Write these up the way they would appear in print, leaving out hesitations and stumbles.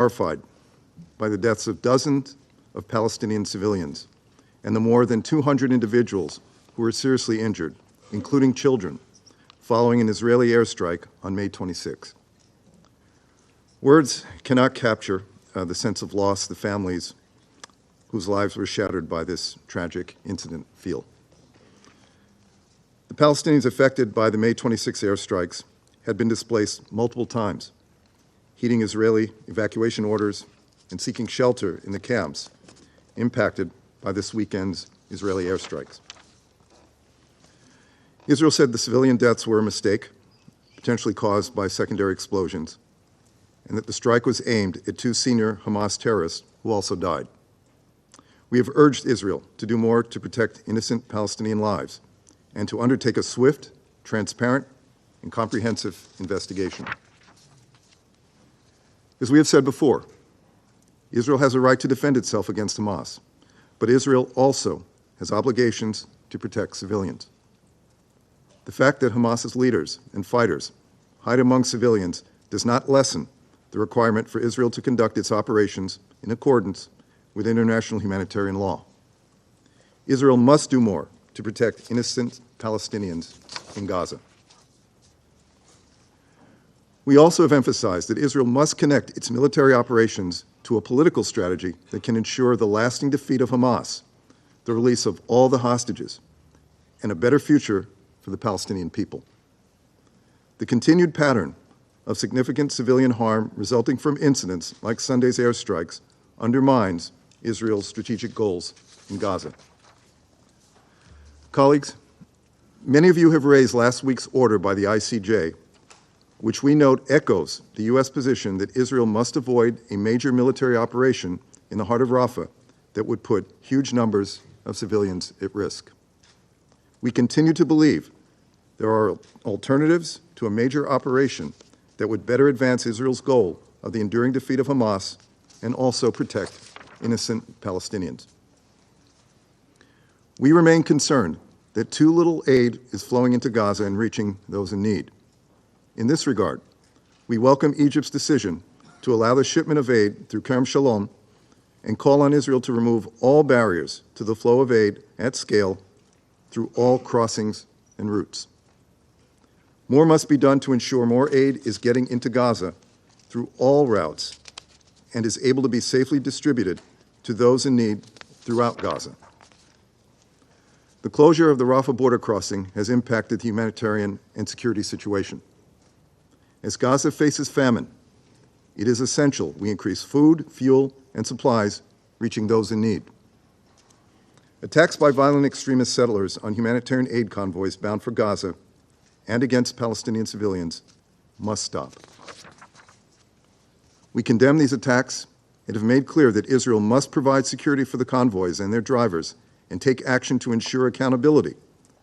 horrified by the deaths of dozens of Palestinian civilians and the more than 200 individuals who were seriously injured, including children, following an Israeli airstrike on May 26. Words cannot capture the sense of loss the families whose lives were shattered by this tragic incident feel. The Palestinians affected by the May 26 airstrikes had been displaced multiple times, heeding Israeli evacuation orders and seeking shelter in the camps impacted by this weekend's Israeli airstrikes. Israel said the civilian deaths were a mistake, potentially caused by secondary explosions, and that the strike was aimed at 2 senior Hamas terrorists who also died. We have urged Israel to do more to protect innocent Palestinian lives and to undertake a swift, transparent, and comprehensive investigation. As we have said before, Israel has a right to defend itself against Hamas, but Israel also has obligations to protect civilians. The fact that Hamas's leaders and fighters hide among civilians does not lessen the requirement for Israel to conduct its operations in accordance with international humanitarian law. Israel must do more to protect innocent Palestinians in Gaza. We also have emphasized that Israel must connect its military operations to a political strategy that can ensure the lasting defeat of Hamas, the release of all the hostages, and a better future for the Palestinian people. The continued pattern of significant civilian harm resulting from incidents like Sunday's airstrikes undermines Israel's strategic goals in Gaza. Colleagues, many of you have raised last week's order by the ICJ, which we note echoes the U.S. position that Israel must avoid a major military operation in the heart of Rafah that would put huge numbers of civilians at risk. We continue to believe there are alternatives to a major operation that would better advance Israel's goal of the enduring defeat of Hamas and also protect innocent Palestinians. We remain concerned that too little aid is flowing into Gaza and reaching those in need. In this regard, we welcome Egypt's decision to allow the shipment of aid through Kerem Shalom and call on Israel to remove all barriers to the flow of aid at scale through all crossings and routes. More must be done to ensure more aid is getting into Gaza through all routes and is able to be safely distributed to those in need throughout Gaza. The closure of the Rafah border crossing has impacted the humanitarian and security situation. As Gaza faces famine, it is essential we increase food, fuel, and supplies reaching those in need. Attacks by violent extremist settlers on humanitarian aid convoys bound for Gaza and against Palestinian civilians must stop. We condemn these attacks and have made clear that Israel must provide security for the convoys and their drivers and take action to ensure accountability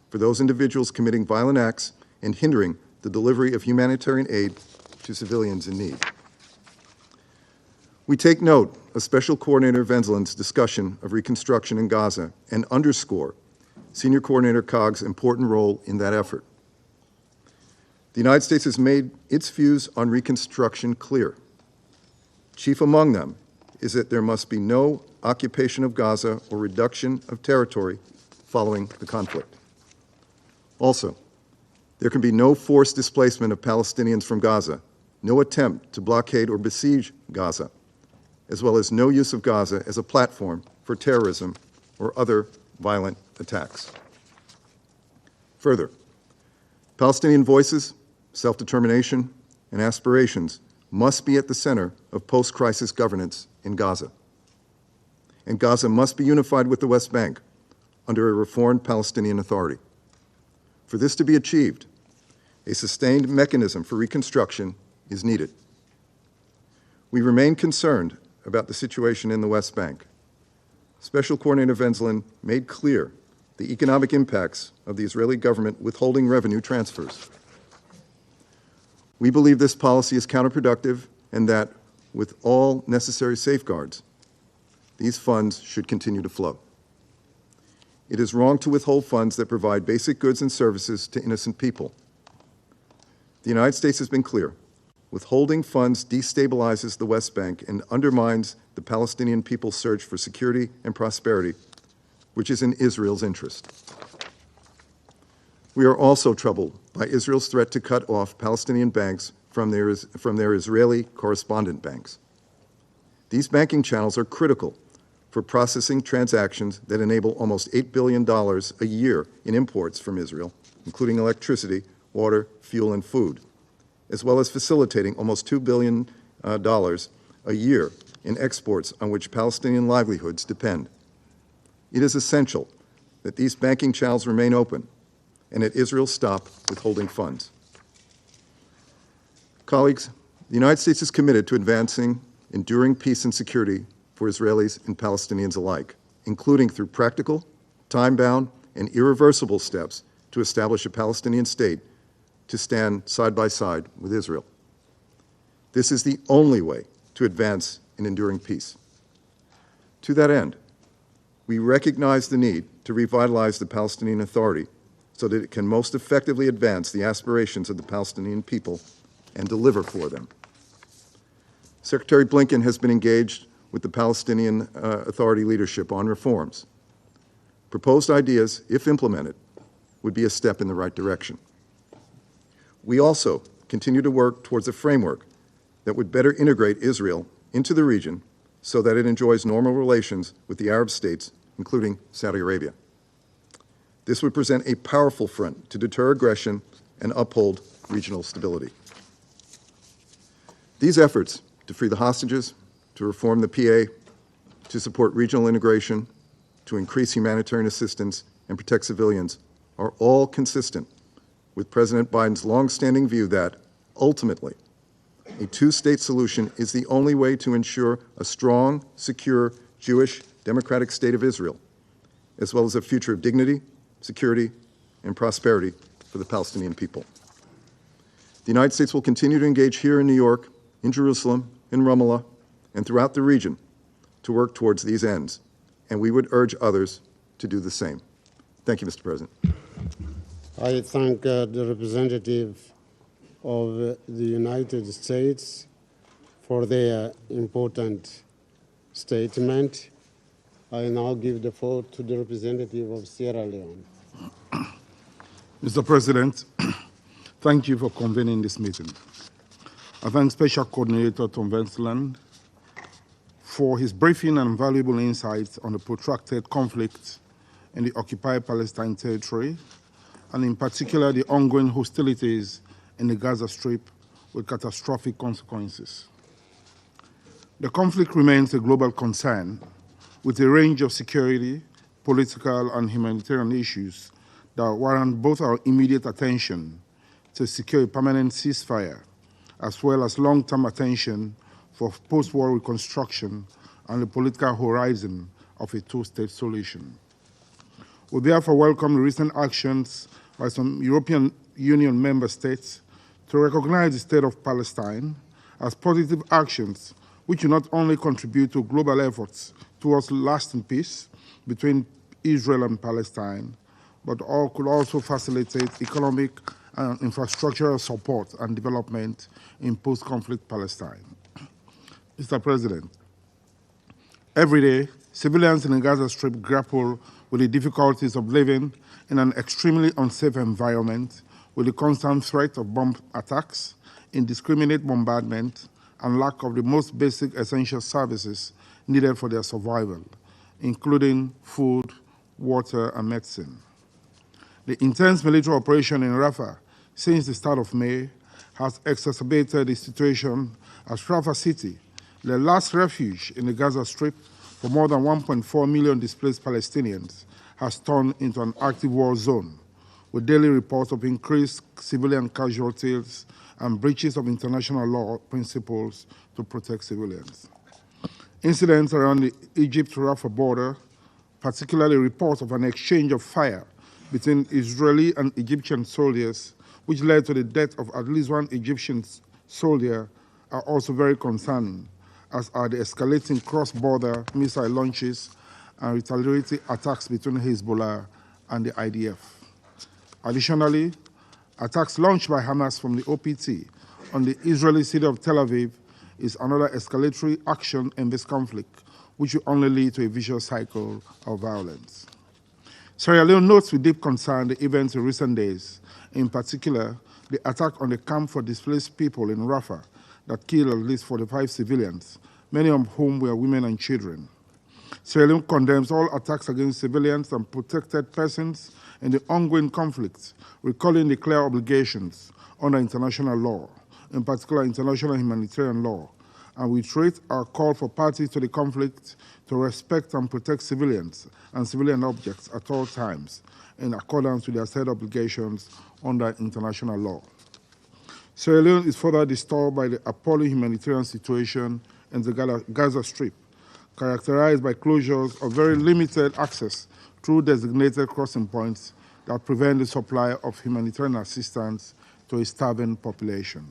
for those individuals committing violent acts and hindering the delivery of humanitarian aid to civilians in need. We take note of Special Coordinator Venzelin's discussion of reconstruction in Gaza and underscore Senior Coordinator Cog's important role in that effort. The United States has made its views on reconstruction clear. Chief among them is that there must be no occupation of Gaza or reduction of territory following the conflict. Also, there can be no forced displacement of Palestinians from Gaza, no attempt to blockade or besiege Gaza, as well as no use of Gaza as a platform for terrorism or other violent attacks. Further, Palestinian voices, self-determination, and aspirations must be at the center of post-crisis governance in Gaza. And Gaza must be unified with the West Bank under a reformed Palestinian Authority. For this to be achieved, a sustained mechanism for reconstruction is needed. We remain concerned about the situation in the West Bank. Special Coordinator Venzelin made clear the economic impacts of the Israeli government withholding revenue transfers. We believe this policy is counterproductive and that, with all necessary safeguards, these funds should continue to flow. It is wrong to withhold funds that provide basic goods and services to innocent people. The United States has been clear. Withholding funds destabilizes the West Bank and undermines the Palestinian people's search for security and prosperity, which is in Israel's interest. We are also troubled by Israel's threat to cut off Palestinian banks from their Israeli correspondent banks. These banking channels are critical for processing transactions that enable almost $8 billion a year in imports from Israel, including electricity, water, fuel, and food, as well as facilitating almost $2 billion a year in exports on which Palestinian livelihoods depend. It is essential that these banking channels remain open and that Israel stop withholding funds. Colleagues, the United States is committed to advancing enduring peace and security for Israelis and Palestinians alike, including through practical, time-bound, and irreversible steps to establish a Palestinian state to stand side by side with Israel. This is the only way to advance in enduring peace. To that end, we recognize the need to revitalize the Palestinian Authority so that it can most effectively advance the aspirations of the Palestinian people and deliver for them. Secretary Blinken has been engaged with the Palestinian Authority leadership on reforms. Proposed ideas, if implemented, would be a step in the right direction. We also continue to work towards a framework that would better integrate Israel into the region so that it enjoys normal relations with the Arab states, including Saudi Arabia. This would present a powerful front to deter aggression and uphold regional stability. These efforts to free the hostages, to reform the PA, to support regional integration, to increase humanitarian assistance and protect civilians are all consistent with President Biden's longstanding view that, ultimately, a two-state solution is the only way to ensure a strong, secure, Jewish, democratic state of Israel, as well as a future of dignity, security, and prosperity for the Palestinian people. The United States will continue to engage here in New York, in Jerusalem, in Ramallah, and throughout the region to work towards these ends, and we would urge others to do the same. Thank you, Mr. President. I thank the representative of the United States for their important statement. I now give the floor to the representative of Sierra Leone. Mr. President, thank you for convening this meeting. I thank Special Coordinator Tom Wensland for his briefing and valuable insights on the protracted conflict in the occupied Palestine territory, and in particular the ongoing hostilities in the Gaza Strip with catastrophic consequences. The conflict remains a global concern with a range of security, political, and humanitarian issues that warrant both our immediate attention to secure a permanent ceasefire, as well as long-term attention for post-war reconstruction and the political horizon of a two-state solution. We therefore welcome the recent actions by some European Union member states to recognize the state of Palestine as positive actions which will not only contribute to global efforts towards lasting peace between Israel and Palestine, but could also facilitate economic and infrastructural support and development in post-conflict Palestine. Mr. President, every day, civilians in the Gaza Strip grapple with the difficulties of living in an extremely unsafe environment with the constant threat of bomb attacks, indiscriminate bombardment, and lack of the most basic essential services needed for their survival, including food, water, and medicine. The intense military operation in Rafah since the start of May has exacerbated the situation as Rafah City, the last refuge in the Gaza Strip for more than 1.4 million displaced Palestinians, has turned into an active war zone, with daily reports of increased civilian casualties and breaches of international law principles to protect civilians. Incidents around the Egypt-Rafah border, particularly reports of an exchange of fire between Israeli and Egyptian soldiers, which led to the death of at least one Egyptian soldier, are also very concerning, as are the escalating cross-border missile launches and retaliatory attacks between Hezbollah and the IDF. Additionally, attacks launched by Hamas from the OPT on the Israeli city of Tel Aviv is another escalatory action in this conflict, which will only lead to a vicious cycle of violence. Sierra Leone notes with deep concern the events in recent days, in particular, the attack on the camp for displaced people in Rafah that killed at least 45 civilians, many of whom were women and children. Sierra Leone condemns all attacks against civilians and protected persons in the ongoing conflict, recalling the clear obligations under international law, in particular international humanitarian law, and we reiterate our call for parties to the conflict to respect and protect civilians and civilian objects at all times, in accordance with their said obligations under international law. Sierra Leone is further disturbed by the appalling humanitarian situation in the Gaza Strip, characterized by closures of very limited access through designated crossing points that prevent the supply of humanitarian assistance to a starving population.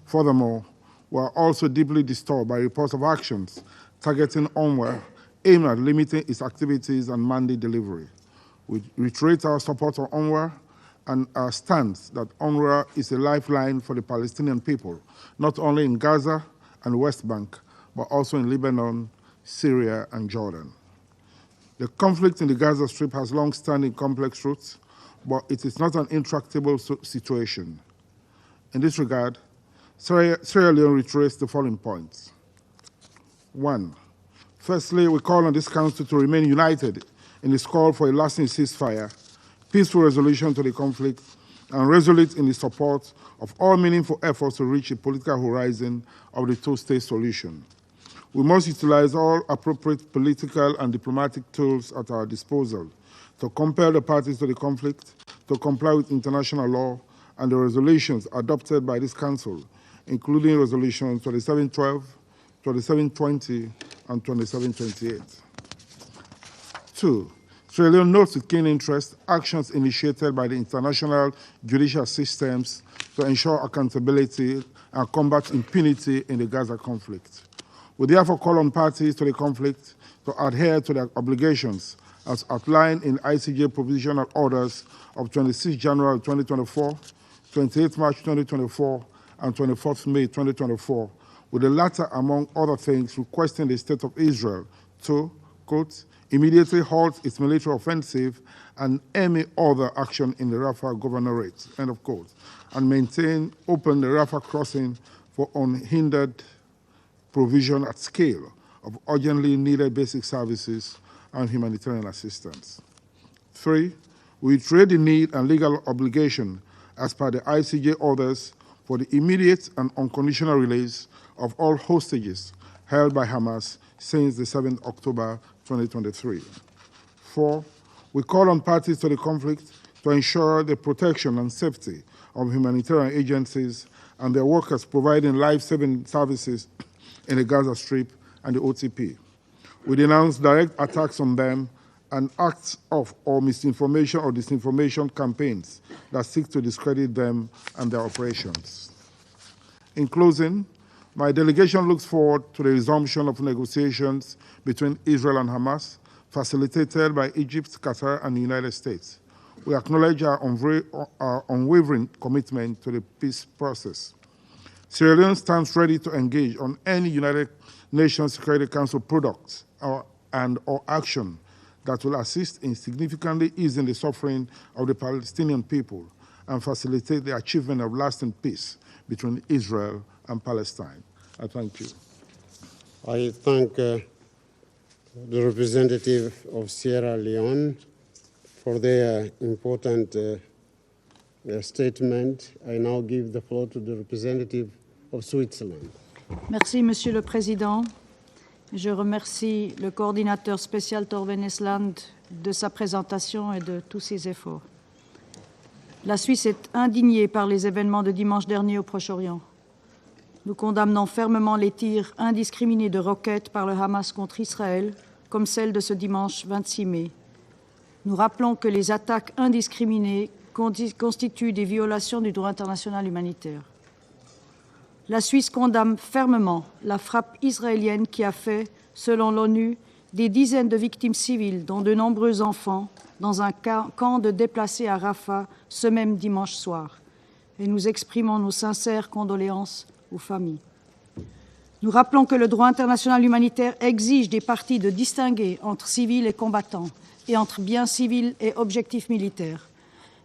Furthermore, we are also deeply disturbed by reports of actions targeting UNRWA aimed at limiting its activities and mandate delivery. We reiterate our support for UNRWA and our stance that UNRWA is a lifeline for the Palestinian people, not only in Gaza and West Bank, but also in Lebanon, Syria, and Jordan. The conflict in the Gaza Strip has long-standing complex roots, but it is not an intractable situation. In this regard, Sierra Leone reiterates the following points. 1. Firstly, we call on this Council to remain united in its call for a lasting ceasefire, peaceful resolution to the conflict, and resolute in its support of all meaningful efforts to reach a political horizon of the two-state solution. We must utilize all appropriate political and diplomatic tools at our disposal to compel the parties to the conflict to comply with international law and the resolutions adopted by this Council, including resolutions 2712, 2720, and 2728. 2. Sierra Leone notes with keen interest actions initiated by the international judicial systems to ensure accountability and combat impunity in the Gaza conflict. We therefore call on parties to the conflict to adhere to their obligations as outlined in ICJ provisional orders of 26 January 2024, 28 March 2024, and 24th May 2024, with the latter, among other things, requesting the State of Israel to, quote, immediately halt its military offensive and any other action in the Rafah governorate, end of quote, and maintain open the Rafah crossing for unhindered provision at scale of urgently needed basic services and humanitarian assistance. 3, we reiterate the need and legal obligation as per the ICJ orders for the immediate and unconditional release of all hostages held by Hamas since the 7th October 2023. 4, we call on parties to the conflict to ensure the protection and safety of humanitarian agencies and their workers providing life-saving services in the Gaza Strip and the OTP. We denounce direct attacks on them and acts of or misinformation or disinformation campaigns that seek to discredit them and their operations. In closing, my delegation looks forward to the resumption of negotiations between Israel and Hamas, facilitated by Egypt, Qatar, and the United States. We acknowledge our unwavering commitment to the peace process. Sierra Leone stands ready to engage on any United Nations Security Council products or action that will assist in significantly easing the suffering of the Palestinian people and facilitate the achievement of lasting peace between Israel and Palestine. I thank you. I thank the representative of Sierra Leone for their important statement. I now give the floor to the representative of Switzerland. Merci, Monsieur le Président. Je remercie le coordinateur spécial Torben Esland de sa présentation et de tous ses efforts. La Suisse est indignée par les événements de dimanche dernier au Proche-Orient. Nous condamnons fermement les tirs indiscriminés de roquettes par le Hamas contre Israël, comme celle de ce dimanche 26 mai. Nous rappelons que les attaques indiscriminées constituent des violations du droit international humanitaire. La Suisse condamne fermement la frappe israélienne qui a fait, selon l'ONU, des dizaines de victimes civiles, dont de nombreux enfants, dans un camp de déplacés à Rafah ce même dimanche soir. et nous exprimons nos sincères condoléances aux familles. Nous rappelons que le droit international humanitaire exige des parties de distinguer entre civils et combattants et entre biens civils et objectifs militaires.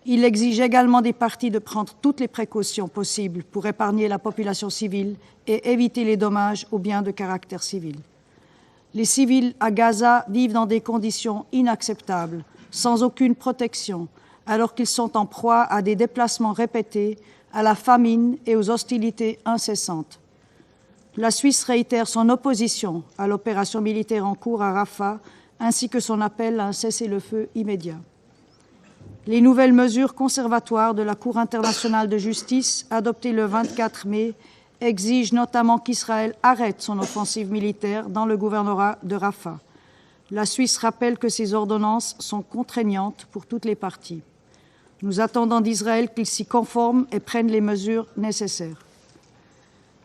Il exige également des parties de prendre toutes les précautions possibles pour épargner la population civile et éviter les dommages aux biens de caractère civil. Les civils à Gaza vivent dans des conditions inacceptables, sans aucune protection, alors qu'ils sont en proie à des déplacements répétés, à la famine et aux hostilités incessantes. La Suisse réitère son opposition à l'opération militaire en cours à Rafah, ainsi que son appel à un cessez-le-feu immédiat. Les nouvelles mesures conservatoires de la Cour internationale de justice, adoptées le 24 mai, exigent notamment qu'Israël arrête son offensive militaire dans le gouvernorat de Rafah. La Suisse rappelle que ces ordonnances sont contraignantes pour toutes les parties. Nous attendons d'Israël qu'il s'y conforme et prenne les mesures nécessaires.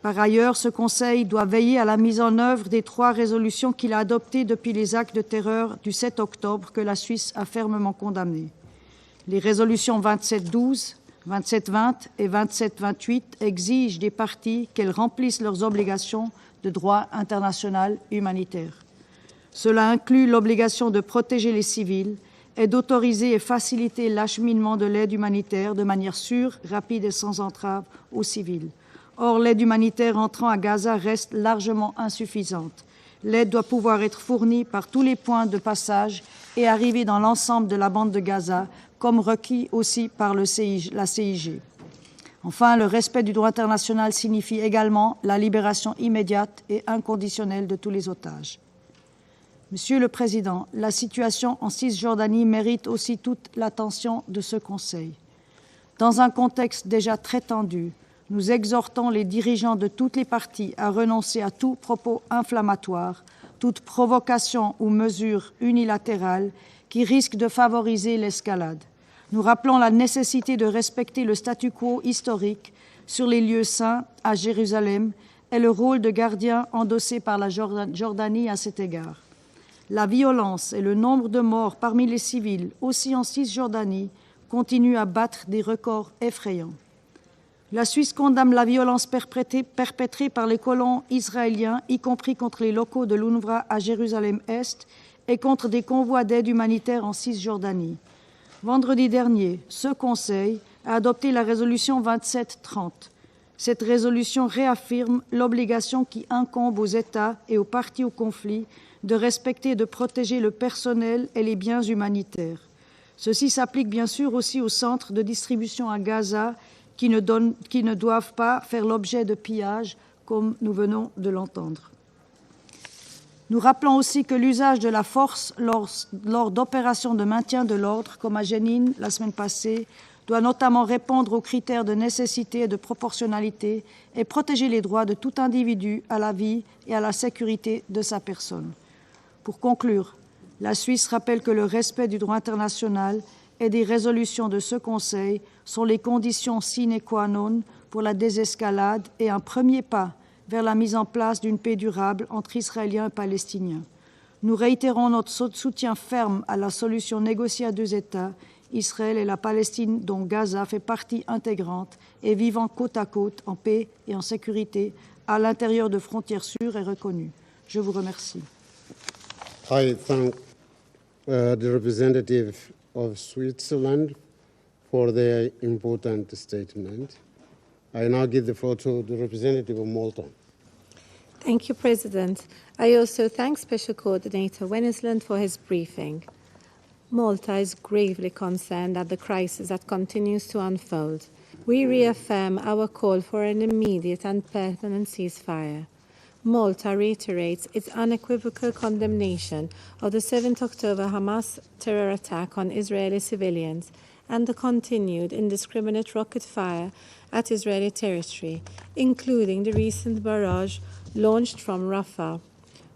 Par ailleurs, ce Conseil doit veiller à la mise en œuvre des 3 résolutions qu'il a adoptées depuis les actes de terreur du 7 octobre que la Suisse a fermement condamnés. Les résolutions 2712, 2720 et 2728 exigent des parties qu'elles remplissent leurs obligations de droit international humanitaire. Cela inclut l'obligation de protéger les civils et d'autoriser et faciliter l'acheminement de l'aide humanitaire de manière sûre, rapide et sans entrave aux civils. Or, l'aide humanitaire entrant à Gaza reste largement insuffisante. L'aide doit pouvoir être fournie par tous les points de passage et arriver dans l'ensemble de la bande de Gaza, comme requis aussi par la CIG. Enfin, le respect du droit international signifie également la libération immédiate et inconditionnelle de tous les otages. Monsieur le Président, la situation en Cisjordanie mérite aussi toute l'attention de ce Conseil. Dans un contexte déjà très tendu, nous exhortons les dirigeants de toutes les parties à renoncer à tout propos inflammatoire, toute provocation ou mesure unilatérale qui risque de favoriser l'escalade. Nous rappelons la nécessité de respecter le statu quo historique sur les lieux saints à Jérusalem et le rôle de gardien endossé par la Jordanie à cet égard. La violence et le nombre de morts parmi les civils, aussi en Cisjordanie, continuent à battre des records effrayants. La Suisse condamne la violence perpétrée par les colons israéliens, y compris contre les locaux de l'UNRWA à Jérusalem-Est et contre des convois d'aide humanitaire en Cisjordanie. Vendredi dernier, ce Conseil a adopté la résolution 2730. Cette résolution réaffirme l'obligation qui incombe aux États et aux parties au conflit de respecter et de protéger le personnel et les biens humanitaires. Ceci s'applique bien sûr aussi aux centres de distribution à Gaza qui ne doivent pas faire l'objet de pillages, comme nous venons de l'entendre. Nous rappelons aussi que l'usage de la force lors d'opérations de maintien de l'ordre, comme à Jenin la semaine passée, doit notamment répondre aux critères de nécessité et de proportionnalité et protéger les droits de tout individu à la vie et à la sécurité de sa personne. Pour conclure, la Suisse rappelle que le respect du droit international et des résolutions de ce Conseil sont les conditions sine qua non pour la désescalade et un premier pas vers la mise en place d'une paix durable entre Israéliens et Palestiniens. Nous réitérons notre soutien ferme à la solution négociée à 2 États, Israël et la Palestine, dont Gaza fait partie intégrante, et vivant côte à côte en paix et en sécurité à l'intérieur de frontières sûres et reconnues. Je vous remercie. I thank the representative of Switzerland for their important statement. I now give the floor to the representative of Malta. Thank you, President. I also thank Special Coordinator Wennesland for his briefing. Malta is gravely concerned at the crisis that continues to unfold. We reaffirm our call for an immediate and permanent ceasefire. Malta reiterates its unequivocal condemnation of the 7th October Hamas terror attack on Israeli civilians and the continued indiscriminate rocket fire at Israeli territory, including the recent barrage launched from Rafah.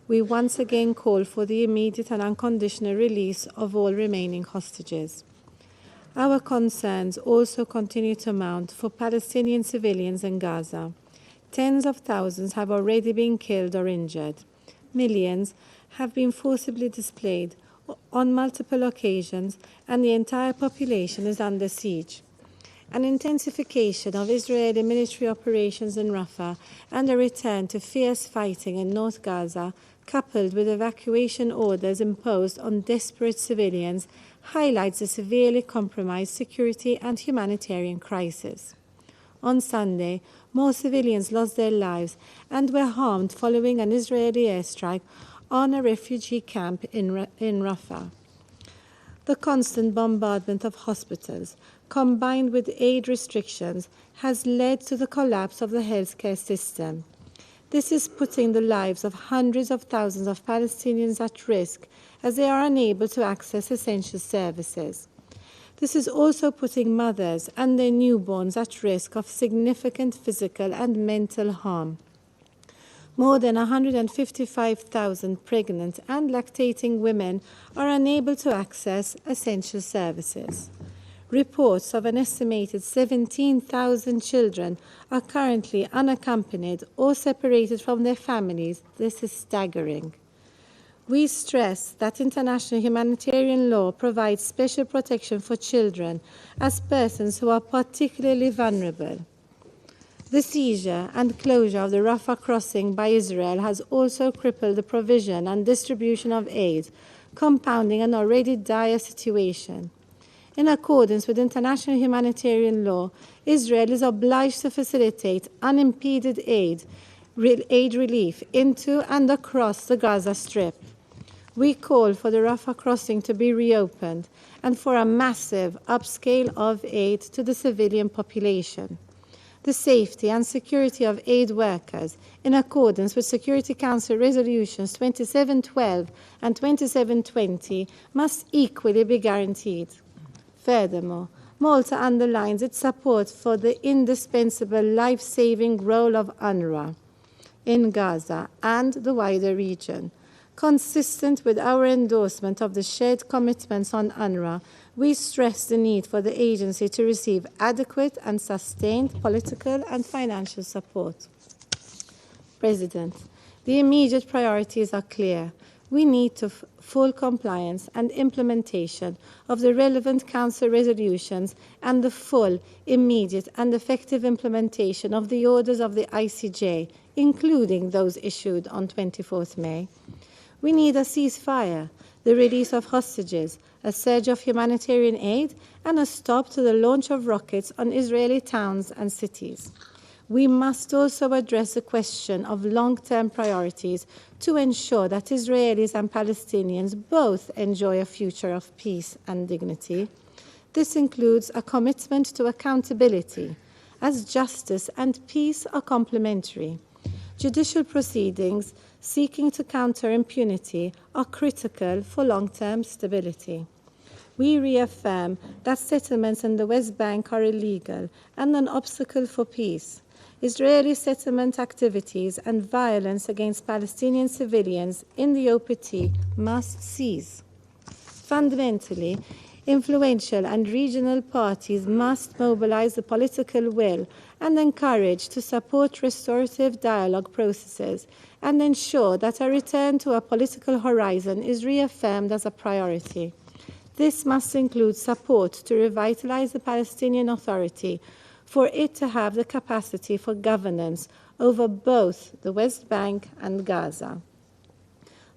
We once again call for the immediate and unconditional release of all remaining hostages. Our concerns also continue to mount for Palestinian civilians in Gaza. Tens of thousands have already been killed or injured. Millions have been forcibly displaced on multiple occasions, and the entire population is under siege. an intensification of Israeli military operations in Rafah, and a return to fierce fighting in North Gaza, coupled with evacuation orders imposed on desperate civilians, highlights a severely compromised security and humanitarian crisis. On Sunday, more civilians lost their lives and were harmed following an Israeli airstrike on a refugee camp in Rafah. The constant bombardment of hospitals, combined with aid restrictions, has led to the collapse of the healthcare system. This is putting the lives of hundreds of thousands of Palestinians at risk as they are unable to access essential services. This is also putting mothers and their newborns at risk of significant physical and mental harm. More than 155,000 pregnant and lactating women are unable to access essential services. Reports of an estimated 17,000 children are currently unaccompanied or separated from their families. This is staggering. We stress that international humanitarian law provides special protection for children as persons who are particularly vulnerable. The seizure and closure of the Rafah crossing by Israel has also crippled the provision and distribution of aid, compounding an already dire situation. In accordance with international humanitarian law, Israel is obliged to facilitate unimpeded aid relief into and across the Gaza Strip. We call for the Rafah crossing to be reopened and for a massive upscale of aid to the civilian population. The safety and security of aid workers, in accordance with Security Council Resolutions 2712 and 2720, must equally be guaranteed. Furthermore, Malta underlines its support for the indispensable life-saving role of UNRWA in Gaza and the wider region. Consistent with our endorsement of the shared commitments on UNRWA, we stress the need for the agency to receive adequate and sustained political and financial support. President, the immediate priorities are clear. We need full compliance and implementation of the relevant Council resolutions and the full, immediate and effective implementation of the orders of the ICJ, including those issued on 24th May. We need a ceasefire, the release of hostages, a surge of humanitarian aid, and a stop to the launch of rockets on Israeli towns and cities. We must also address the question of long-term priorities to ensure that Israelis and Palestinians both enjoy a future of peace and dignity. This includes a commitment to accountability, as justice and peace are complementary. Judicial proceedings seeking to counter impunity are critical for long-term stability. We reaffirm that settlements in the West Bank are illegal and an obstacle for peace. Israeli settlement activities and violence against Palestinian civilians in the OPT must cease. Fundamentally, influential and regional parties must mobilize the political will and encourage to support restorative dialogue processes and ensure that a return to a political horizon is reaffirmed as a priority. This must include support to revitalize the Palestinian Authority, for it to have the capacity for governance over both the West Bank and Gaza.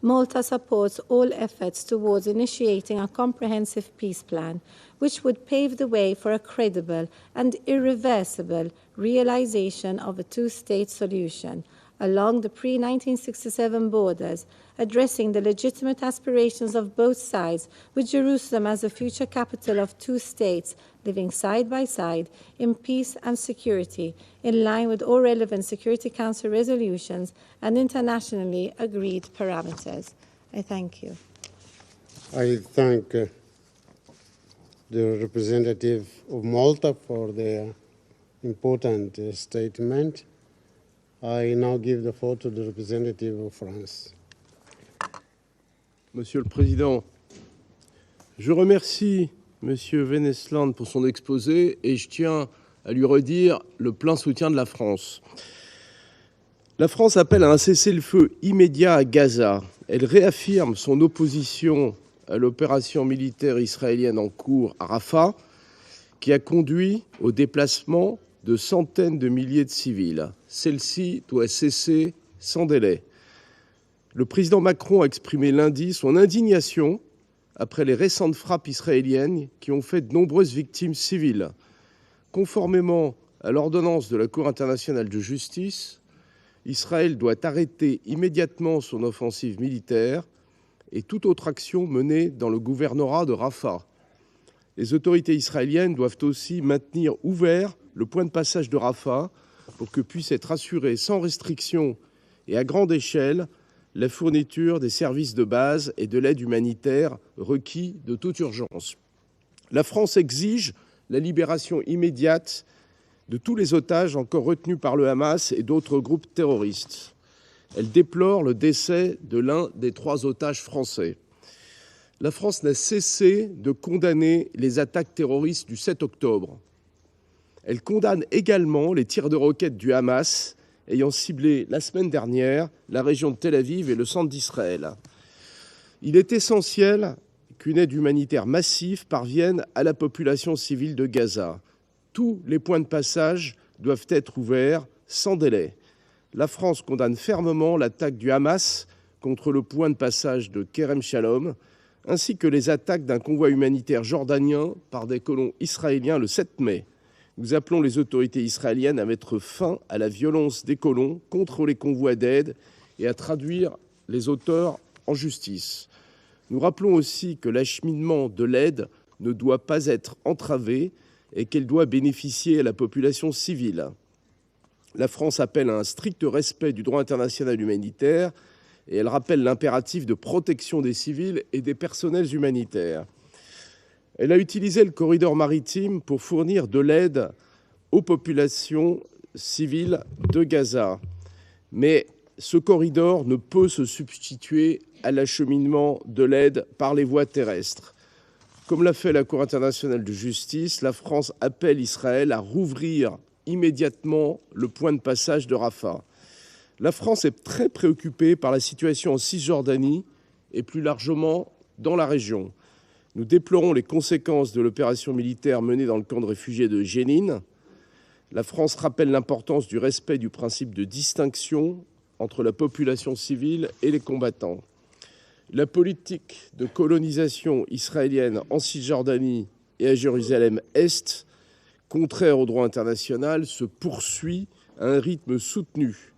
Malta supports all efforts towards initiating a comprehensive peace plan, which would pave the way for a credible and irreversible realization of a two-state solution along the pre-1967 borders, addressing the legitimate aspirations of both sides, with Jerusalem as the future capital of two states living side by side in peace and security, in line with all relevant Security Council resolutions and internationally agreed parameters. I thank you. I thank the representative of Malta for their important statement. I now give the floor to the representative of France. Monsieur le Président, je remercie Monsieur Wennesland pour son exposé et je tiens à lui redire le plein soutien de la France. La France appelle à un cessez-le-feu immédiat à Gaza. Elle réaffirme son opposition à l'opération militaire israélienne en cours à Rafah, qui a conduit au déplacement de centaines de milliers de civils. Celle-ci doit cesser sans délai. Le président Macron a exprimé lundi son indignation après les récentes frappes israéliennes qui ont fait de nombreuses victimes civiles. Conformément à l'ordonnance de la Cour internationale de justice, Israël doit arrêter immédiatement son offensive militaire et toute autre action menée dans le gouvernorat de Rafah. Les autorités israéliennes doivent aussi maintenir ouvert le point de passage de Rafah pour que puisse être assurée sans restriction et à grande échelle la fourniture des services de base et de l'aide humanitaire requis de toute urgence. La France exige la libération immédiate de tous les otages encore retenus par le Hamas et d'autres groupes terroristes. Elle déplore le décès de l'un des 3 otages français. La France n'a cessé de condamner les attaques terroristes du 7 octobre. Elle condamne également les tirs de roquettes du Hamas ayant ciblé la semaine dernière la région de Tel Aviv et le centre d'Israël. Il est essentiel qu'une aide humanitaire massive parvienne à la population civile de Gaza. Tous les points de passage doivent être ouverts sans délai. La France condamne fermement l'attaque du Hamas contre le point de passage de Kerem Shalom, ainsi que les attaques d'un convoi humanitaire jordanien par des colons israéliens le 7 mai. Nous appelons les autorités israéliennes à mettre fin à la violence des colons contre les convois d'aide et à traduire les auteurs en justice. Nous rappelons aussi que l'acheminement de l'aide ne doit pas être entravé et qu'elle doit bénéficier à la population civile. La France appelle à un strict respect du droit international humanitaire et elle rappelle l'impératif de protection des civils et des personnels humanitaires. Elle a utilisé le corridor maritime pour fournir de l'aide aux populations civiles de Gaza. Mais ce corridor ne peut se substituer à l'acheminement de l'aide par les voies terrestres. Comme l'a fait la Cour internationale de justice, la France appelle Israël à rouvrir immédiatement le point de passage de Rafah. La France est très préoccupée par la situation en Cisjordanie et plus largement dans la région. Nous déplorons les conséquences de l'opération militaire menée dans le camp de réfugiés de Jénine. La France rappelle l'importance du respect du principe de distinction entre la population civile et les combattants. La politique de colonisation israélienne en Cisjordanie et à Jérusalem-Est, contraire au droit international, se poursuit à un rythme soutenu.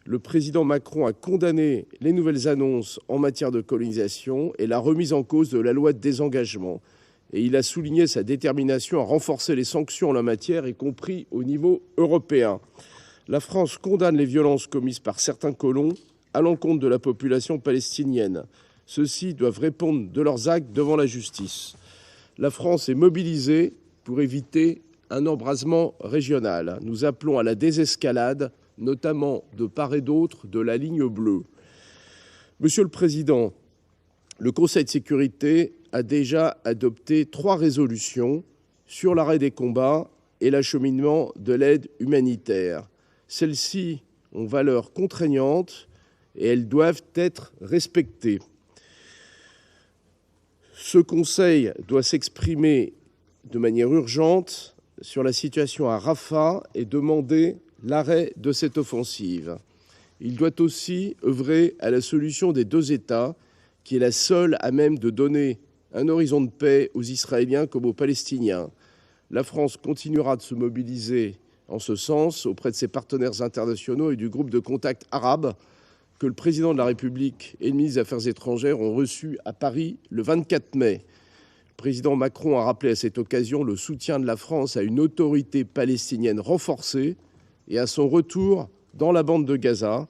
Le président Macron a condamné les nouvelles annonces en matière de colonisation et la remise en cause de la loi de désengagement. Et il a souligné sa détermination à renforcer les sanctions en la matière, y compris au niveau européen. La France condamne les violences commises par certains colons à l'encontre de la population palestinienne. Ceux-ci doivent répondre de leurs actes devant la justice. La France est mobilisée pour éviter un embrasement régional. Nous appelons à la désescalade, notamment de part et d'autre de la ligne bleue. Monsieur le Président, le Conseil de sécurité a déjà adopté 3 résolutions sur l'arrêt des combats et l'acheminement de l'aide humanitaire. Celles-ci ont valeur contraignante et elles doivent être respectées. Ce Conseil doit s'exprimer de manière urgente sur la situation à Rafah et demander l'arrêt de cette offensive. Il doit aussi œuvrer à la solution des 2 États, qui est la seule à même de donner un horizon de paix aux Israéliens comme aux Palestiniens. La France continuera de se mobiliser en ce sens auprès de ses partenaires internationaux et du groupe de contact arabe que le président de la République et le ministre des Affaires étrangères ont reçu à Paris le 24 mai. Le président Macron a rappelé à cette occasion le soutien de la France à une autorité palestinienne renforcée et à son retour dans la bande de Gaza,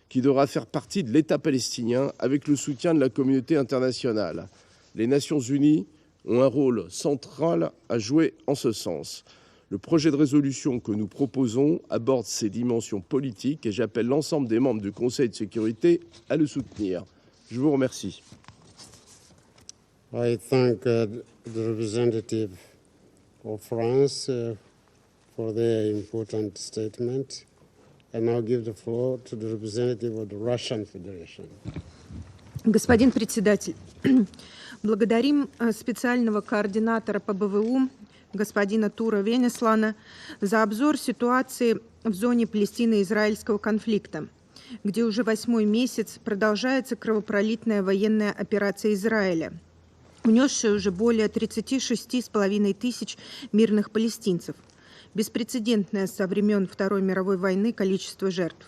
qui devra faire partie de l'État palestinien avec le soutien de la communauté internationale. Les Nations unies ont un rôle central à jouer en ce sens. Le projet de résolution que nous proposons aborde ces dimensions politiques et j'appelle l'ensemble des membres du Conseil de sécurité à le soutenir. Je vous remercie. I thank the representative of France for their important statement. I now give the floor to the representative of the Russian Federation. Господин председатель, благодарим специального координатора по БВУ господина Тура Венеслана за обзор ситуации в зоне Палестино-израильского конфликта, где уже 8-й месяц продолжается кровопролитная военная операция Израиля, унесшая уже более 36,5 тысяч мирных палестинцев, беспрецедентное со времен Второй мировой войны количество жертв.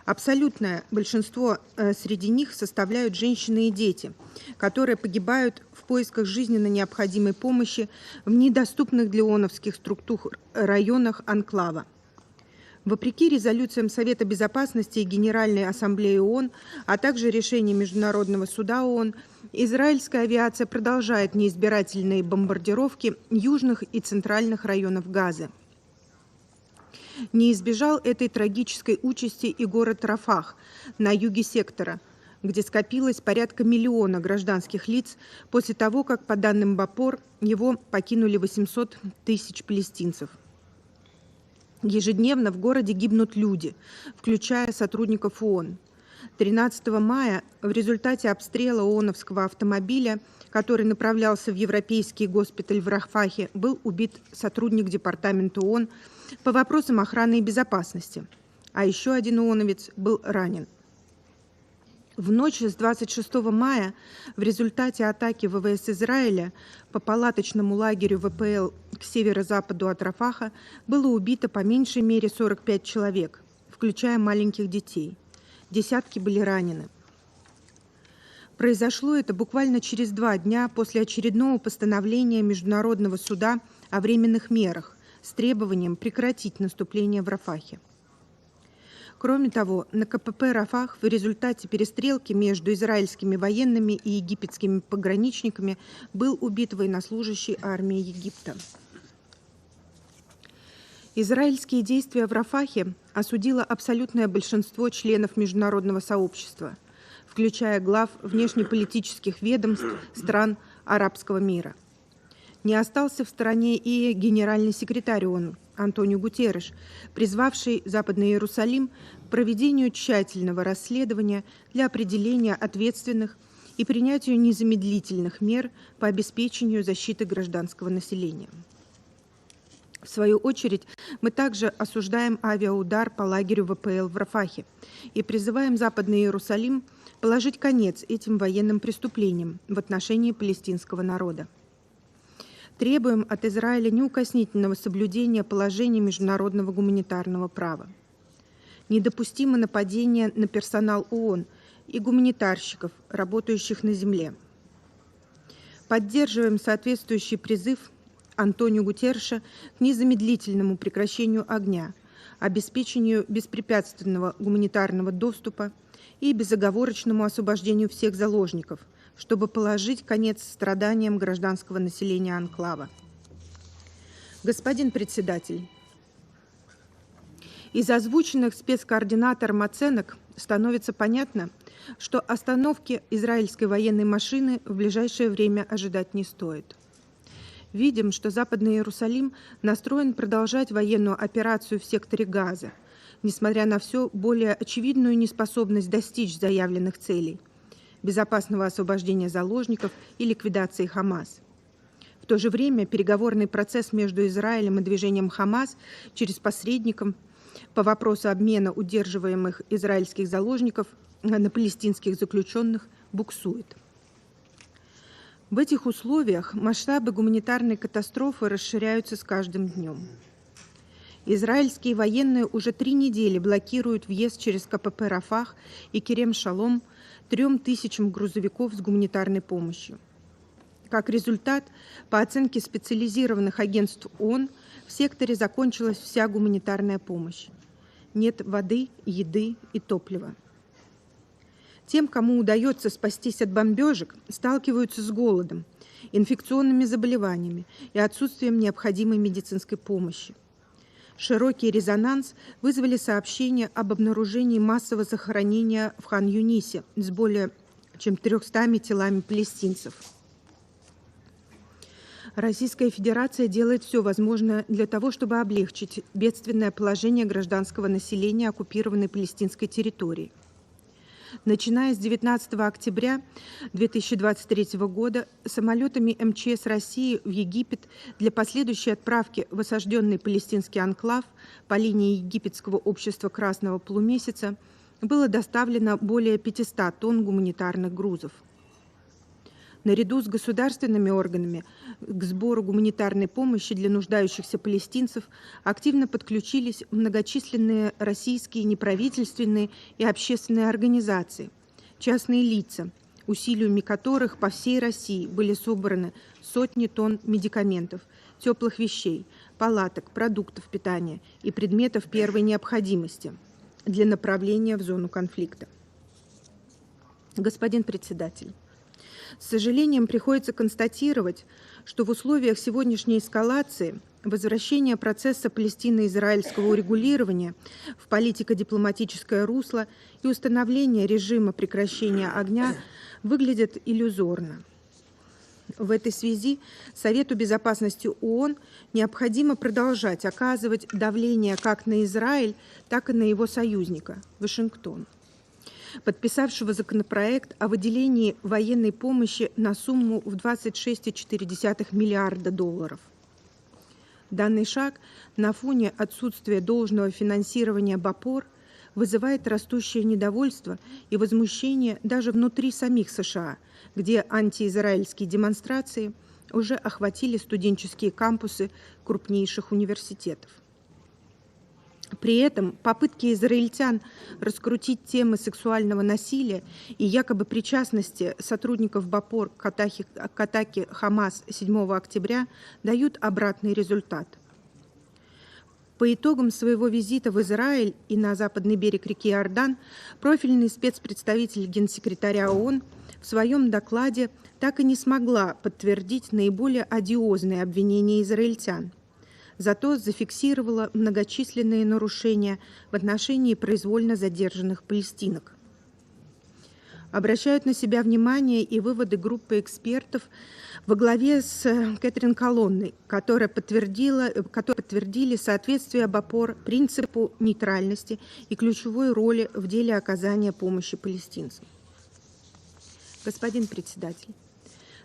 Абсолютное большинство среди них составляют женщины и дети, которые погибают в поисках жизненно необходимой помощи в недоступных для ООНовских структур районах анклава. Вопреки резолюциям Совета Безопасности и Генеральной Ассамблеи ООН, а также решениям Международного суда ООН, израильская авиация продолжает неизбирательные бомбардировки южных и центральных районов Газы. Не избежал этой трагической участи и город Рафах на юге сектора, где скопилось порядка миллиона гражданских лиц после того, как, по данным БАПОР, его покинули 800 тысяч палестинцев. Ежедневно в городе гибнут люди, включая сотрудников ООН. 13 мая в результате обстрела ООНовского автомобиля, который направлялся в европейский госпиталь в Рафахе, был убит сотрудник департамента ООН по вопросам охраны и безопасности, а еще один ООНовец был ранен. В ночь с 26 мая в результате атаки ВВС Израиля по палаточному лагерю ВПЛ к северо-западу от Рафаха было убито по меньшей мере 45 человек, включая маленьких детей. Десятки были ранены. Произошло это буквально через 2 дня после очередного постановления Международного суда о временных мерах с требованием прекратить наступление в Рафахе. Кроме того, на КПП «Рафах» в результате перестрелки между израильскими военными и египетскими пограничниками был убит военнослужащий армии Египта. Израильские действия в Рафахе осудило абсолютное большинство членов международного сообщества, включая глав внешнеполитических ведомств стран арабского мира. Не остался в стороне и генеральный секретарь ООН Антонио Гутерреш, призвавший Западный Иерусалим к проведению тщательного расследования для определения ответственных и принятию незамедлительных мер по обеспечению защиты гражданского населения. В свою очередь, мы также осуждаем авиаудар по лагерю ВПЛ в Рафахе и призываем Западный Иерусалим положить конец этим военным преступлениям в отношении палестинского народа. Требуем от Израиля неукоснительного соблюдения положений международного гуманитарного права. Недопустимо нападение на персонал ООН и гуманитарщиков, работающих на земле. Поддерживаем соответствующий призыв Антонио Гутерреша к незамедлительному прекращению огня, обеспечению беспрепятственного гуманитарного доступа и безоговорочному освобождению всех заложников, чтобы положить конец страданиям гражданского населения анклава. Господин председатель, из озвученных спецкоординатором оценок становится понятно, что остановки израильской военной машины в ближайшее время ожидать не стоит. Видим, что Западный Иерусалим настроен продолжать военную операцию в секторе Газа, несмотря на все более очевидную неспособность достичь заявленных целей – безопасного освобождения заложников и ликвидации Хамас. В то же время переговорный процесс между Израилем и движением Хамас через посредников по вопросу обмена удерживаемых израильских заложников на палестинских заключенных буксует. В этих условиях масштабы гуманитарной катастрофы расширяются с каждым днем. Израильские военные уже 3 недели блокируют въезд через КПП «Рафах» и Керем-Шалом 3000 грузовиков с гуманитарной помощью. Как результат, по оценке специализированных агентств ООН, в секторе закончилась вся гуманитарная помощь. Нет воды, еды и топлива. Тем, кому удается спастись от бомбежек, сталкиваются с голодом, инфекционными заболеваниями и отсутствием необходимой медицинской помощи. Широкий резонанс вызвали сообщения об обнаружении массового захоронения в Хан-Юнисе с более чем 300 телами палестинцев. Российская Федерация делает все возможное для того, чтобы облегчить бедственное положение гражданского населения оккупированной палестинской территории. Начиная с 19 октября 2023 года самолетами МЧС России в Египет для последующей отправки в осажденный палестинский анклав по линии Египетского общества Красного полумесяца было доставлено более 500 тонн гуманитарных грузов. Наряду с государственными органами к сбору гуманитарной помощи для нуждающихся палестинцев активно подключились многочисленные российские неправительственные и общественные организации, частные лица, усилиями которых по всей России были собраны сотни тонн медикаментов, теплых вещей, палаток, продуктов питания и предметов первой необходимости для направления в зону конфликта. Господин председатель, с сожалением приходится констатировать, что в условиях сегодняшней эскалации возвращение процесса палестино-израильского урегулирования в политико-дипломатическое русло и установление режима прекращения огня выглядят иллюзорно. В этой связи Совету безопасности ООН необходимо продолжать оказывать давление как на Израиль, так и на его союзника – Вашингтон, подписавшего законопроект о выделении военной помощи на сумму в $26,4 миллиарда. Данный шаг на фоне отсутствия должного финансирования БАПОР вызывает растущее недовольство и возмущение даже внутри самих США, где антиизраильские демонстрации уже охватили студенческие кампусы крупнейших университетов. При этом попытки израильтян раскрутить темы сексуального насилия и якобы причастности сотрудников БАПОР к атаке Хамас 7 октября дают обратный результат. По итогам своего визита в Израиль и на западный берег реки Иордан профильный спецпредставитель генсекретаря ООН в своем докладе так и не смогла подтвердить наиболее одиозные обвинения израильтян. Зато зафиксировала многочисленные нарушения в отношении произвольно задержанных палестинок. Обращают на себя внимание и выводы группы экспертов во главе с Кэтрин Колонной, которые подтвердили соответствие БАПОР принципу нейтральности и ключевой роли в деле оказания помощи палестинцам. Господин председатель,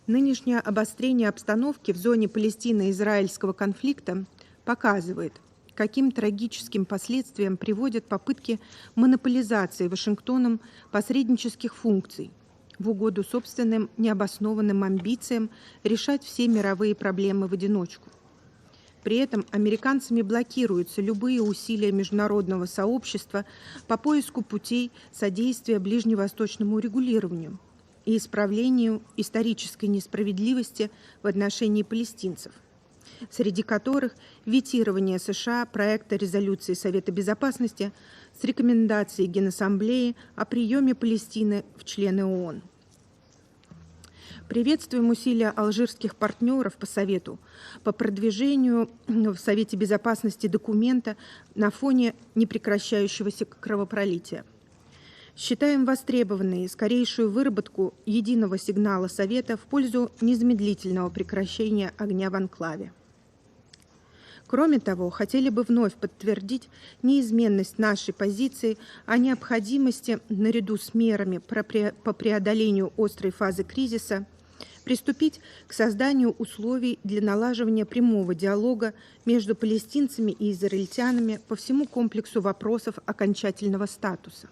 нынешнее обострение обстановки в зоне Палестино-израильского конфликта показывает, каким трагическим последствиям приводят попытки монополизации Вашингтоном посреднических функций в угоду собственным необоснованным амбициям решать все мировые проблемы в одиночку. При этом американцами блокируются любые усилия международного сообщества по поиску путей содействия ближневосточному урегулированию и исправлению исторической несправедливости в отношении палестинцев, среди которых ветирование США проекта резолюции Совета Безопасности с рекомендацией Генассамблеи о приеме Палестины в члены ООН. Приветствуем усилия алжирских партнеров по Совету по продвижению в Совете Безопасности документа на фоне непрекращающегося кровопролития. Считаем востребованной скорейшую выработку единого сигнала Совета в пользу незамедлительного прекращения огня в анклаве. Кроме того, хотели бы вновь подтвердить неизменность нашей позиции о необходимости, наряду с мерами по преодолению острой фазы кризиса, приступить к созданию условий для налаживания прямого диалога между палестинцами и израильтянами по всему комплексу вопросов окончательного статуса.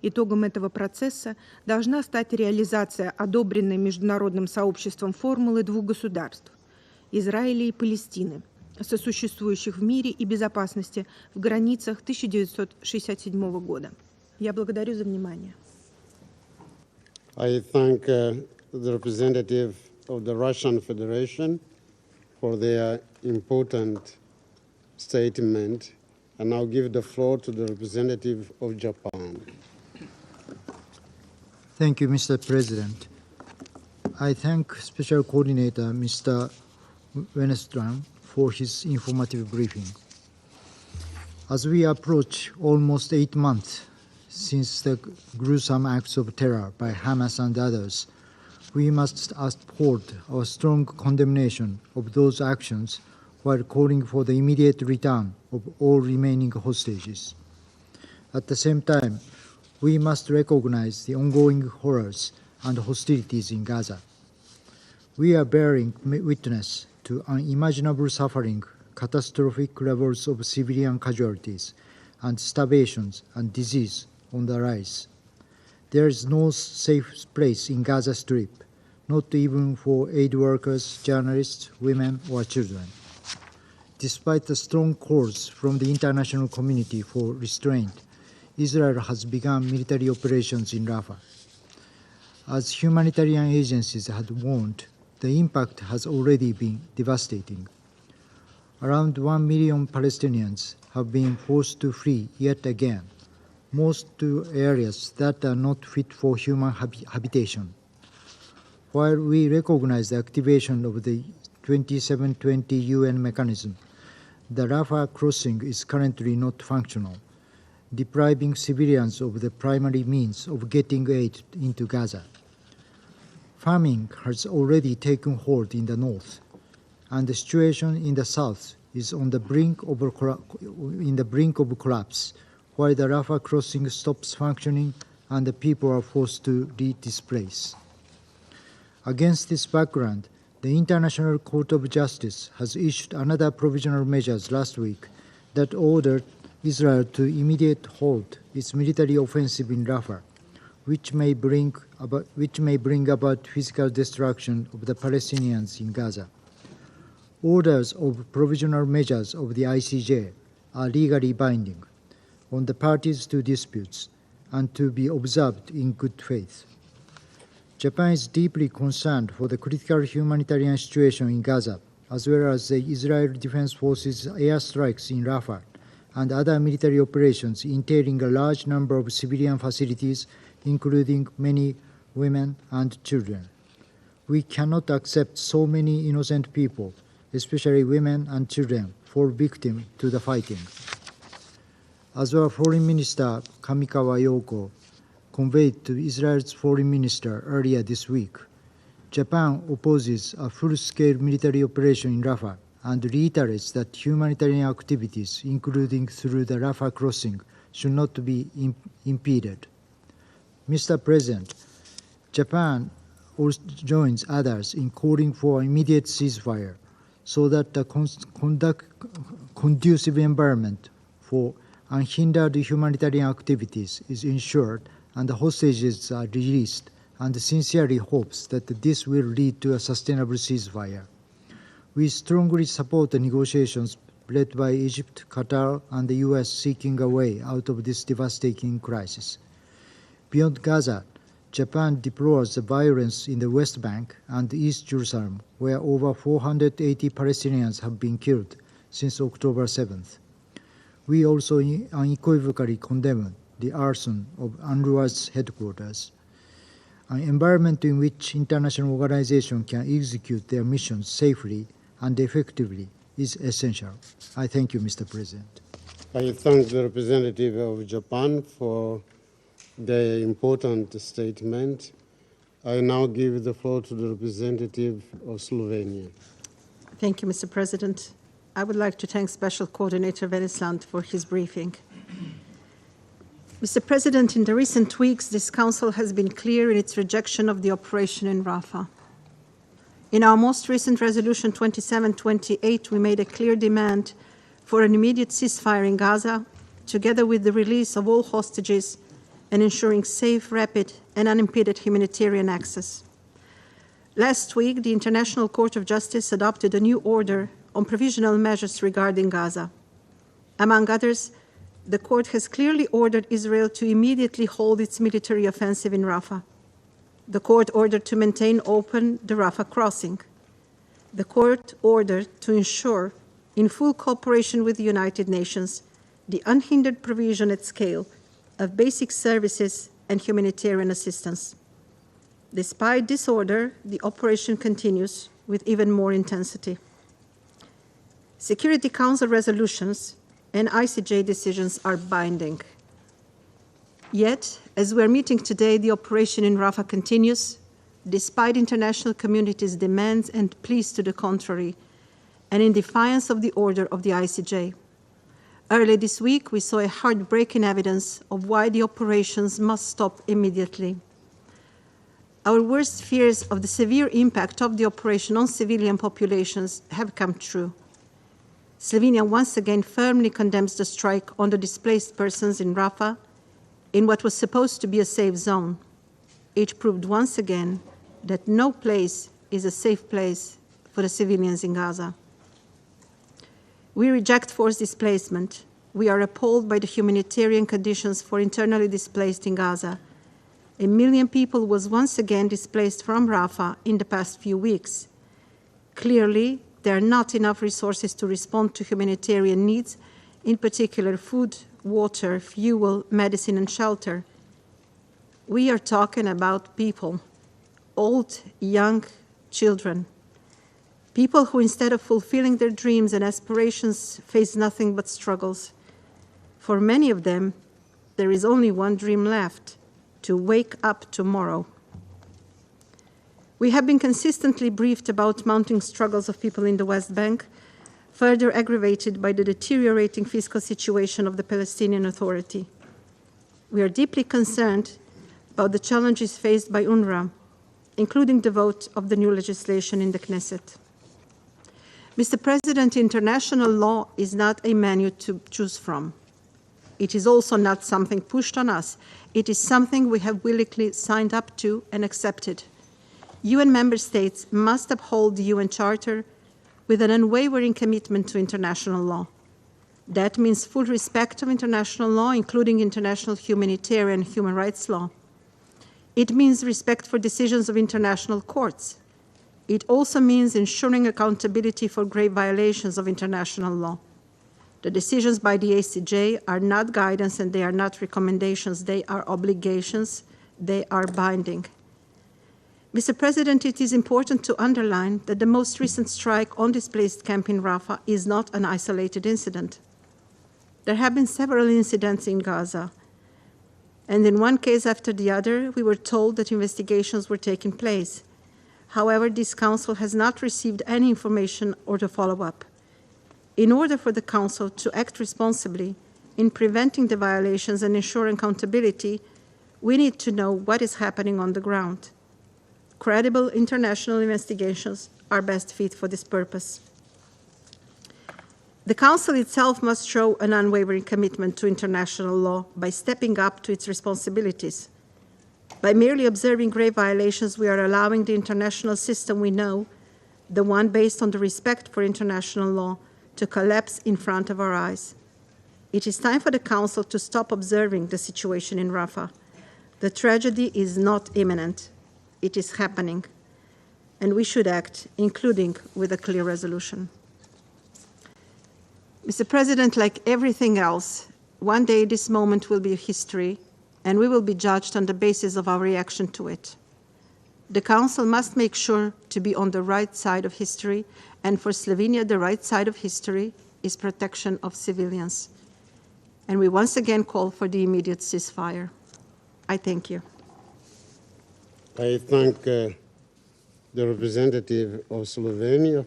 Итогом этого процесса должна стать реализация одобренной международным сообществом формулы двух государств – Израиля и Палестины, сосуществующих в мире и безопасности в границах 1967 года. Я благодарю за внимание. I thank the representative of the Russian Federation for their important statement, and now give the floor to the representative of Japan. Thank you, Mr. President. I thank Special Coordinator Mr. Venestran for his informative briefing. As we approach almost 8 months since the gruesome acts of terror by Hamas and others, we must uphold our strong condemnation of those actions while calling for the immediate return of all remaining hostages. At the same time, we must recognize the ongoing horrors and hostilities in Gaza. We are bearing witness to unimaginable suffering, catastrophic levels of civilian casualties, and starvation and disease on the rise. There is no safe place in Gaza Strip, not even for aid workers, journalists, women, or children. Despite the strong calls from the international community for restraint, Israel has begun military operations in Rafah. As humanitarian agencies had warned, the impact has already been devastating. Around 1 million Palestinians have been forced to flee yet again, most to areas that are not fit for human habitation. While we recognize the activation of the 2720 UN mechanism, the Rafah crossing is currently not functional, depriving civilians of the primary means of getting aid into Gaza. Famine has already taken hold in the north, and the situation in the south is on the brink of collapse, while the Rafah crossing stops functioning and the people are forced to displace. Against this background, the International Court of Justice has issued another provisional measures last week that ordered Israel to immediately halt its military offensive in Rafah, which may bring about physical destruction of the Palestinians in Gaza. Orders of provisional measures of the ICJ are legally binding on the parties to disputes and to be observed in good faith. Japan is deeply concerned for the critical humanitarian situation in Gaza, as well as the Israeli Defense Forces airstrikes in Rafah and other military operations entailing a large number of civilian facilities, including many women and children. We cannot accept so many innocent people, especially women and children, fall victim to the fighting. As our Foreign Minister Kamikawa Yoko conveyed to Israel's Foreign Minister earlier this week, Japan opposes a full-scale military operation in Rafah and reiterates that humanitarian activities, including through the Rafah crossing, should not be impeded. Mr. President, Japan also joins others in calling for an immediate ceasefire so that a conducive environment for unhindered humanitarian activities is ensured and the hostages are released, and sincerely hopes that this will lead to a sustainable ceasefire. We strongly support the negotiations led by Egypt, Qatar, and the US seeking a way out of this devastating crisis. Beyond Gaza, Japan deplores the violence in the West Bank and East Jerusalem, where over 480 Palestinians have been killed since October 7th. We also unequivocally condemn the arson of UNRWA's headquarters. An environment in which international organizations can execute their missions safely and effectively is essential. I thank you, Mr. President. I thank the representative of Japan for the important statement. I now give the floor to the representative of Slovenia. Thank you, Mr. President. I would like to thank Special Coordinator Venesland for his briefing. Mr. President, in the recent weeks, this Council has been clear in its rejection of the operation in Rafah. In our most recent resolution 2728, we made a clear demand for an immediate ceasefire in Gaza, together with the release of all hostages and ensuring safe, rapid, and unimpeded humanitarian access. Last week, the International Court of Justice adopted a new order on provisional measures regarding Gaza. Among others, the court has clearly ordered Israel to immediately hold its military offensive in Rafah. The court ordered to maintain open the Rafah crossing. The court ordered to ensure, in full cooperation with the United Nations, the unhindered provision at scale of basic services and humanitarian assistance. Despite this order, the operation continues with even more intensity. Security Council resolutions and ICJ decisions are binding. Yet, as we are meeting today, the operation in Rafah continues, despite international community's demands and pleas to the contrary, and in defiance of the order of the ICJ. Early this week, we saw a heartbreaking evidence of why the operations must stop immediately. Our worst fears of the severe impact of the operation on civilian populations have come true. Slovenia once again firmly condemns the strike on the displaced persons in Rafah, in what was supposed to be a safe zone. It proved once again that no place is a safe place for the civilians in Gaza. We reject forced displacement. We are appalled by the humanitarian conditions for internally displaced in Gaza. 1 million people was once again displaced from Rafah in the past few weeks. Clearly, there are not enough resources to respond to humanitarian needs, in particular food, water, fuel, medicine, and shelter. We are talking about people, old, young, children, people who, instead of fulfilling their dreams and aspirations, face nothing but struggles. For many of them, there is only one dream left: to wake up tomorrow. We have been consistently briefed about mounting struggles of people in the West Bank, further aggravated by the deteriorating fiscal situation of the Palestinian Authority. We are deeply concerned about the challenges faced by UNRWA, including the vote of the new legislation in the Knesset. Mr. President, international law is not a menu to choose from. It is also not something pushed on us. It is something we have willingly signed up to and accepted. UN member states must uphold the UN Charter with an unwavering commitment to international law. That means full respect of international law, including international humanitarian and human rights law. It means respect for decisions of international courts. It also means ensuring accountability for grave violations of international law. The decisions by the ACJ are not guidance and they are not recommendations. They are obligations. They are binding. Mr. President, it is important to underline that the most recent strike on displaced camp in Rafah is not an isolated incident. There have been several incidents in Gaza, and in one case after the other, we were told that investigations were taking place. However, this Council has not received any information or to follow up. In order for the Council to act responsibly in preventing the violations and ensuring accountability, we need to know what is happening on the ground. Credible international investigations are best fit for this purpose. The Council itself must show an unwavering commitment to international law by stepping up to its responsibilities. By merely observing grave violations, we are allowing the international system we know, the one based on the respect for international law, to collapse in front of our eyes. It is time for the Council to stop observing the situation in Rafah. The tragedy is not imminent. It is happening, and we should act, including with a clear resolution. Mr. President, like everything else, one day this moment will be history, and we will be judged on the basis of our reaction to it. The Council must make sure to be on the right side of history, and for Slovenia, the right side of history is protection of civilians. And we once again call for the immediate ceasefire. I thank you. I thank the representative of Slovenia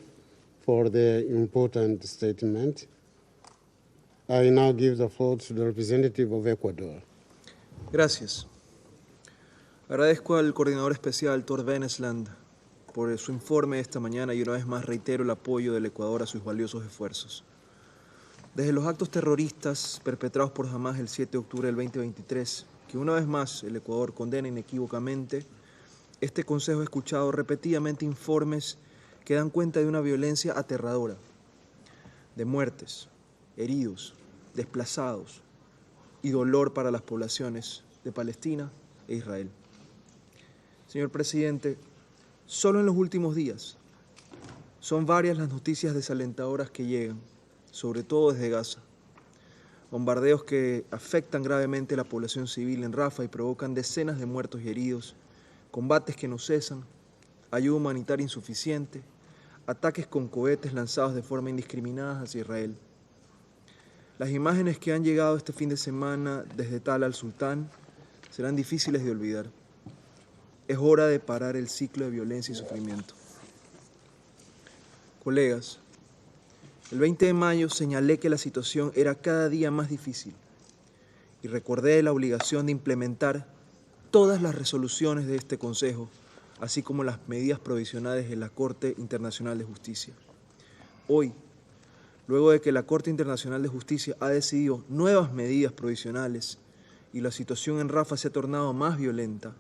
for the important statement. I now give the floor to the representative of Ecuador. Gracias. Agradezco al coordinador especial Tor Venesland por su informe esta mañana y una vez más reitero el apoyo del Ecuador a sus valiosos esfuerzos. Desde los actos terroristas perpetrados por Hamas el 7 de octubre del 2023, que una vez más el Ecuador condena inequívocamente, este Consejo ha escuchado repetidamente informes que dan cuenta de una violencia aterradora, de muertes, heridos, desplazados y dolor para las poblaciones de Palestina e Israel. Señor Presidente, solo en los últimos días son varias las noticias desalentadoras que llegan, sobre todo desde Gaza. Bombardeos que afectan gravemente a la población civil en Rafah y provocan decenas de muertos y heridos, combates que no cesan, ayuda humanitaria insuficiente, ataques con cohetes lanzados de forma indiscriminada hacia Israel. Las imágenes que han llegado este fin de semana desde Tal al-Sultán serán difíciles de olvidar. Es hora de parar el ciclo de violencia y sufrimiento. Colegas, El 20 de mayo señalé que la situación era cada día más difícil y recordé la obligación de implementar todas las resoluciones de este Consejo, así como las medidas provisionales de la Corte Internacional de Justicia. Hoy, luego de que la Corte Internacional de Justicia ha decidido nuevas medidas provisionales y la situación en Rafah se ha tornado más violenta,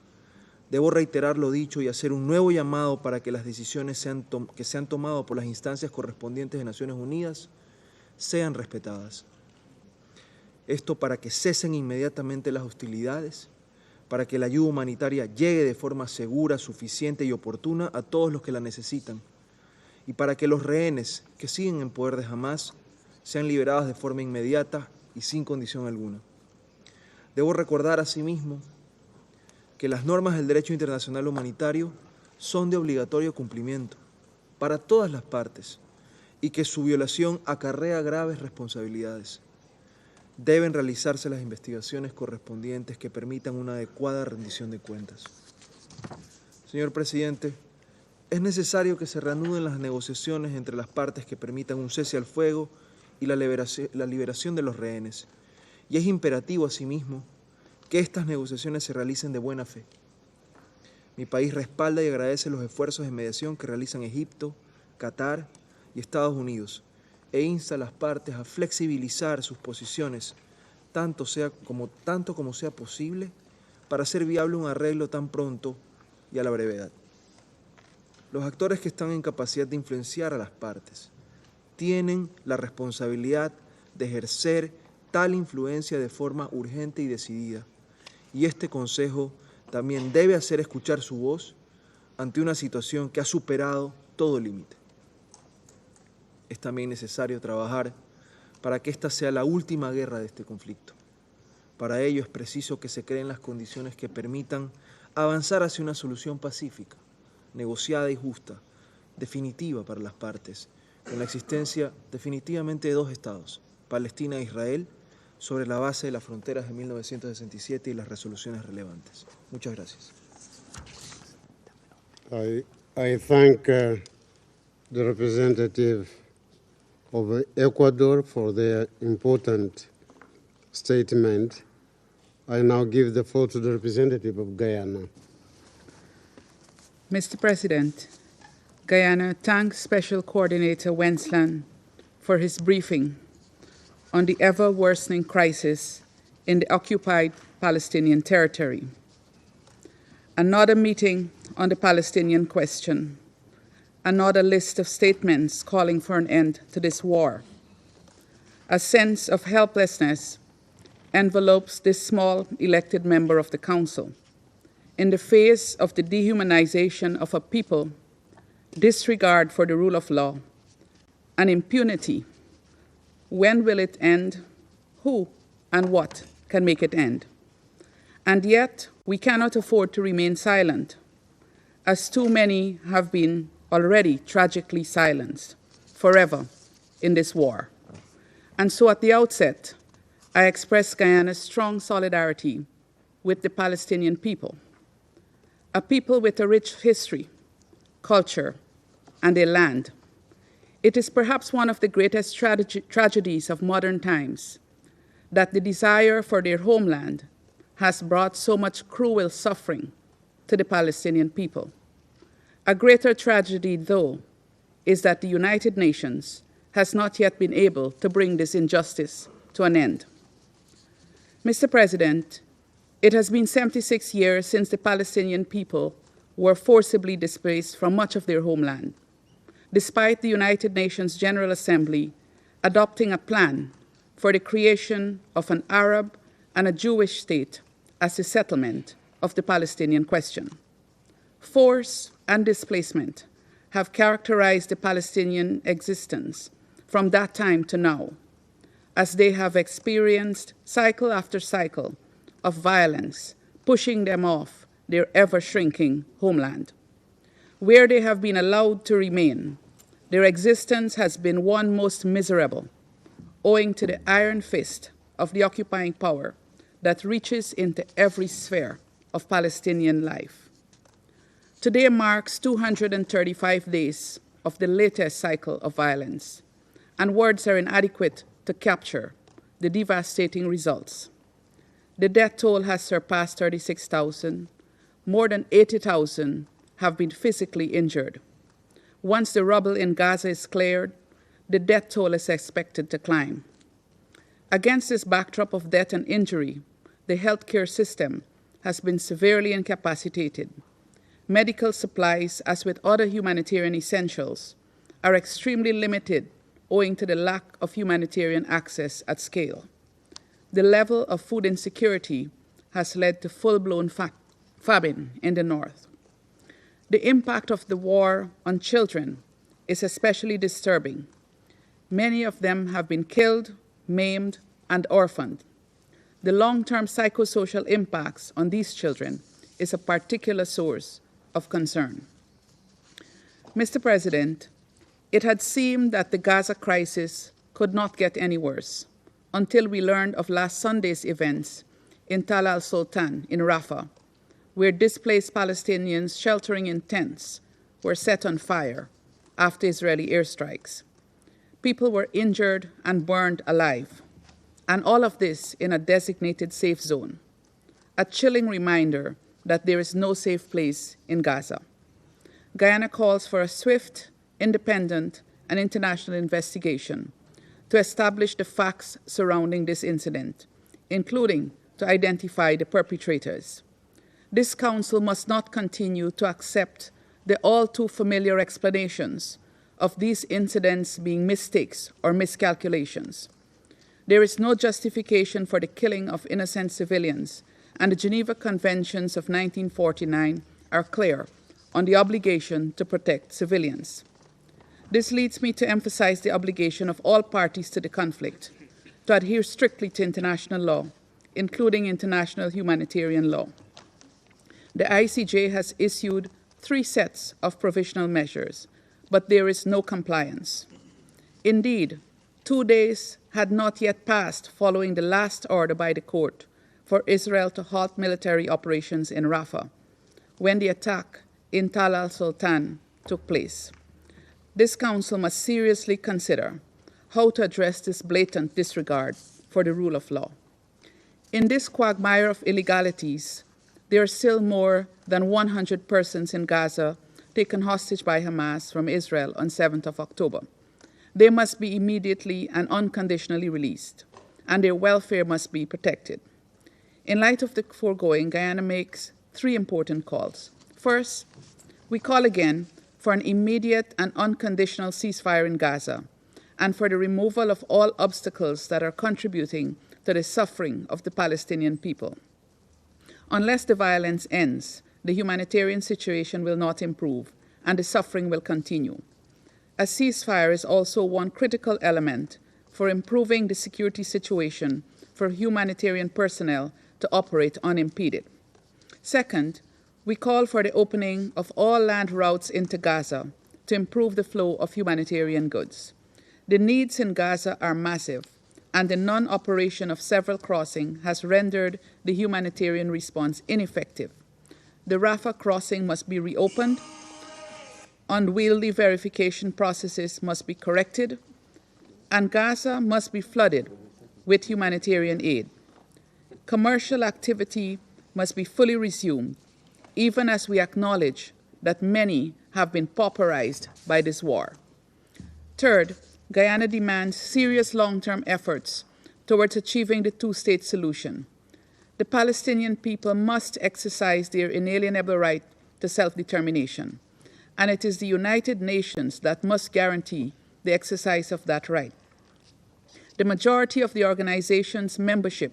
debo reiterar lo dicho y hacer un nuevo llamado para que las decisiones que se han tomado por las instancias correspondientes de Naciones Unidas sean respetadas. Esto para que cesen inmediatamente las hostilidades, para que la ayuda humanitaria llegue de forma segura, suficiente y oportuna a todos los que la necesitan, y para que los rehenes que siguen en poder de Hamás sean liberados de forma inmediata y sin condición alguna. Debo recordar asimismo que las normas del derecho internacional humanitario son de obligatorio cumplimiento para todas las partes y que su violación acarrea graves responsabilidades. Deben realizarse las investigaciones correspondientes que permitan una adecuada rendición de cuentas. Señor Presidente, es necesario que se reanuden las negociaciones entre las partes que permitan un cese al fuego y la liberación de los rehenes, y es imperativo asimismo que estas negociaciones se realicen de buena fe. Mi país respalda y agradece los esfuerzos de mediación que realizan Egipto, Qatar y Estados Unidos e insta a las partes a flexibilizar sus posiciones tanto como sea posible para hacer viable un arreglo tan pronto y a la brevedad. Los actores que están en capacidad de influenciar a las partes tienen la responsabilidad de ejercer tal influencia de forma urgente y decidida, y este Consejo también debe hacer escuchar su voz ante una situación que ha superado todo límite. Es también necesario trabajar para que esta sea la última guerra de este conflicto. Para ello es preciso que se creen las condiciones que permitan avanzar hacia una solución pacífica, negociada y justa, definitiva para las partes, con la existencia definitivamente de dos estados, Palestina e Israel, sobre la base de las fronteras de 1967 y las resoluciones relevantes. Muchas gracias. I thank the representative of Ecuador for their important statement. I now give the floor to the representative of Guyana. Mr. President, Guyana thanks Special Coordinator Wensland for his briefing on the ever-worsening crisis in the occupied Palestinian territory. Another meeting on the Palestinian question, another list of statements calling for an end to this war. A sense of helplessness envelopes this small elected member of the Council in the face of the dehumanization of a people, disregard for the rule of law, and impunity. When will it end? Who and what can make it end? And yet, we cannot afford to remain silent, as too many have been already tragically silenced forever in this war. And so at the outset, I express Guyana's strong solidarity with the Palestinian people, a people with a rich history, culture, and a land. It is perhaps one of the greatest tragedies of modern times that the desire for their homeland has brought so much cruel suffering to the Palestinian people. A greater tragedy, though, is that the United Nations has not yet been able to bring this injustice to an end. Mr. President, it has been 76 years since the Palestinian people were forcibly displaced from much of their homeland, despite the United Nations General Assembly adopting a plan for the creation of an Arab and a Jewish state as a settlement of the Palestinian question. Force and displacement have characterized the Palestinian existence from that time to now, as they have experienced cycle after cycle of violence, pushing them off their ever-shrinking homeland. Where they have been allowed to remain, their existence has been one most miserable, owing to the iron fist of the occupying power that reaches into every sphere of Palestinian life. Today marks 235 days of the latest cycle of violence, and words are inadequate to capture the devastating results. The death toll has surpassed 36,000. More than 80,000 have been physically injured. Once the rubble in Gaza is cleared, the death toll is expected to climb. Against this backdrop of death and injury, the healthcare system has been severely incapacitated. Medical supplies, as with other humanitarian essentials, are extremely limited owing to the lack of humanitarian access at scale. The level of food insecurity has led to full-blown famine in the north. The impact of the war on children is especially disturbing. Many of them have been killed, maimed, and orphaned. The long-term psychosocial impacts on these children is a particular source of concern. Mr. President, it had seemed that the Gaza crisis could not get any worse until we learned of last Sunday's events in Tal al-Sultan in Rafah, where displaced Palestinians sheltering in tents were set on fire after Israeli airstrikes. People were injured and burned alive, and all of this in a designated safe zone, a chilling reminder that there is no safe place in Gaza. Guyana calls for a swift, independent, and international investigation to establish the facts surrounding this incident, including to identify the perpetrators. This Council must not continue to accept the all too familiar explanations of these incidents being mistakes or miscalculations. There is no justification for the killing of innocent civilians, and the Geneva Conventions of 1949 are clear on the obligation to protect civilians. This leads me to emphasize the obligation of all parties to the conflict to adhere strictly to international law, including international humanitarian law. The ICJ has issued 3 sets of provisional measures, but there is no compliance. Indeed, 2 days had not yet passed following the last order by the court for Israel to halt military operations in Rafah, when the attack in Tal al-Sultan took place. This Council must seriously consider how to address this blatant disregard for the rule of law. In this quagmire of illegalities, there are still more than 100 persons in Gaza taken hostage by Hamas from Israel on 7th of October. They must be immediately and unconditionally released, and their welfare must be protected. In light of the foregoing, Guyana makes 3 important calls. First, we call again for an immediate and unconditional ceasefire in Gaza, and for the removal of all obstacles that are contributing to the suffering of the Palestinian people. Unless the violence ends, the humanitarian situation will not improve, and the suffering will continue. A ceasefire is also one critical element for improving the security situation for humanitarian personnel to operate unimpeded. Second, we call for the opening of all land routes into Gaza to improve the flow of humanitarian goods. The needs in Gaza are massive, and the non-operation of several crossings has rendered the humanitarian response ineffective. The Rafah crossing must be reopened, unwieldy verification processes must be corrected, and Gaza must be flooded with humanitarian aid. Commercial activity must be fully resumed, even as we acknowledge that many have been pauperized by this war. Third, Guyana demands serious long-term efforts towards achieving the 2-state solution. The Palestinian people must exercise their inalienable right to self-determination, and it is the United Nations that must guarantee the exercise of that right. The majority of the organization's membership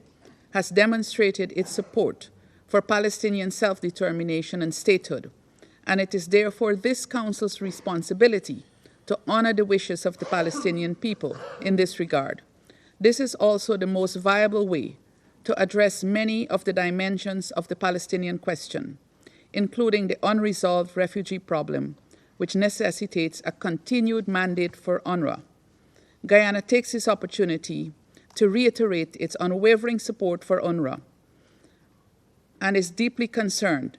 has demonstrated its support for Palestinian self-determination and statehood, and it is therefore this Council's responsibility to honor the wishes of the Palestinian people in this regard. This is also the most viable way to address many of the dimensions of the Palestinian question, including the unresolved refugee problem, which necessitates a continued mandate for UNRWA. Guyana takes this opportunity to reiterate its unwavering support for UNRWA and is deeply concerned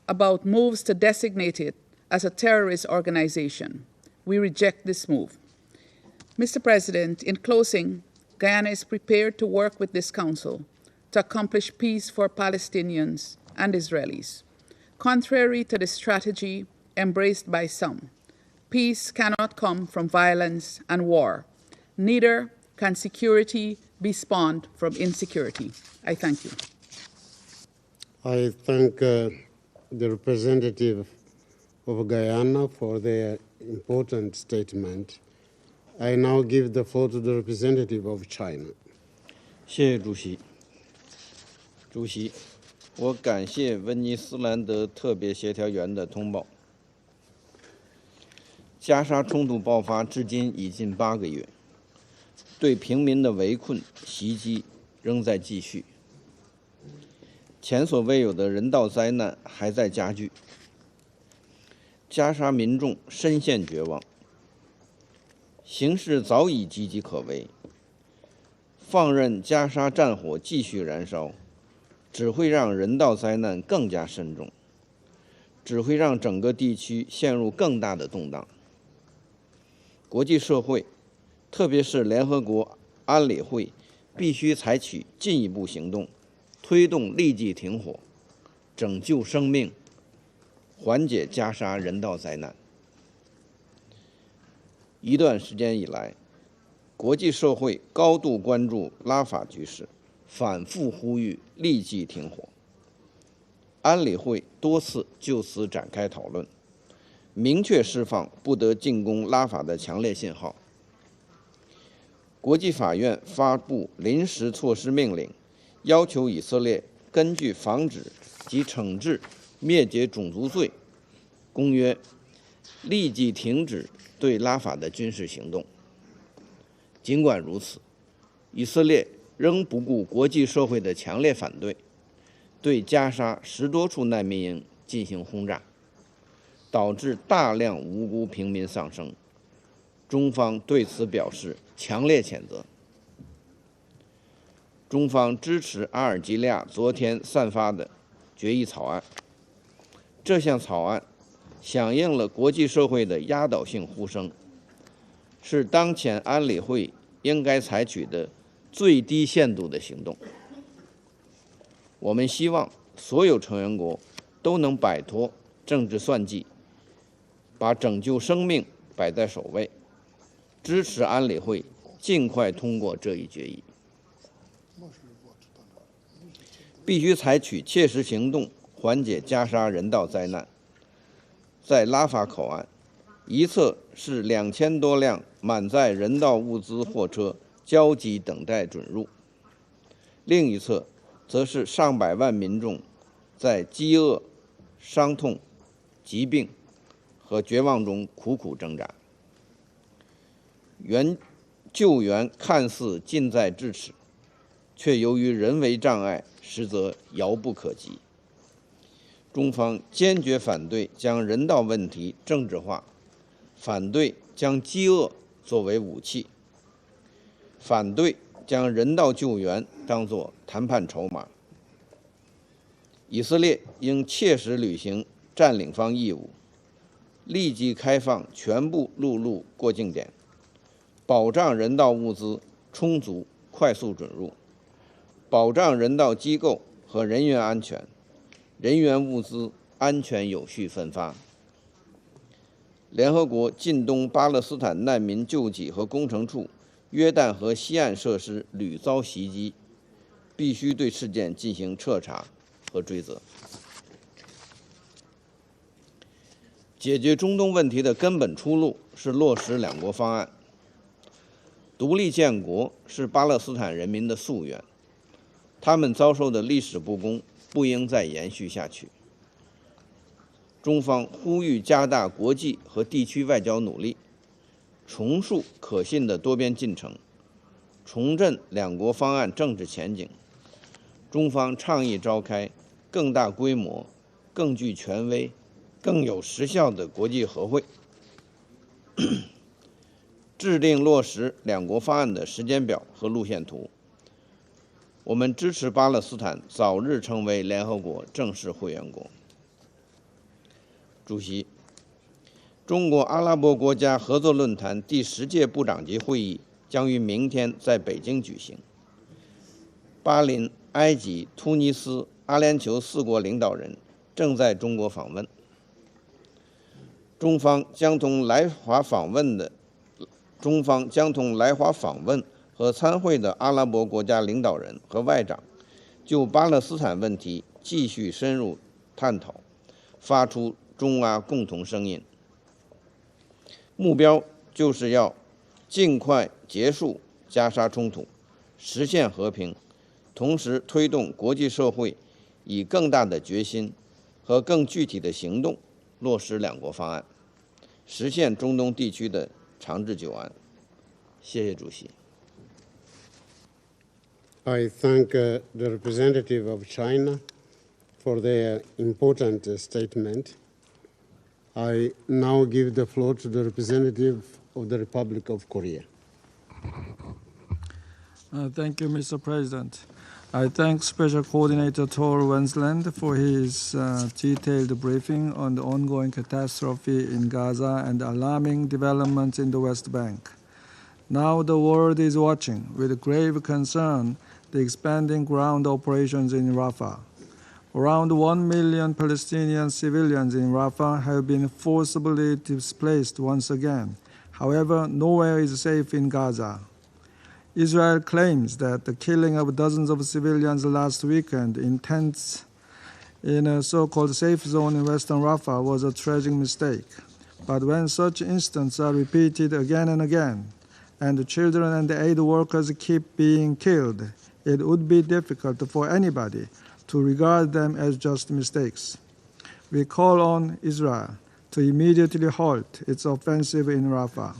about moves to designate it as a terrorist organization. We reject this move. Mr. President, in closing, Guyana is prepared to work with this Council to accomplish peace for Palestinians and Israelis. Contrary to the strategy embraced by some, peace cannot come from violence and war. Neither can security be spawned from insecurity. I thank you. I thank the representative of Guyana for their important statement. I now give the floor to the representative of China. 谢谢主席。主席，我感谢温尼斯兰德特别协调员的通报。加沙冲突爆发至今已近8个月，对平民的围困袭击仍在继续，前所未有的人道灾难还在加剧，加沙民众深陷绝望。形势早已岌岌可危，放任加沙战火继续燃烧，只会让人道灾难更加深重，只会让整个地区陷入更大的动荡。国际社会，特别是联合国安理会，必须采取进一步行动，推动立即停火，拯救生命，缓解加沙人道灾难。一段时间以来，国际社会高度关注拉法局势，反复呼吁立即停火。安理会多次就此展开讨论，明确释放不得进攻拉法的强烈信号。国际法院发布临时措施命令，要求以色列根据防止及惩治灭绝种族罪公约，立即停止对拉法的军事行动。尽管如此，以色列仍不顾国际社会的强烈反对，对加沙10多处难民营进行轰炸，导致大量无辜平民丧生。中方对此表示强烈谴责。中方支持阿尔及利亚昨天散发的决议草案。这项草案响应了国际社会的压倒性呼声，是当前安理会应该采取的最低限度的行动。我们希望所有成员国都能摆脱政治算计，把拯救生命摆在首位，支持安理会尽快通过这一决议。必须采取切实行动，缓解加沙人道灾难。在拉法口岸，一侧是2000多辆满载人道物资货车焦急等待准入，另一侧则是上百万民众在饥饿、伤痛、疾病和绝望中苦苦挣扎。救援看似近在咫尺，却由于人为障碍，实则遥不可及。中方坚决反对将人道问题政治化，反对将饥饿作为武器，反对将人道救援当作谈判筹码。以色列应切实履行占领方义务，立即开放全部陆路过境点，保障人道物资充足、快速准入，保障人道机构和人员安全，人员物资安全有序分发。联合国近东巴勒斯坦难民救济和工程处约旦河西岸设施屡遭袭击，必须对事件进行彻查和追责。解决中东问题的根本出路是落实两国方案。独立建国是巴勒斯坦人民的夙愿，他们遭受的历史不公不应再延续下去。中方呼吁加大国际和地区外交努力，重塑可信的多边进程，重振两国方案政治前景。中方倡议召开更大规模、更具权威、更有实效的国际和会，制定落实两国方案的时间表和路线图。我们支持巴勒斯坦早日成为联合国正式会员国。主席，中国阿拉伯国家合作论坛第10届部长级会议将于明天在北京举行。巴林、埃及、突尼斯、阿联酋4国领导人正在中国访问。中方将同来华访问和参会的阿拉伯国家领导人和外长就巴勒斯坦问题继续深入探讨，发出中阿共同声音。目标就是要尽快结束加沙冲突，实现和平，同时推动国际社会以更大的决心和更具体的行动落实两国方案，实现中东地区的长治久安。谢谢主席。I thank the representative of China for their important statement. I now give the floor to the representative of the Republic of Korea. Thank you, Mr. President. I thank Special Coordinator Tor Wensland for his detailed briefing on the ongoing catastrophe in Gaza and alarming developments in the West Bank. Now the world is watching with grave concern the expanding ground operations in Rafah. Around 1 million Palestinian civilians in Rafah have been forcibly displaced once again. However, nowhere is safe in Gaza. Israel claims that the killing of dozens of civilians last weekend in tents in a so-called safe zone in western Rafah was a tragic mistake. But when such incidents are repeated again and again, and the children and the aid workers keep being killed, it would be difficult for anybody to regard them as just mistakes. We call on Israel to immediately halt its offensive in Rafah.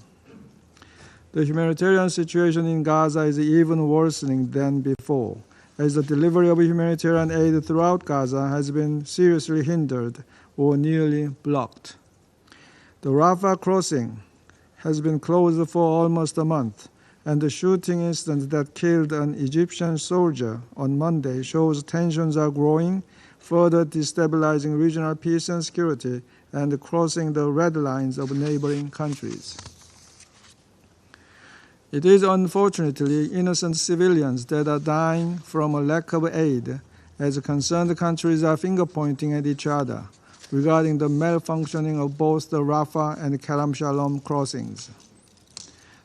The humanitarian situation in Gaza is even worsening than before, as the delivery of humanitarian aid throughout Gaza has been seriously hindered or nearly blocked. The Rafah crossing has been closed for almost a month, and the shooting incident that killed an Egyptian soldier on Monday shows tensions are growing, further destabilizing regional peace and security and crossing the red lines of neighboring countries. It is unfortunately innocent civilians that are dying from a lack of aid, as concerned countries are finger-pointing at each other regarding the malfunctioning of both the Rafah and Karam Shalom crossings.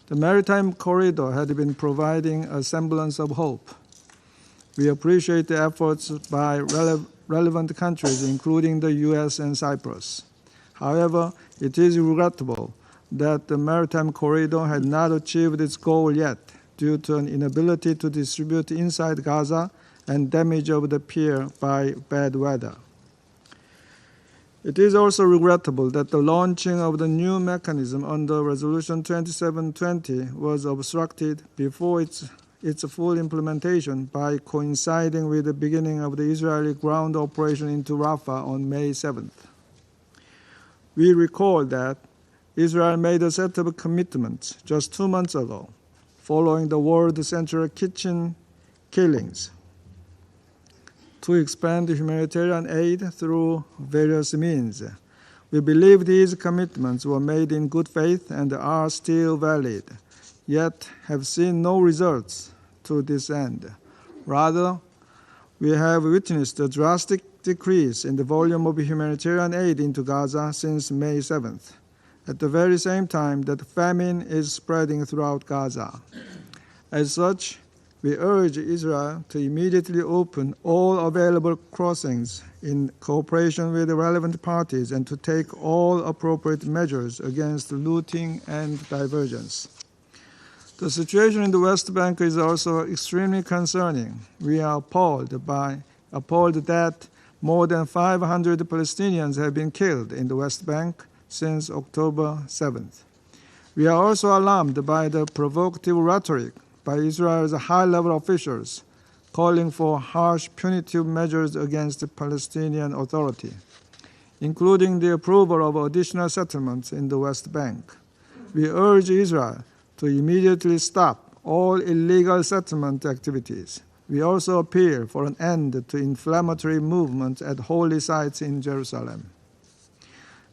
The maritime corridor had been providing a semblance of hope. We appreciate the efforts by relevant countries, including the US and Cyprus. However, it is regrettable that the maritime corridor had not achieved its goal yet due to an inability to distribute inside Gaza and damage of the pier by bad weather. It is also regrettable that the launching of the new mechanism under Resolution 2720 was obstructed before its full implementation by coinciding with the beginning of the Israeli ground operation into Rafah on May 7th. We recall that Israel made a set of commitments just 2 months ago, following the World Central Kitchen killings, to expand humanitarian aid through various means. We believe these commitments were made in good faith and are still valid, yet have seen no results to this end. Rather, we have witnessed a drastic decrease in the volume of humanitarian aid into Gaza since May 7th, at the very same time that famine is spreading throughout Gaza. As such, we urge Israel to immediately open all available crossings in cooperation with the relevant parties and to take all appropriate measures against looting and divergence. The situation in the West Bank is also extremely concerning. We are appalled that more than 500 Palestinians have been killed in the West Bank since October 7th. We are also alarmed by the provocative rhetoric by Israel's high-level officials calling for harsh punitive measures against the Palestinian Authority, including the approval of additional settlements in the West Bank. We urge Israel to immediately stop all illegal settlement activities. We also appeal for an end to inflammatory movements at holy sites in Jerusalem.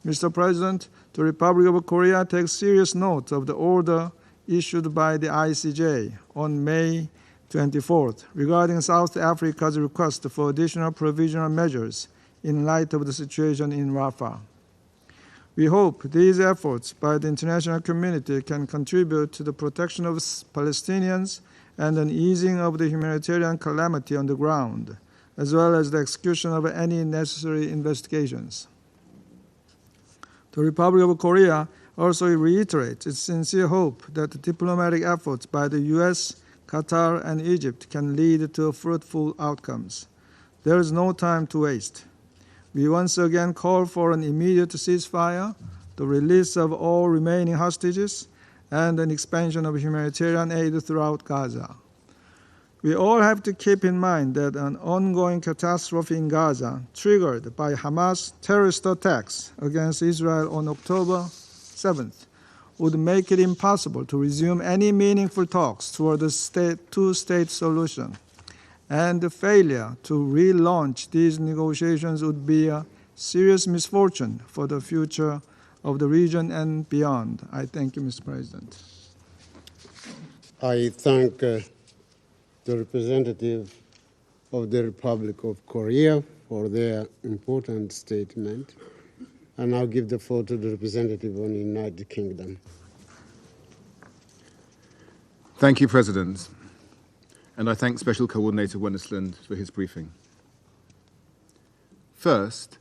Mr. President, the Republic of Korea takes serious note of the order issued by the ICJ on May 24th regarding South Africa's request for additional provisional measures in light of the situation in Rafah. We hope these efforts by the international community can contribute to the protection of Palestinians and an easing of the humanitarian calamity on the ground, as well as the execution of any necessary investigations. The Republic of Korea also reiterates its sincere hope that the diplomatic efforts by the US, Qatar, and Egypt can lead to fruitful outcomes. There is no time to waste. We once again call for an immediate ceasefire, the release of all remaining hostages, and an expansion of humanitarian aid throughout Gaza. We all have to keep in mind that an ongoing catastrophe in Gaza, triggered by Hamas terrorist attacks against Israel on October 7th, would make it impossible to resume any meaningful talks toward a two-state solution. And the failure to relaunch these negotiations would be a serious misfortune for the future of the region and beyond. I thank you, Mr. President. I thank the representative of the Republic of Korea for their important statement. And I'll give the floor to the representative of the United Kingdom. Thank you, President. And I thank Special Coordinator Wennesland for his briefing. First,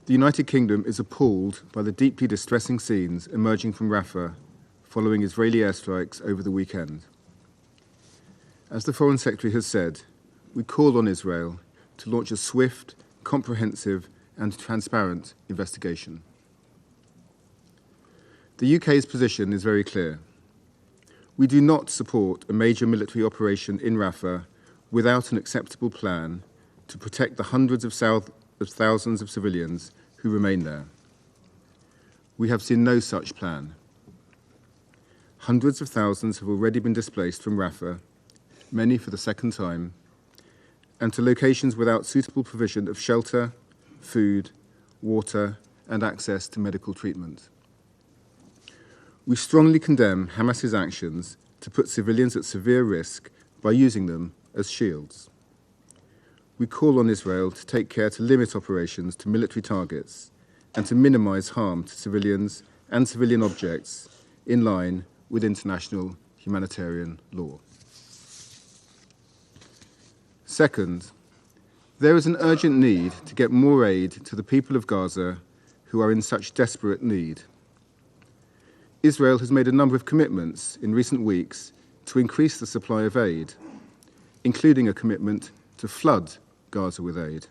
the United Kingdom is appalled by the deeply distressing scenes emerging from Rafah following Israeli airstrikes over the weekend. As the Foreign Secretary has said, we call on Israel to launch a swift, comprehensive, and transparent investigation. The UK's position is very clear. We do not support a major military operation in Rafah without an acceptable plan to protect the hundreds of thousands of civilians who remain there. We have seen no such plan. Hundreds of thousands have already been displaced from Rafah, many for the second time, and to locations without suitable provision of shelter, food, water, and access to medical treatment. We strongly condemn Hamas's actions to put civilians at severe risk by using them as shields. We call on Israel to take care to limit operations to military targets and to minimize harm to civilians and civilian objects in line with international humanitarian law. Second, there is an urgent need to get more aid to the people of Gaza who are in such desperate need. Israel has made a number of commitments in recent weeks to increase the supply of aid, including a commitment to flood Gaza with aid.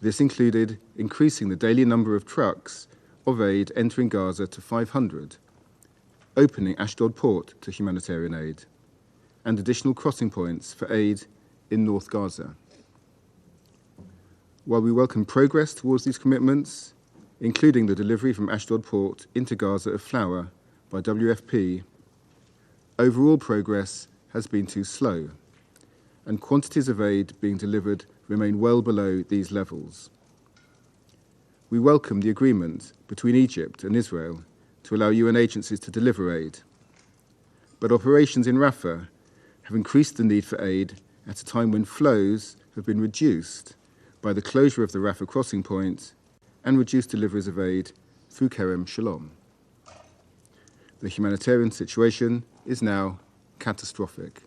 This included increasing the daily number of trucks of aid entering Gaza to 500, opening Ashdod port to humanitarian aid, and additional crossing points for aid in North Gaza. While we welcome progress towards these commitments, including the delivery from Ashdod port into Gaza of flour by WFP, overall progress has been too slow, and quantities of aid being delivered remain well below these levels. We welcome the agreement between Egypt and Israel to allow UN agencies to deliver aid, but operations in Rafah have increased the need for aid at a time when flows have been reduced by the closure of the Rafah crossing point and reduced deliveries of aid through Kerem Shalom. The humanitarian situation is now catastrophic.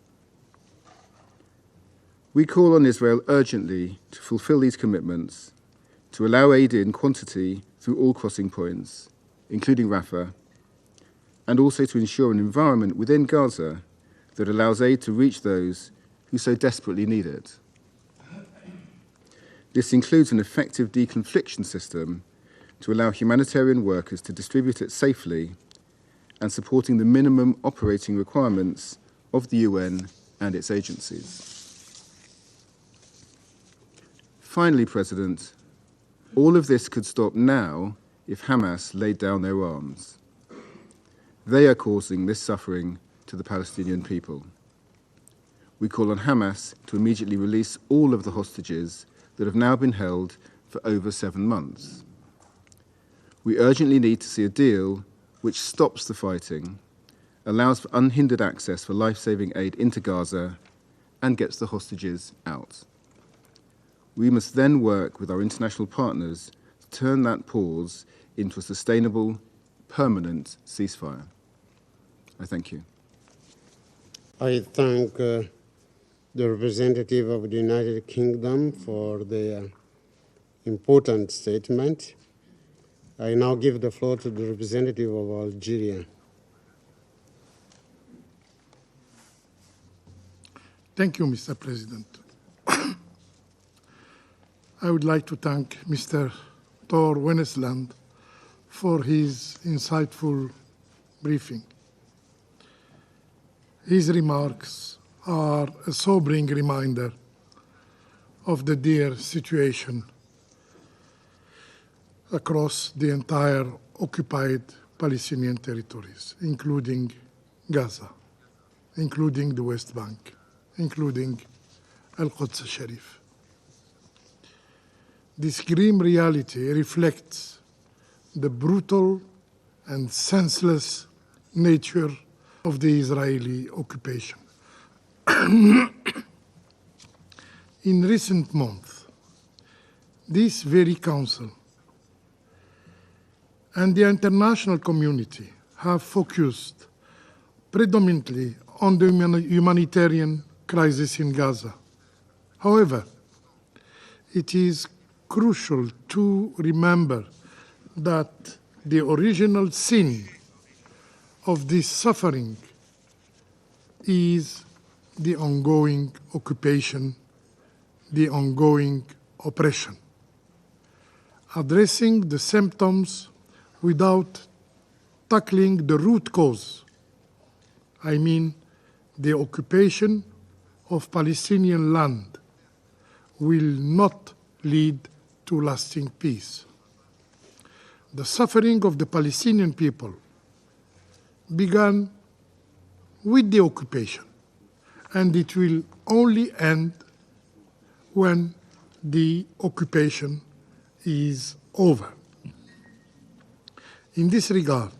We call on Israel urgently to fulfill these commitments, to allow aid in quantity through all crossing points, including Rafah, and also to ensure an environment within Gaza that allows aid to reach those who so desperately need it. This includes an effective deconfliction system to allow humanitarian workers to distribute it safely and supporting the minimum operating requirements of the UN and its agencies. Finally, President, all of this could stop now if Hamas laid down their arms. They are causing this suffering to the Palestinian people. We call on Hamas to immediately release all of the hostages that have now been held for over 7 months. We urgently need to see a deal which stops the fighting, allows for unhindered access for life-saving aid into Gaza, and gets the hostages out. We must then work with our international partners to turn that pause into a sustainable, permanent ceasefire. I thank you. I thank the representative of the United Kingdom for their important statement. I now give the floor to the representative of Algeria. Thank you, Mr. President. I would like to thank Mr. Tor Wennesland for his insightful briefing. His remarks are a sobering reminder of the dire situation across the entire occupied Palestinian territories, including Gaza, including the West Bank, including Al-Quds al-Sharif. This grim reality reflects the brutal and senseless nature of the Israeli occupation. In recent months, this very council and the international community have focused predominantly on the humanitarian crisis in Gaza. However, it is crucial to remember that the original sin of this suffering is the ongoing occupation, the ongoing oppression. Addressing the symptoms without tackling the root cause, I mean the occupation of Palestinian land, will not lead to lasting peace. The suffering of the Palestinian people began with the occupation, and it will only end when the occupation is over. In this regard,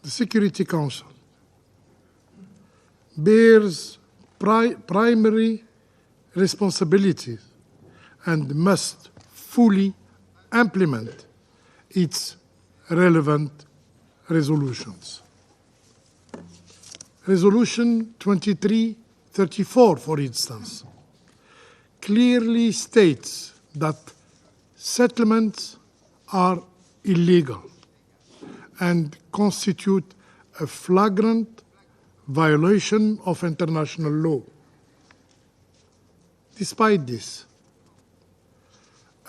the Security Council bears primary responsibilities and must fully implement its relevant resolutions. Resolution 2334, for instance, clearly states that settlements are illegal and constitute a flagrant violation of international law. Despite this,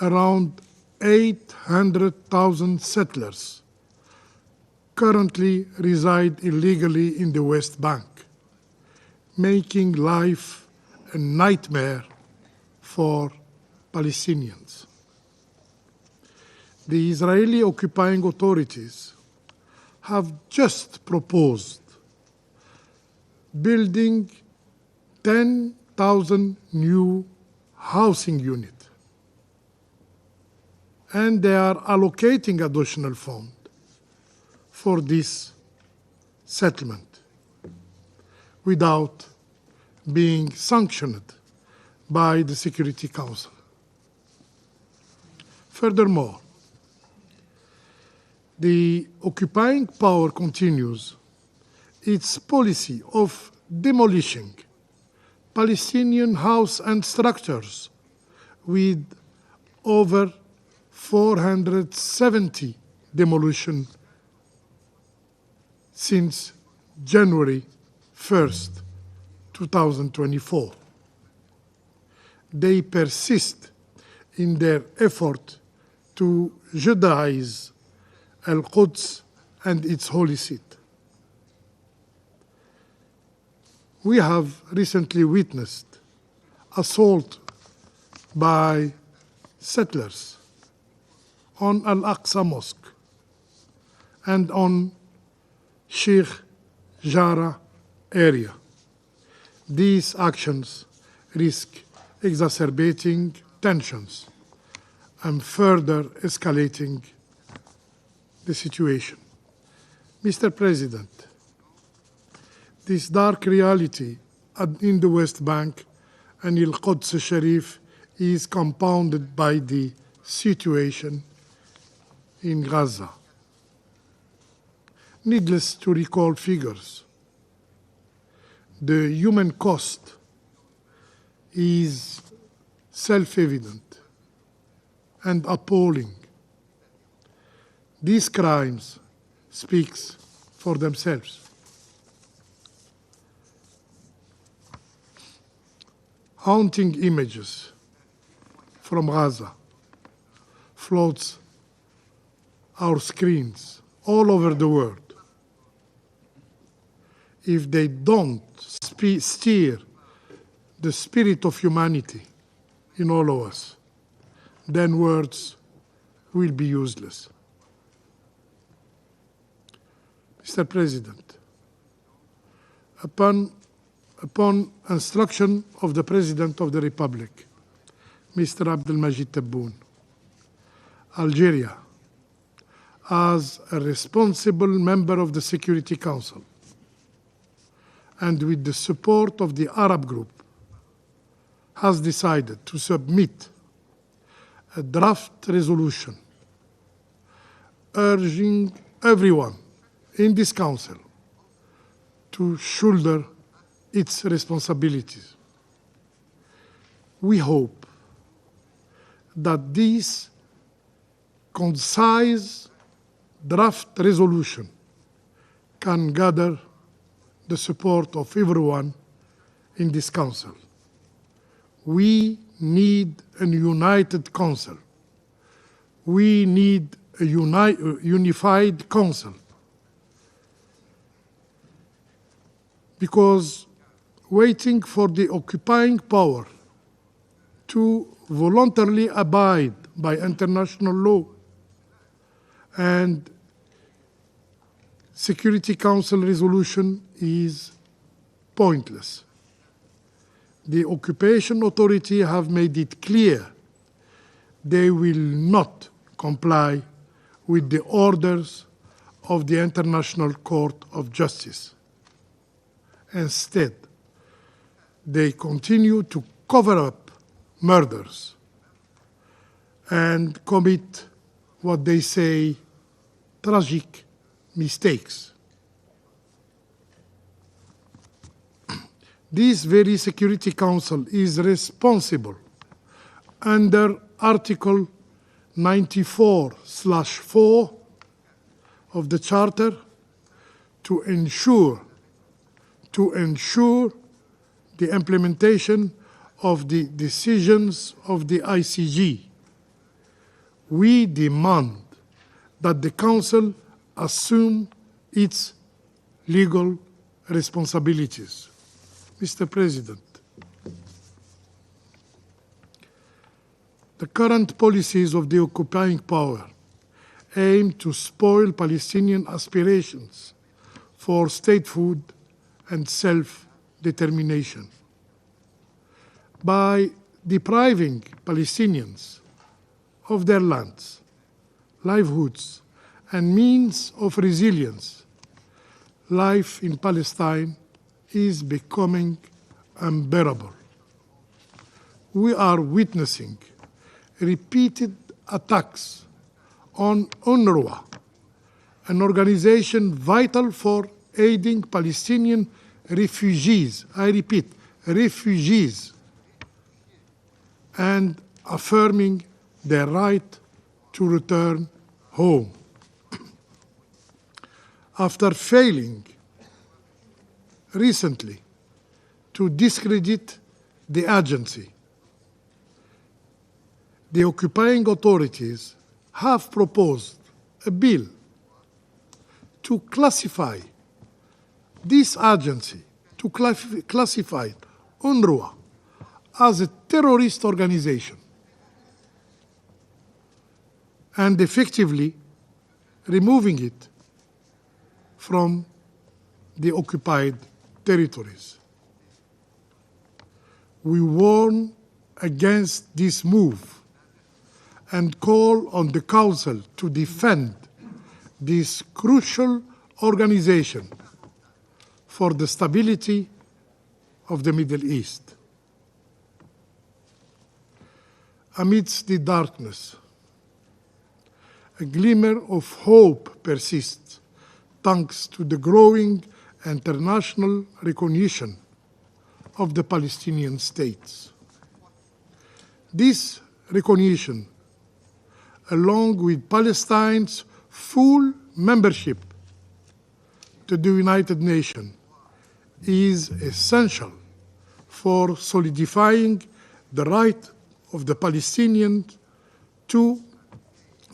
around 800,000 settlers currently reside illegally in the West Bank, making life a nightmare for Palestinians. The Israeli occupying authorities have just proposed building 10,000 new housing units, and they are allocating additional funds for this settlement without being sanctioned by the Security Council. Furthermore, the occupying power continues its policy of demolishing Palestinian houses and structures, with over 470 demolitions since January 1st, 2024. They persist in their effort to Judaize Al-Quds and its holy seat. We have recently witnessed assault by settlers on Al-Aqsa Mosque and on Sheikh Jarrah area. These actions risk exacerbating tensions and further escalating the situation. Mr. President, this dark reality in the West Bank and Al-Quds Sharif is compounded by the situation in Gaza. Needless to recall figures. The human cost is self-evident and appalling. These crimes speak for themselves. Haunting images from Gaza floats our screens all over the world. If they don't steer the spirit of humanity in all of us, then words will be useless. Mr. President, upon instruction of the President of the Republic, Mr. Abdelmajid Tebboune, Algeria, as a responsible member of the Security Council, and with the support of the Arab group, has decided to submit a draft resolution urging everyone in this council to shoulder its responsibilities. We hope that this concise draft resolution can gather the support of everyone in this council. We need a united council. We need a unified council. Because waiting for the occupying power to voluntarily abide by international law and Security Council resolution is pointless. The occupation authority have made it clear they will not comply with the orders of the International Court of Justice. Instead, they continue to cover up murders and commit what they say tragic mistakes. This very Security Council is responsible under Article 94/4 of the Charter to ensure the implementation of the decisions of the ICJ. We demand that the Council assume its legal responsibilities. Mr. President, the current policies of the occupying power aim to spoil Palestinian aspirations for statehood and self-determination. By depriving Palestinians of their lands, livelihoods, and means of resilience, life in Palestine is becoming unbearable. We are witnessing repeated attacks on UNRWA, an organization vital for aiding Palestinian refugees, I repeat, refugees, and affirming their right to return home. After failing recently to discredit the agency, the occupying authorities have proposed a bill to classify this agency, to classify UNRWA as a terrorist organization and effectively removing it from the occupied territories. We warn against this move and call on the Council to defend this crucial organization for the stability of the Middle East. Amidst the darkness, a glimmer of hope persists thanks to the growing international recognition of the Palestinian states. This recognition, along with Palestine's full membership to the United Nations, is essential for solidifying the right of the Palestinians to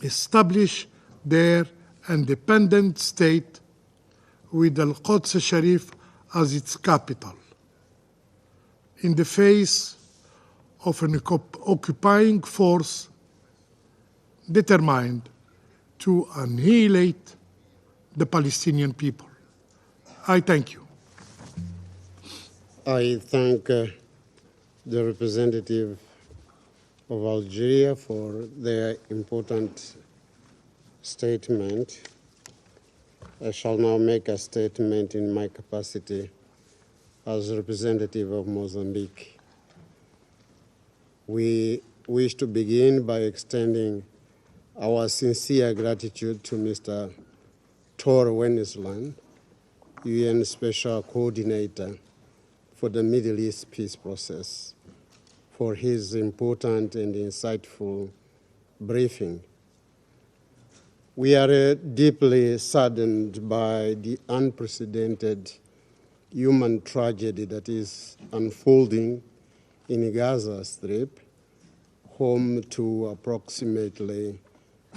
establish their independent state with Al-Quds Sharif as its capital, in the face of an occupying force determined to annihilate the Palestinian people. I thank you. I thank the representative of Algeria for their important statement. I shall now make a statement in my capacity as representative of Mozambique. We wish to begin by extending our sincere gratitude to Mr. Tor Wennesland, UN Special Coordinator for the Middle East peace process, for his important and insightful briefing. We are deeply saddened by the unprecedented human tragedy that is unfolding in Gaza Strip, home to approximately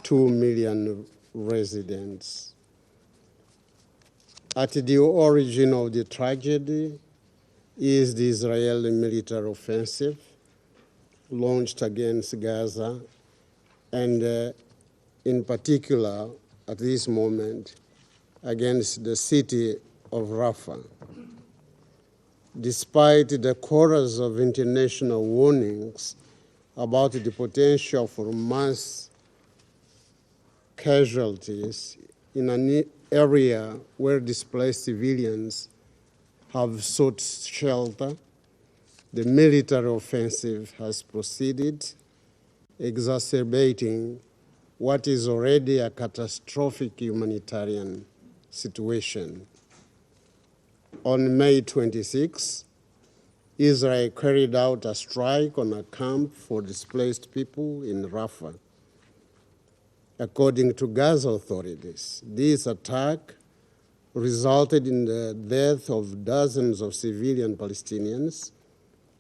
2 million residents. At the origin of the tragedy is the Israeli military offensive launched against Gaza, and in particular, at this moment, against the city of Rafah. Despite the chorus of international warnings about the potential for mass casualties in an area where displaced civilians have sought shelter, the military offensive has proceeded, exacerbating what is already a catastrophic humanitarian situation. On May 26, Israel carried out a strike on a camp for displaced people in Rafah. According to Gaza authorities, this attack resulted in the death of dozens of civilian Palestinians,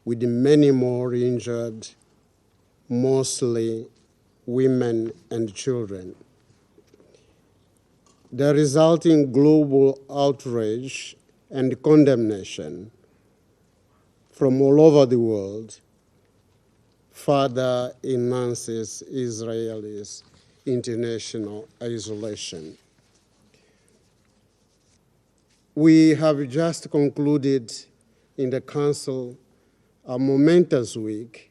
with many more injured, mostly women and children. The resulting global outrage and condemnation from all over the world further enhances Israel's international isolation. We have just concluded in the Council a momentous week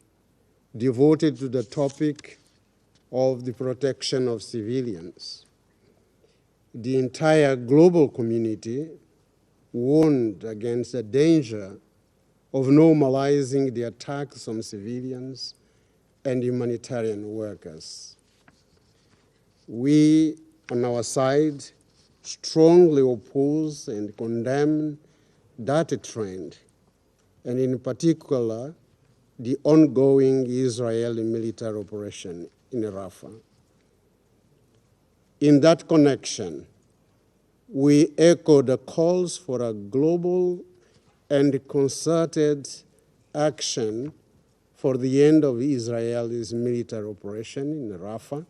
devoted to the topic of the protection of civilians. The entire global community warned against the danger of normalizing the attacks on civilians and humanitarian workers. We, on our side, strongly oppose and condemn that trend, and in particular, the ongoing Israeli military operation in Rafah. In that connection, we echo the calls for a global and concerted action for the end of Israel's military operation in Rafah,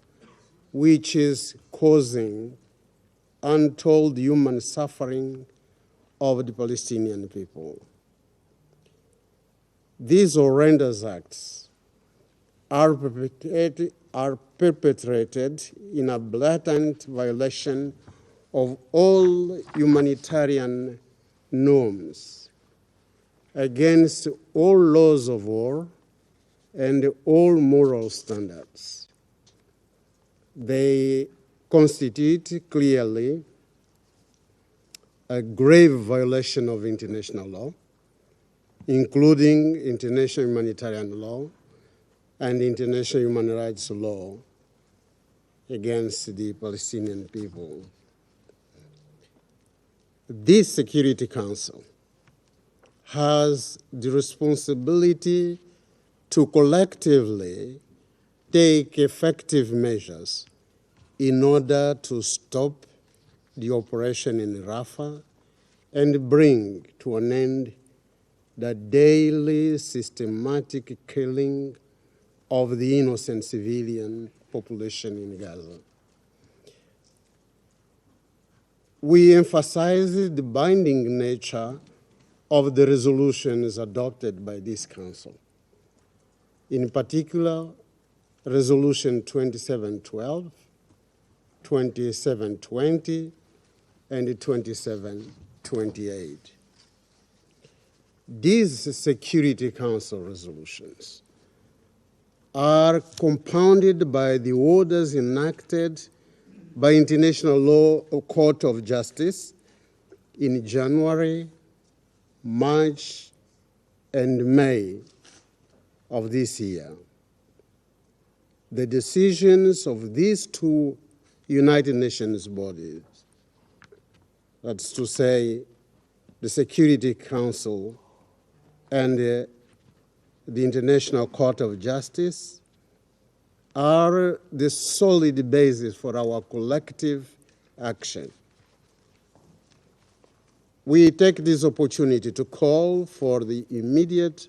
which is causing untold human suffering of the Palestinian people. These horrendous acts are perpetrated in a blatant violation of all humanitarian norms, against all laws of war and all moral standards. They constitute clearly a grave violation of international law, including international humanitarian law and international human rights law against the Palestinian people. This Security Council has the responsibility to collectively take effective measures in order to stop the operation in Rafah and bring to an end the daily systematic killing of the innocent civilian population in Gaza. We emphasize the binding nature of the resolutions adopted by this Council. In particular, Resolution 2712, 2720, and 2728. These Security Council resolutions are compounded by the orders enacted by International Law Court of Justice in January, March, and May of this year. The decisions of these two United Nations bodies, that's to say, the Security Council and the International Court of Justice, are the solid basis for our collective action. We take this opportunity to call for the immediate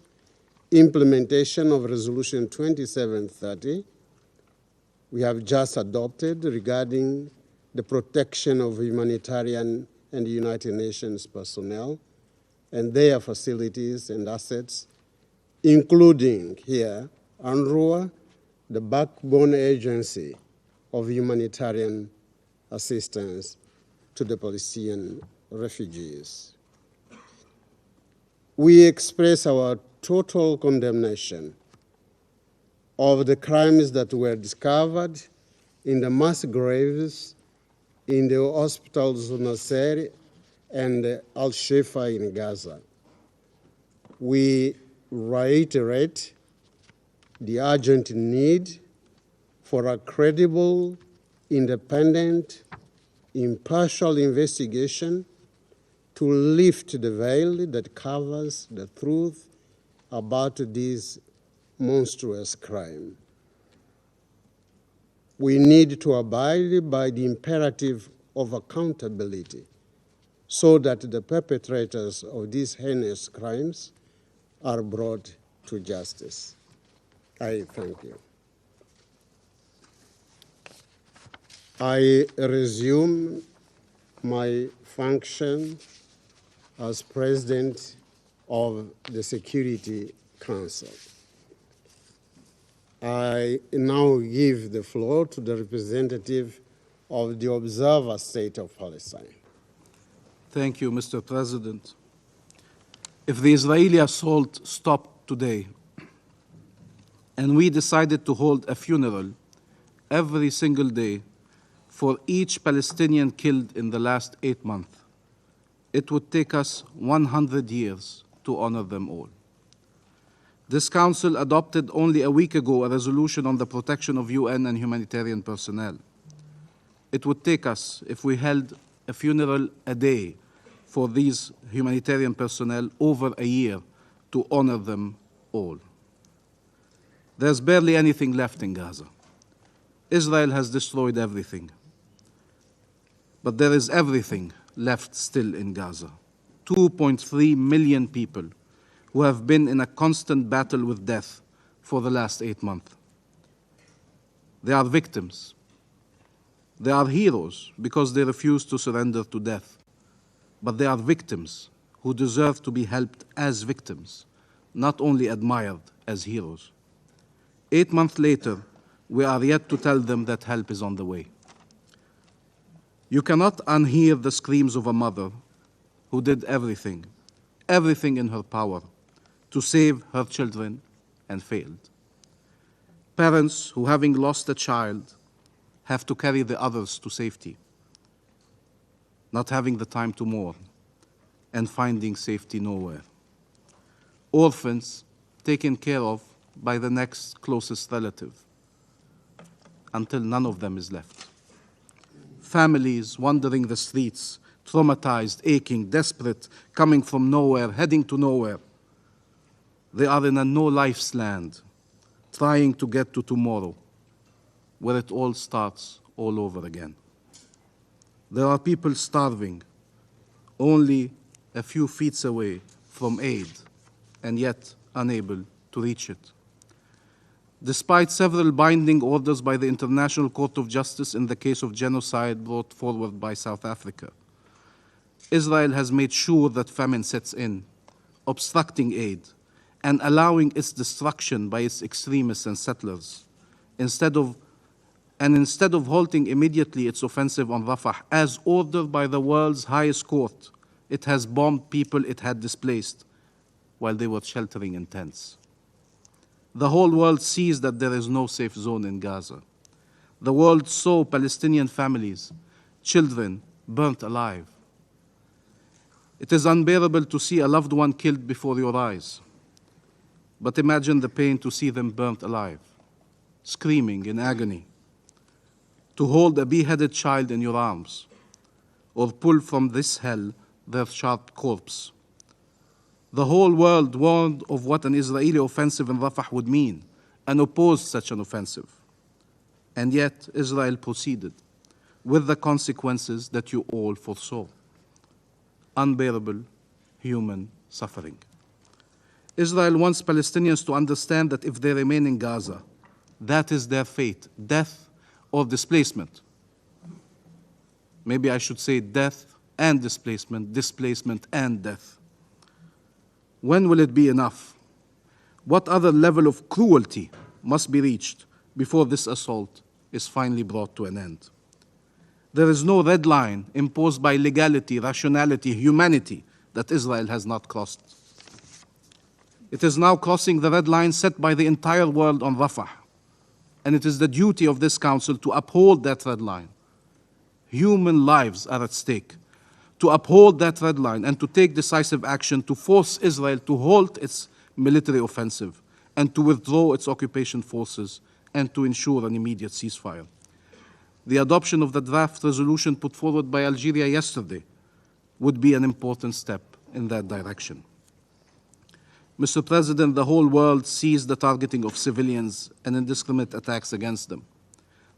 implementation of Resolution 2730 we have just adopted regarding the protection of humanitarian and United Nations personnel and their facilities and assets, including here UNRWA, the backbone agency of humanitarian assistance to the Palestinian refugees. We express our total condemnation of the crimes that were discovered in the mass graves in the hospitals of Nasser and Al-Shifa in Gaza. We reiterate the urgent need for a credible, independent, impartial investigation to lift the veil that covers the truth about this monstrous crime. We need to abide by the imperative of accountability so that the perpetrators of these heinous crimes are brought to justice. I thank you. I resume my function as President of the Security Council. I now give the floor to the representative of the observer state of Palestine. Thank you, Mr. President. If the Israeli assault stopped today and we decided to hold a funeral every single day for each Palestinian killed in the last 8 months, it would take us 100 years to honor them all. This Council adopted only a week ago a resolution on the protection of UN and humanitarian personnel. It would take us, if we held a funeral a day for these humanitarian personnel, over a year to honor them all. There's barely anything left in Gaza. Israel has destroyed everything. But there is everything left still in Gaza. 2.3 million people who have been in a constant battle with death for the last 8 months. They are victims. They are heroes because they refuse to surrender to death. But they are victims who deserve to be helped as victims, not only admired as heroes. 8 months later, we are yet to tell them that help is on the way. You cannot unhear the screams of a mother who did everything in her power to save her children and failed. Parents who, having lost a child, have to carry the others to safety, not having the time to mourn, and finding safety nowhere. Orphans taken care of by the next closest relative, until none of them is left. Families wandering the streets, traumatized, aching, desperate, coming from nowhere, heading to nowhere. They are in a no-life's land, trying to get to tomorrow, where it all starts all over again. There are people starving, only a few feet away from aid, and yet unable to reach it. Despite several binding orders by the International Court of Justice in the case of genocide brought forward by South Africa, Israel has made sure that famine sets in, obstructing aid and allowing its destruction by its extremists and settlers. Instead of halting immediately its offensive on Rafah, as ordered by the world's highest court, it has bombed people it had displaced while they were sheltering in tents. The whole world sees that there is no safe zone in Gaza. The world saw Palestinian families, children burnt alive. It is unbearable to see a loved one killed before your eyes. But imagine the pain to see them burnt alive, screaming in agony, to hold a beheaded child in your arms, or pull from this hell their sharp corpse. The whole world warned of what an Israeli offensive in Rafah would mean and opposed such an offensive. And yet Israel proceeded with the consequences that you all foresaw. Unbearable human suffering. Israel wants Palestinians to understand that if they remain in Gaza, that is their fate, death or displacement. Maybe I should say death and displacement, displacement and death. When will it be enough? What other level of cruelty must be reached before this assault is finally brought to an end? There is no red line imposed by legality, rationality, humanity that Israel has not crossed. It is now crossing the red line set by the entire world on Rafah, and it is the duty of this Council to uphold that red line. Human lives are at stake. To uphold that red line and to take decisive action to force Israel to halt its military offensive and to withdraw its occupation forces and to ensure an immediate ceasefire. The adoption of the draft resolution put forward by Algeria yesterday would be an important step in that direction. Mr. President, the whole world sees the targeting of civilians and indiscriminate attacks against them,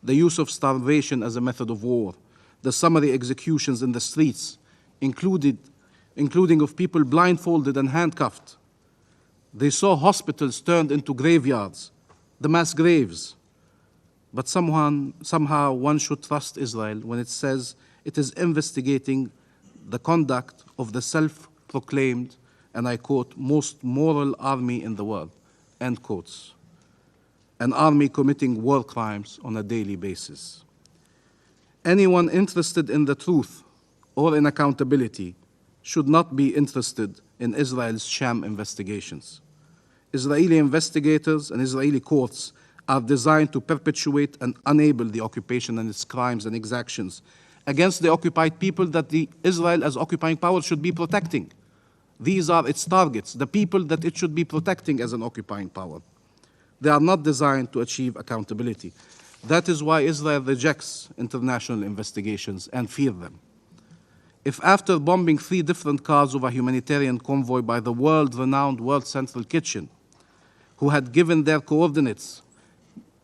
the use of starvation as a method of war, the summary executions in the streets, including of people blindfolded and handcuffed. They saw hospitals turned into graveyards, the mass graves. But somehow one should trust Israel when it says it is investigating the conduct of the self-proclaimed, and I quote, most moral army in the world, end quotes. An army committing war crimes on a daily basis. Anyone interested in the truth or in accountability should not be interested in Israel's sham investigations. Israeli investigators and Israeli courts are designed to perpetuate and enable the occupation and its crimes and exactions against the occupied people that Israel as occupying power should be protecting. These are its targets, the people that it should be protecting as an occupying power. They are not designed to achieve accountability. That is why Israel rejects international investigations and fears them. If after bombing 3 different cars of a humanitarian convoy by the world-renowned World Central Kitchen, who had given their coordinates,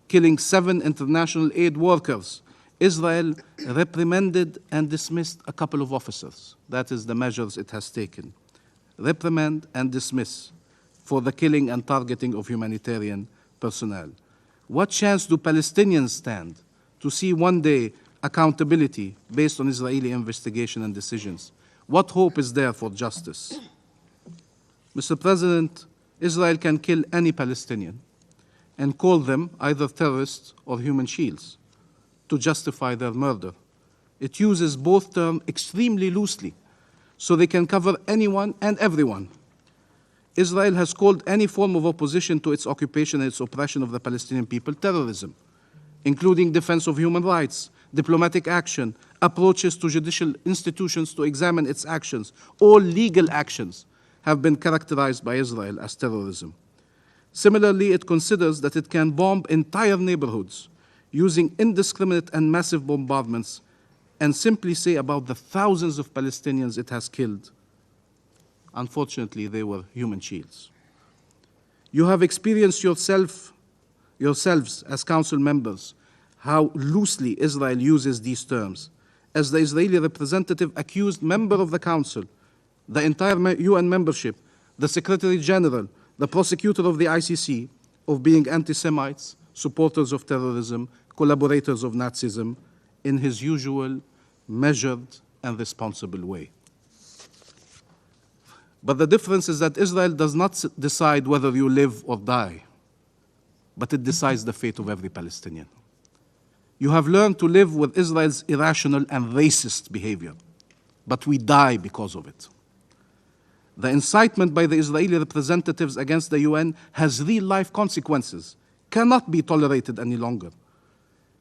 killing 7 international aid workers, Israel reprimanded and dismissed a couple of officers. That is the measures it has taken. Reprimand and dismiss for the killing and targeting of humanitarian personnel. What chance do Palestinians stand to see one day accountability based on Israeli investigation and decisions? What hope is there for justice? Mr. President, Israel can kill any Palestinian and call them either terrorists or human shields to justify their murder. It uses both terms extremely loosely, so they can cover anyone and everyone. Israel has called any form of opposition to its occupation and its oppression of the Palestinian people terrorism. including defense of human rights, diplomatic action, approaches to judicial institutions to examine its actions, all legal actions have been characterized by Israel as terrorism. Similarly, it considers that it can bomb entire neighborhoods using indiscriminate and massive bombardments and simply say about the thousands of Palestinians it has killed. Unfortunately, they were human shields. You have experienced yourselves as council members how loosely Israel uses these terms. As the Israeli representative accused member of the council, the entire UN membership, the Secretary General, the prosecutor of the ICC, of being anti-Semites, supporters of terrorism, collaborators of Nazism, in his usual measured and responsible way. But the difference is that Israel does not decide whether you live or die, but it decides the fate of every Palestinian. You have learned to live with Israel's irrational and racist behavior, but we die because of it. The incitement by the Israeli representatives against the UN has real-life consequences, cannot be tolerated any longer.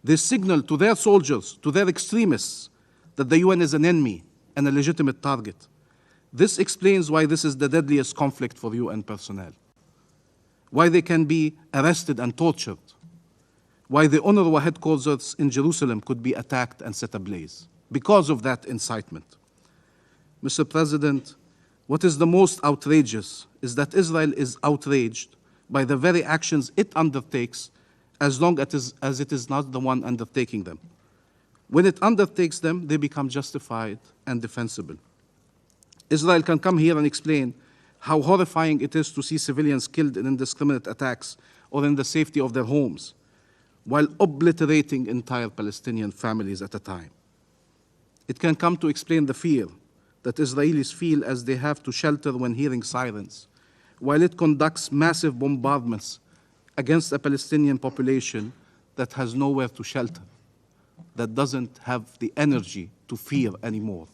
They signal to their soldiers, to their extremists, that the UN is an enemy and a legitimate target. This explains why this is the deadliest conflict for UN personnel, why they can be arrested and tortured, why the UNRWA headquarters in Jerusalem could be attacked and set ablaze, because of that incitement. Mr. President, what is the most outrageous is that Israel is outraged by the very actions it undertakes as long as it is not the one undertaking them. When it undertakes them, they become justified and defensible. Israel can come here and explain how horrifying it is to see civilians killed in indiscriminate attacks or in the safety of their homes, while obliterating entire Palestinian families at a time. It can come to explain the fear that Israelis feel as they have to shelter when hearing sirens, while it conducts massive bombardments against a Palestinian population that has nowhere to shelter, that doesn't have the energy to fear anymore.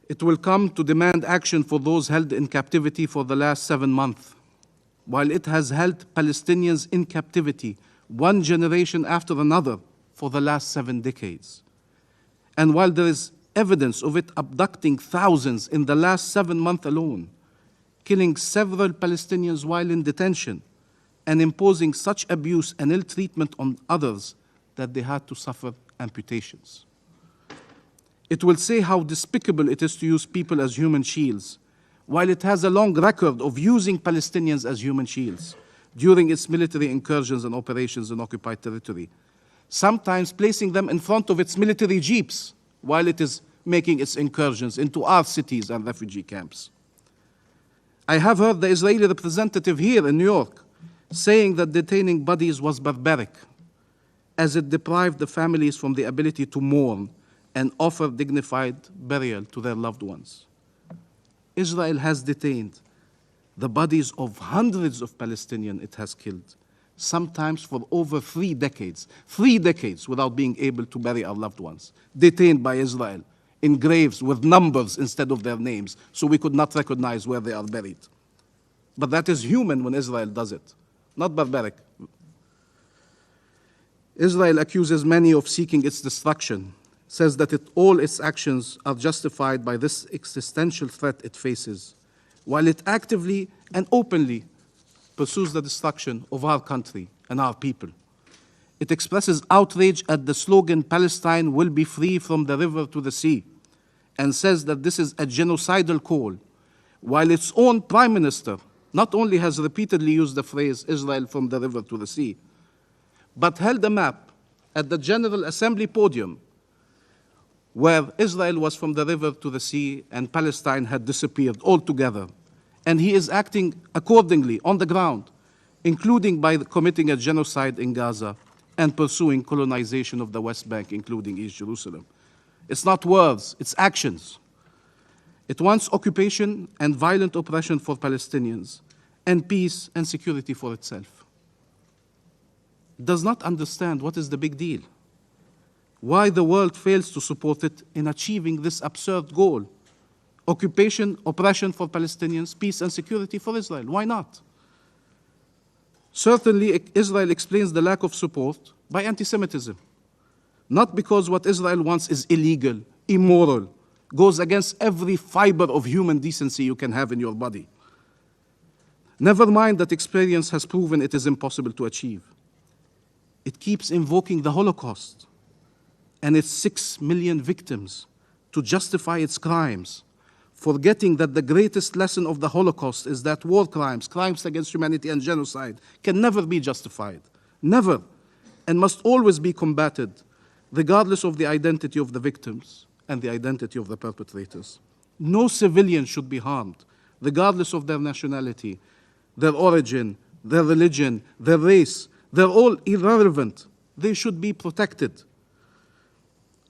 It will come to demand action for those held in captivity for the last 7 months, while it has held Palestinians in captivity one generation after another for the last 7 decades. And while there is evidence of it abducting thousands in the last 7 months alone, killing several Palestinians while in detention, and imposing such abuse and ill treatment on others that they had to suffer amputations. It will say how despicable it is to use people as human shields, while it has a long record of using Palestinians as human shields during its military incursions and operations in occupied territory, sometimes placing them in front of its military jeeps while it is making its incursions into our cities and refugee camps. I have heard the Israeli representative here in New York saying that detaining bodies was barbaric, as it deprived the families from the ability to mourn and offer dignified burial to their loved ones. Israel has detained the bodies of hundreds of Palestinians it has killed, sometimes for over 3 decades, 3 decades without being able to bury our loved ones, detained by Israel in graves with numbers instead of their names, so we could not recognize where they are buried. But that is human when Israel does it, not barbaric. Israel accuses many of seeking its destruction, says that all its actions are justified by this existential threat it faces, while it actively and openly pursues the destruction of our country and our people. It expresses outrage at the slogan, "Palestine will be free from the river to the sea," and says that this is a genocidal call, while its own prime minister not only has repeatedly used the phrase "Israel from the river to the sea," but held a map at the General Assembly podium where Israel was from the river to the sea and Palestine had disappeared altogether. And he is acting accordingly on the ground, including by committing a genocide in Gaza and pursuing colonization of the West Bank, including East Jerusalem. It's not words, it's actions. It wants occupation and violent oppression for Palestinians and peace and security for itself. It does not understand what is the big deal, why the world fails to support it in achieving this absurd goal. Occupation, oppression for Palestinians, peace and security for Israel. Why not? Certainly, Israel explains the lack of support by anti-Semitism, not because what Israel wants is illegal, immoral, goes against every fiber of human decency you can have in your body. Never mind that experience has proven it is impossible to achieve. It keeps invoking the Holocaust and its 6 million victims to justify its crimes, forgetting that the greatest lesson of the Holocaust is that war crimes, crimes against humanity and genocide, can never be justified, never, and must always be combated, regardless of the identity of the victims and the identity of the perpetrators. No civilian should be harmed, regardless of their nationality, their origin, their religion, their race. They're all irrelevant. They should be protected.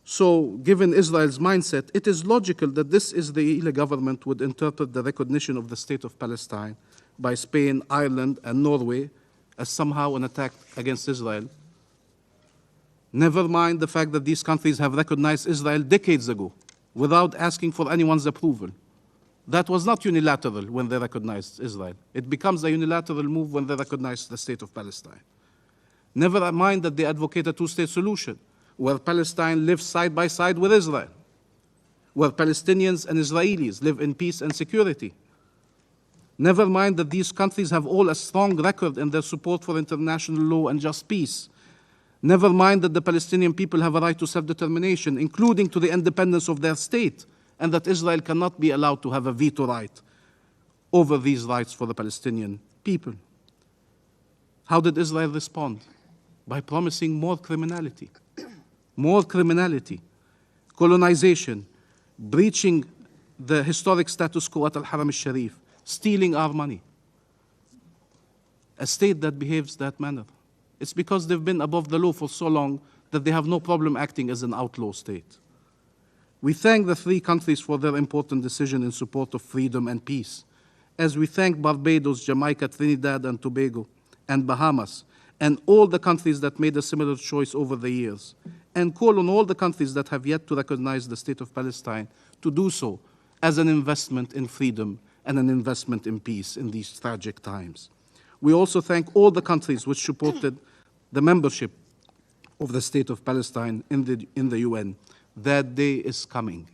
So, given Israel's mindset, it is logical that this Israeli government would interpret the recognition of the state of Palestine by Spain, Ireland, and Norway as somehow an attack against Israel. Never mind the fact that these countries have recognized Israel decades ago without asking for anyone's approval. That was not unilateral when they recognized Israel. It becomes a unilateral move when they recognize the state of Palestine. Never mind that they advocate a two-state solution, where Palestine lives side by side with Israel, where Palestinians and Israelis live in peace and security. Never mind that these countries have all a strong record in their support for international law and just peace. Never mind that the Palestinian people have a right to self-determination, including to the independence of their state, and that Israel cannot be allowed to have a veto right over these rights for the Palestinian people. How did Israel respond? By promising more criminality, colonization, breaching the historic status quo at Al-Haram al-Sharif, stealing our money. A state that behaves that manner. It's because they've been above the law for so long that they have no problem acting as an outlaw state. We thank the three countries for their important decision in support of freedom and peace, as we thank Barbados, Jamaica, Trinidad and Tobago, and Bahamas, and all the countries that made a similar choice over the years, and call on all the countries that have yet to recognize the state of Palestine to do so as an investment in freedom and an investment in peace in these tragic times. We also thank all the countries which supported the membership of the state of Palestine in the UN. That day is coming,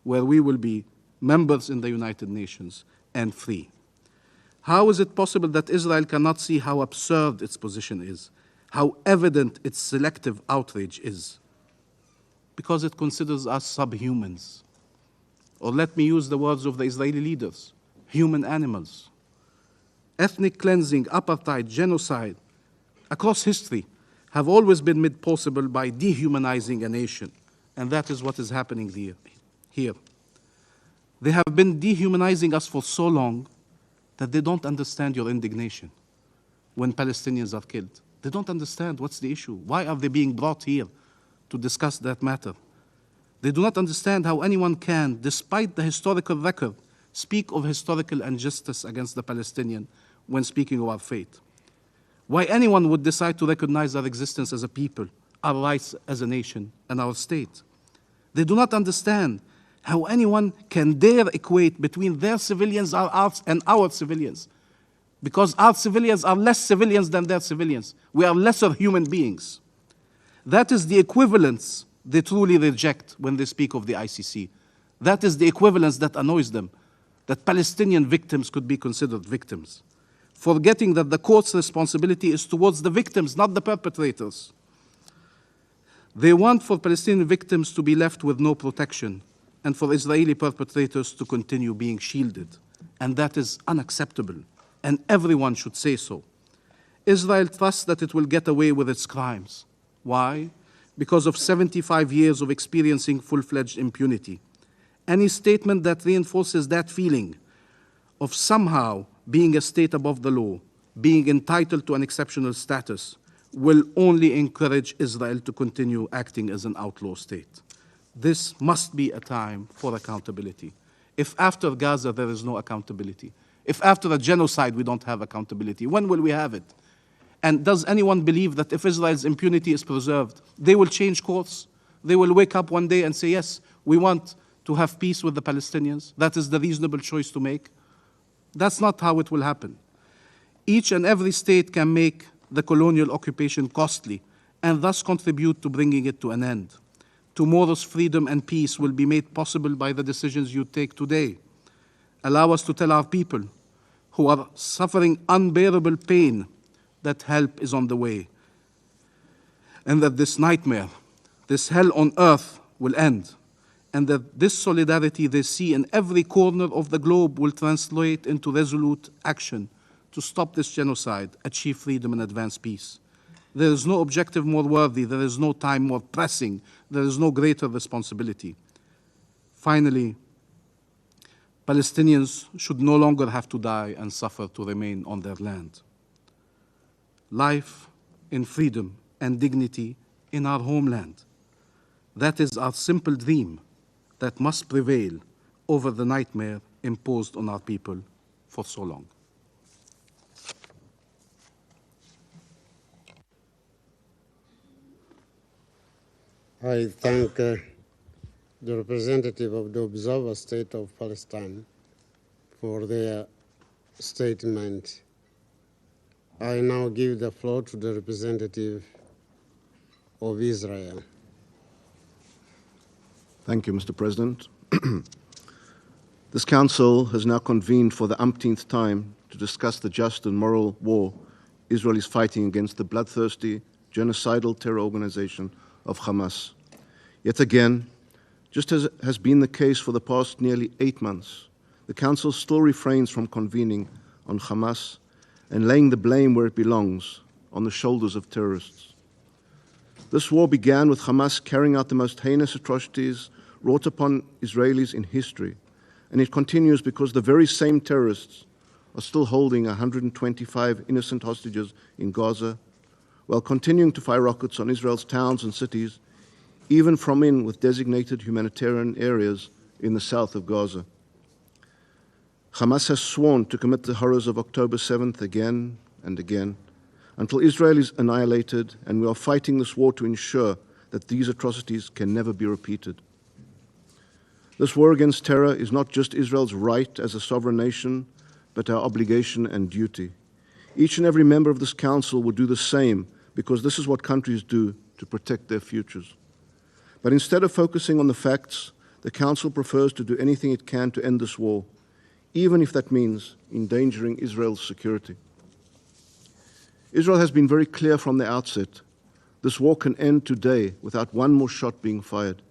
where we will be members in the United Nations and free. How is it possible that Israel cannot see how absurd its position is, how evident its selective outrage is? Because it considers us subhumans. Or let me use the words of the Israeli leaders, human animals. Ethnic cleansing, apartheid, genocide, across history, have always been made possible by dehumanizing a nation. And that is what is happening here. They have been dehumanizing us for so long that they don't understand your indignation when Palestinians are killed. They don't understand what's the issue. Why are they being brought here to discuss that matter? They do not understand how anyone can, despite the historical record, speak of historical injustice against the Palestinian when speaking of our fate. Why anyone would decide to recognize our existence as a people, our rights as a nation, and our state. They do not understand how anyone can dare equate between their civilians and our civilians, because our civilians are less civilians than their civilians. We are lesser human beings. That is the equivalence they truly reject when they speak of the ICC. That is the equivalence that annoys them, that Palestinian victims could be considered victims, forgetting that the court's responsibility is towards the victims, not the perpetrators. They want for Palestinian victims to be left with no protection and for Israeli perpetrators to continue being shielded. And that is unacceptable, and everyone should say so. Israel trusts that it will get away with its crimes. Why? Because of 75 years of experiencing full-fledged impunity. Any statement that reinforces that feeling of somehow being a state above the law, being entitled to an exceptional status, will only encourage Israel to continue acting as an outlaw state. This must be a time for accountability. If after Gaza there is no accountability, if after a genocide we don't have accountability, when will we have it? And does anyone believe that if Israel's impunity is preserved, they will change course? They will wake up one day and say, yes, we want to have peace with the Palestinians. That is the reasonable choice to make. That's not how it will happen. Each and every state can make the colonial occupation costly and thus contribute to bringing it to an end. Tomorrow's freedom and peace will be made possible by the decisions you take today. Allow us to tell our people who are suffering unbearable pain that help is on the way, and that this nightmare, this hell on earth will end, and that this solidarity they see in every corner of the globe will translate into resolute action to stop this genocide, achieve freedom, and advance peace. There is no objective more worthy, there is no time more pressing, there is no greater responsibility. Finally, Palestinians should no longer have to die and suffer to remain on their land. Life in freedom and dignity in our homeland. That is our simple dream that must prevail over the nightmare imposed on our people for so long. I thank the representative of the observer state of Palestine for their statement. I now give the floor to the representative of Israel. Thank you, Mr. President. This Council has now convened for the umpteenth time to discuss the just and moral war Israel is fighting against the bloodthirsty, genocidal terror organization of Hamas. Yet again, just as has been the case for the past nearly 8 months, the Council still refrains from convening on Hamas and laying the blame where it belongs, on the shoulders of terrorists. This war began with Hamas carrying out the most heinous atrocities wrought upon Israelis in history, and it continues because the very same terrorists are still holding 125 innocent hostages in Gaza, while continuing to fire rockets on Israel's towns and cities, even from with designated humanitarian areas in the south of Gaza. Hamas has sworn to commit the horrors of October 7th again and again, until Israel is annihilated, and we are fighting this war to ensure that these atrocities can never be repeated. This war against terror is not just Israel's right as a sovereign nation, but our obligation and duty. Each and every member of this Council will do the same, because this is what countries do to protect their futures. But instead of focusing on the facts, the Council prefers to do anything it can to end this war, even if that means endangering Israel's security. Israel has been very clear from the outset. This war can end today without one more shot being fired.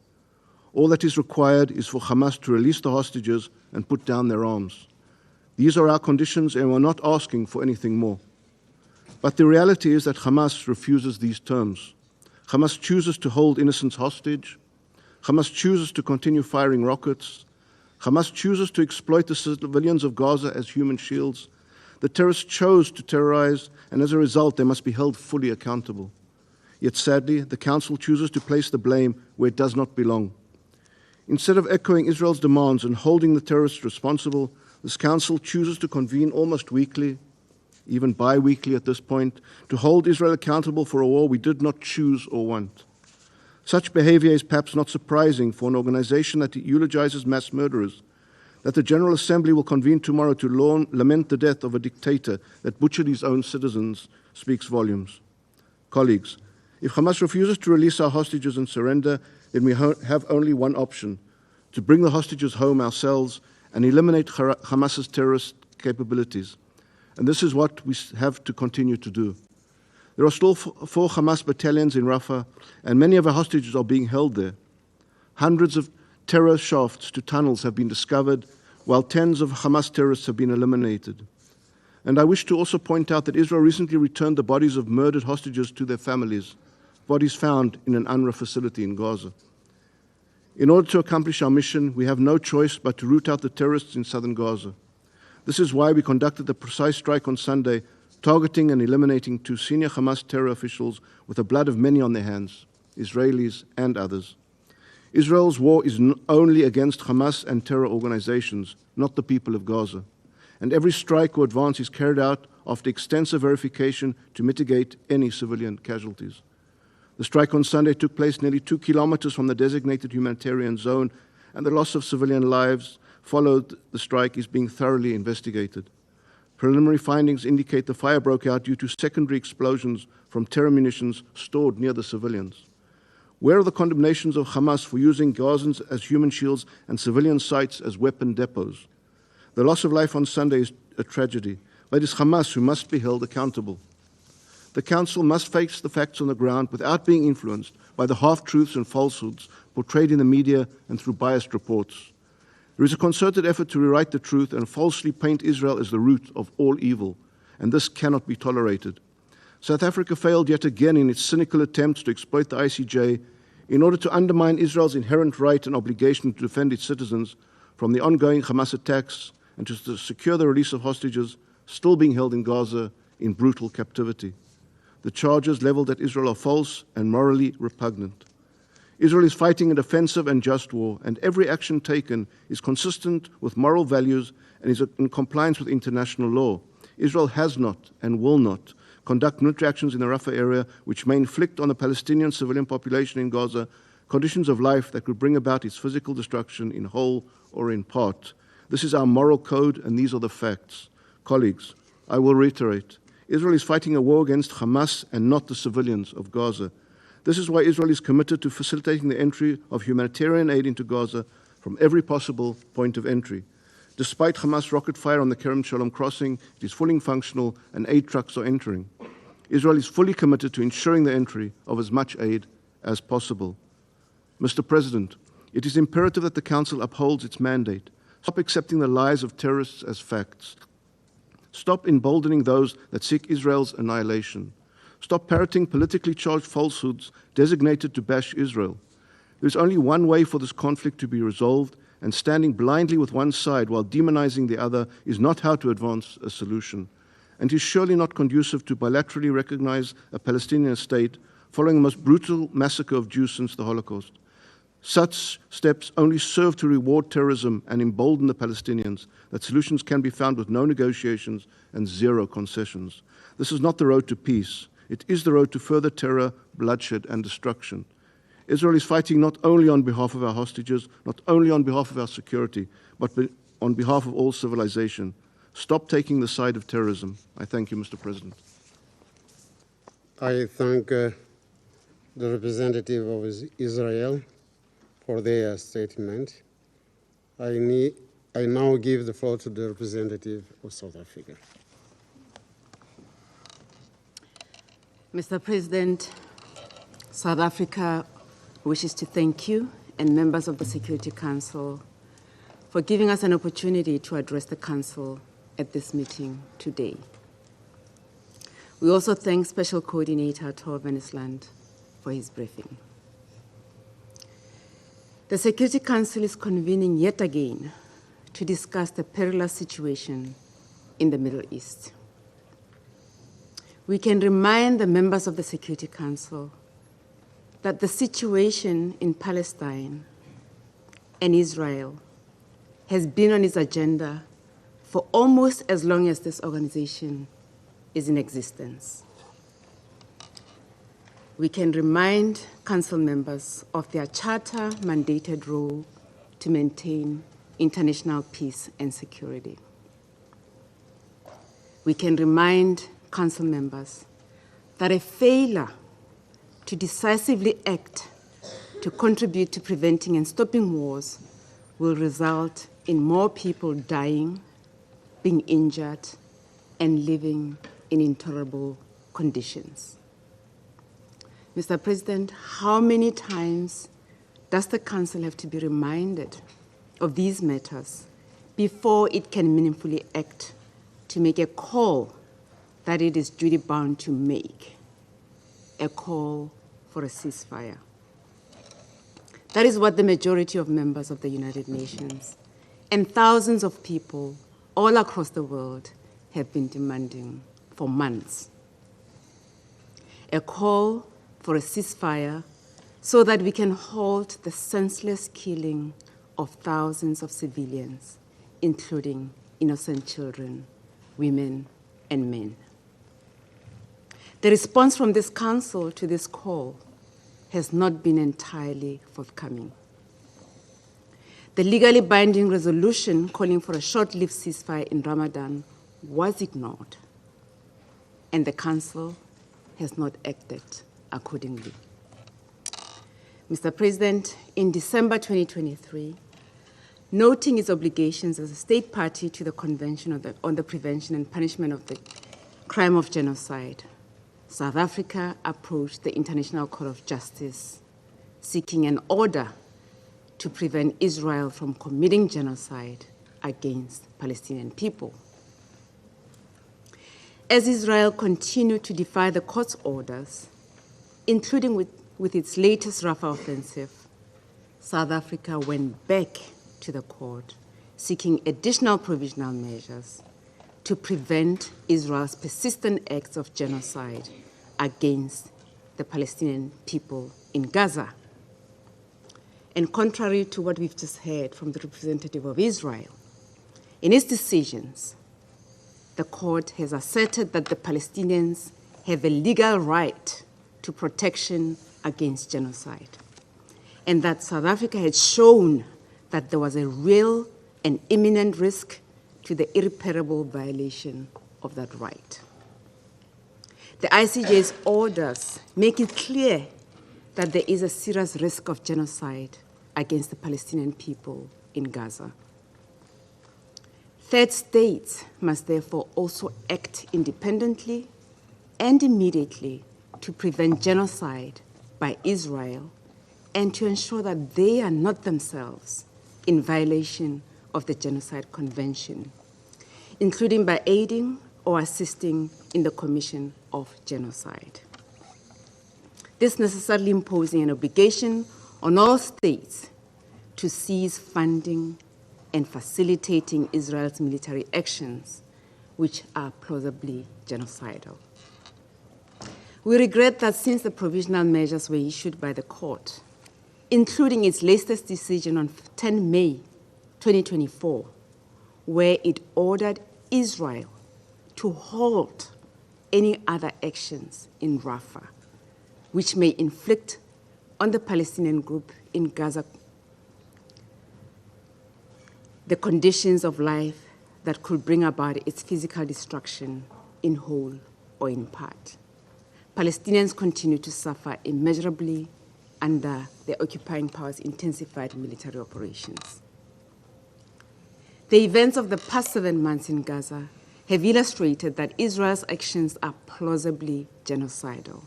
All that is required is for Hamas to release the hostages and put down their arms. These are our conditions, and we're not asking for anything more. But the reality is that Hamas refuses these terms. Hamas chooses to hold innocents hostage. Hamas chooses to continue firing rockets. Hamas chooses to exploit the civilians of Gaza as human shields. The terrorists chose to terrorize, and as a result, they must be held fully accountable. Yet sadly, the Council chooses to place the blame where it does not belong. Instead of echoing Israel's demands and holding the terrorists responsible, this Council chooses to convene almost weekly, even bi-weekly at this point, to hold Israel accountable for a war we did not choose or want. Such behavior is perhaps not surprising for an organization that eulogizes mass murderers. That the General Assembly will convene tomorrow to lament the death of a dictator that butchered his own citizens speaks volumes. Colleagues, if Hamas refuses to release our hostages and surrender, then we have only one option: to bring the hostages home ourselves and eliminate Hamas's terrorist capabilities. And this is what we have to continue to do. There are still 4 Hamas battalions in Rafah, and many of our hostages are being held there. Hundreds of terror shafts to tunnels have been discovered, while tens of Hamas terrorists have been eliminated. And I wish to also point out that Israel recently returned the bodies of murdered hostages to their families, bodies found in an UNRWA facility in Gaza. In order to accomplish our mission, we have no choice but to root out the terrorists in southern Gaza. This is why we conducted the precise strike on Sunday, targeting and eliminating 2 senior Hamas terror officials with the blood of many on their hands, Israelis and others. Israel's war is only against Hamas and terror organizations, not the people of Gaza. And every strike or advance is carried out after extensive verification to mitigate any civilian casualties. The strike on Sunday took place nearly 2 kilometers from the designated humanitarian zone, and the loss of civilian lives followed the strike is being thoroughly investigated. Preliminary findings indicate the fire broke out due to secondary explosions from terror munitions stored near the civilians. Where are the condemnations of Hamas for using Gazans as human shields and civilian sites as weapon depots? The loss of life on Sunday is a tragedy, but it is Hamas who must be held accountable. The Council must face the facts on the ground without being influenced by the half-truths and falsehoods portrayed in the media and through biased reports. There is a concerted effort to rewrite the truth and falsely paint Israel as the root of all evil, and this cannot be tolerated. South Africa failed yet again in its cynical attempts to exploit the ICJ in order to undermine Israel's inherent right and obligation to defend its citizens from the ongoing Hamas attacks and to secure the release of hostages still being held in Gaza in brutal captivity. The charges leveled at Israel are false and morally repugnant. Israel is fighting a defensive and just war, and every action taken is consistent with moral values and is in compliance with international law. Israel has not and will not conduct military actions in the Rafah area which may inflict on the Palestinian civilian population in Gaza conditions of life that could bring about its physical destruction in whole or in part. This is our moral code, and these are the facts. Colleagues, I will reiterate, Israel is fighting a war against Hamas and not the civilians of Gaza. This is why Israel is committed to facilitating the entry of humanitarian aid into Gaza from every possible point of entry. Despite Hamas rocket fire on the Kerem Shalom crossing, it is fully functional and aid trucks are entering. Israel is fully committed to ensuring the entry of as much aid as possible. Mr. President, it is imperative that the Council upholds its mandate. Stop accepting the lies of terrorists as facts. Stop emboldening those that seek Israel's annihilation. Stop parroting politically charged falsehoods designated to bash Israel. There is only one way for this conflict to be resolved, and standing blindly with one side while demonizing the other is not how to advance a solution. And it is surely not conducive to bilaterally recognize a Palestinian state following the most brutal massacre of Jews since the Holocaust. Such steps only serve to reward terrorism and embolden the Palestinians, that solutions can be found with no negotiations and zero concessions. This is not the road to peace. It is the road to further terror, bloodshed, and destruction. Israel is fighting not only on behalf of our hostages, not only on behalf of our security, but on behalf of all civilization. Stop taking the side of terrorism. I thank you, Mr. President. I thank the representative of Israel for their statement. I now give the floor to the representative of South Africa. Mr. President, South Africa wishes to thank you and members of the Security Council for giving us an opportunity to address the Council at this meeting today. We also thank Special Coordinator Tor Venesland for his briefing. The Security Council is convening yet again to discuss the perilous situation in the Middle East. We can remind the members of the Security Council that the situation in Palestine and Israel has been on its agenda for almost as long as this organization is in existence. We can remind Council members of their charter-mandated role to maintain international peace and security. We can remind Council members that a failure to decisively act to contribute to preventing and stopping wars will result in more people dying, being injured, and living in intolerable conditions. Mr. President, how many times does the Council have to be reminded of these matters before it can meaningfully act to make a call that it is duty-bound to make, a call for a ceasefire? That is what the majority of members of the United Nations and thousands of people all across the world have been demanding for months. A call for a ceasefire so that we can halt the senseless killing of thousands of civilians, including innocent children, women, and men. The response from this Council to this call has not been entirely forthcoming. The legally binding resolution calling for a short-lived ceasefire in Ramadan was ignored, and the Council has not acted accordingly. Mr. President, in December 2023, noting its obligations as a state party to the Convention on the Prevention and Punishment of the Crime of Genocide, South Africa approached the International Court of Justice seeking an order to prevent Israel from committing genocide against Palestinian people. As Israel continued to defy the court's orders, including with its latest Rafah offensive, South Africa went back to the court seeking additional provisional measures to prevent Israel's persistent acts of genocide against the Palestinian people in Gaza. And contrary to what we've just heard from the representative of Israel, in its decisions, the court has asserted that the Palestinians have a legal right to protection against genocide, and that South Africa had shown that there was a real and imminent risk to the irreparable violation of that right. The ICJ's orders make it clear that there is a serious risk of genocide against the Palestinian people in Gaza. Third states must therefore also act independently and immediately to prevent genocide by Israel and to ensure that they are not themselves in violation of the Genocide Convention, including by aiding or assisting in the commission of genocide. This necessarily imposing an obligation on all states to cease funding and facilitating Israel's military actions, which are plausibly genocidal. We regret that since the provisional measures were issued by the court, including its latest decision on 10 May 2024, where it ordered Israel to halt any other actions in Rafah, which may inflict on the Palestinian group in Gaza the conditions of life that could bring about its physical destruction in whole or in part. Palestinians continue to suffer immeasurably under the occupying power's intensified military operations. The events of the past 7 months in Gaza have illustrated that Israel's actions are plausibly genocidal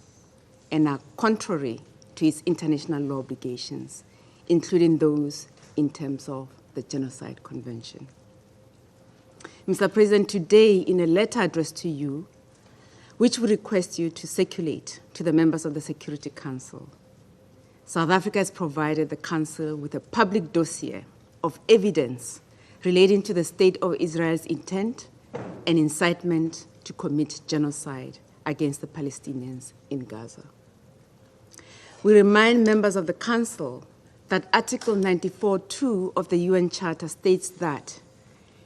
and are contrary to its international law obligations, including those in terms of the Genocide Convention. Mr. President, today, in a letter addressed to you, which we request you to circulate to the members of the Security Council, South Africa has provided the Council with a public dossier of evidence relating to the state of Israel's intent and incitement to commit genocide against the Palestinians in Gaza. We remind members of the Council that Article 94.2 of the UN Charter states that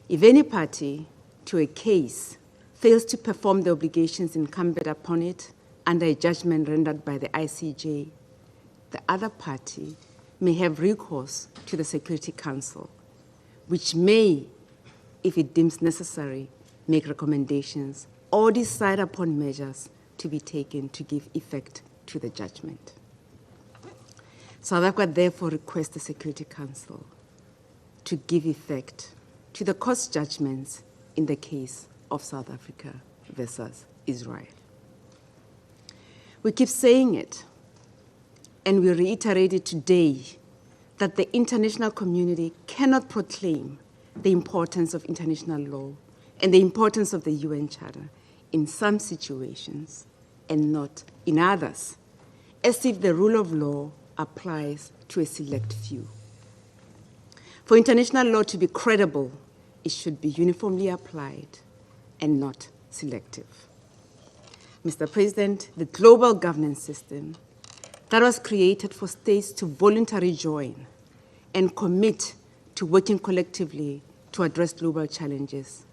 if any party to a case fails to perform the obligations incumbent upon it under a judgment rendered by the ICJ, the other party may have recourse to the Security Council, which may, if it deems necessary, make recommendations or decide upon measures to be taken to give effect to the judgment. South Africa therefore requests the Security Council to give effect to the court's judgments in the case of South Africa versus Israel. We keep saying it, and we reiterate it today, that the international community cannot proclaim the importance of international law and the importance of the UN Charter in some situations and not in others, as if the rule of law applies to a select few. For international law to be credible, it should be uniformly applied and not selective. Mr. President, the global governance system that was created for states to voluntarily join and commit to working collectively to address global challenges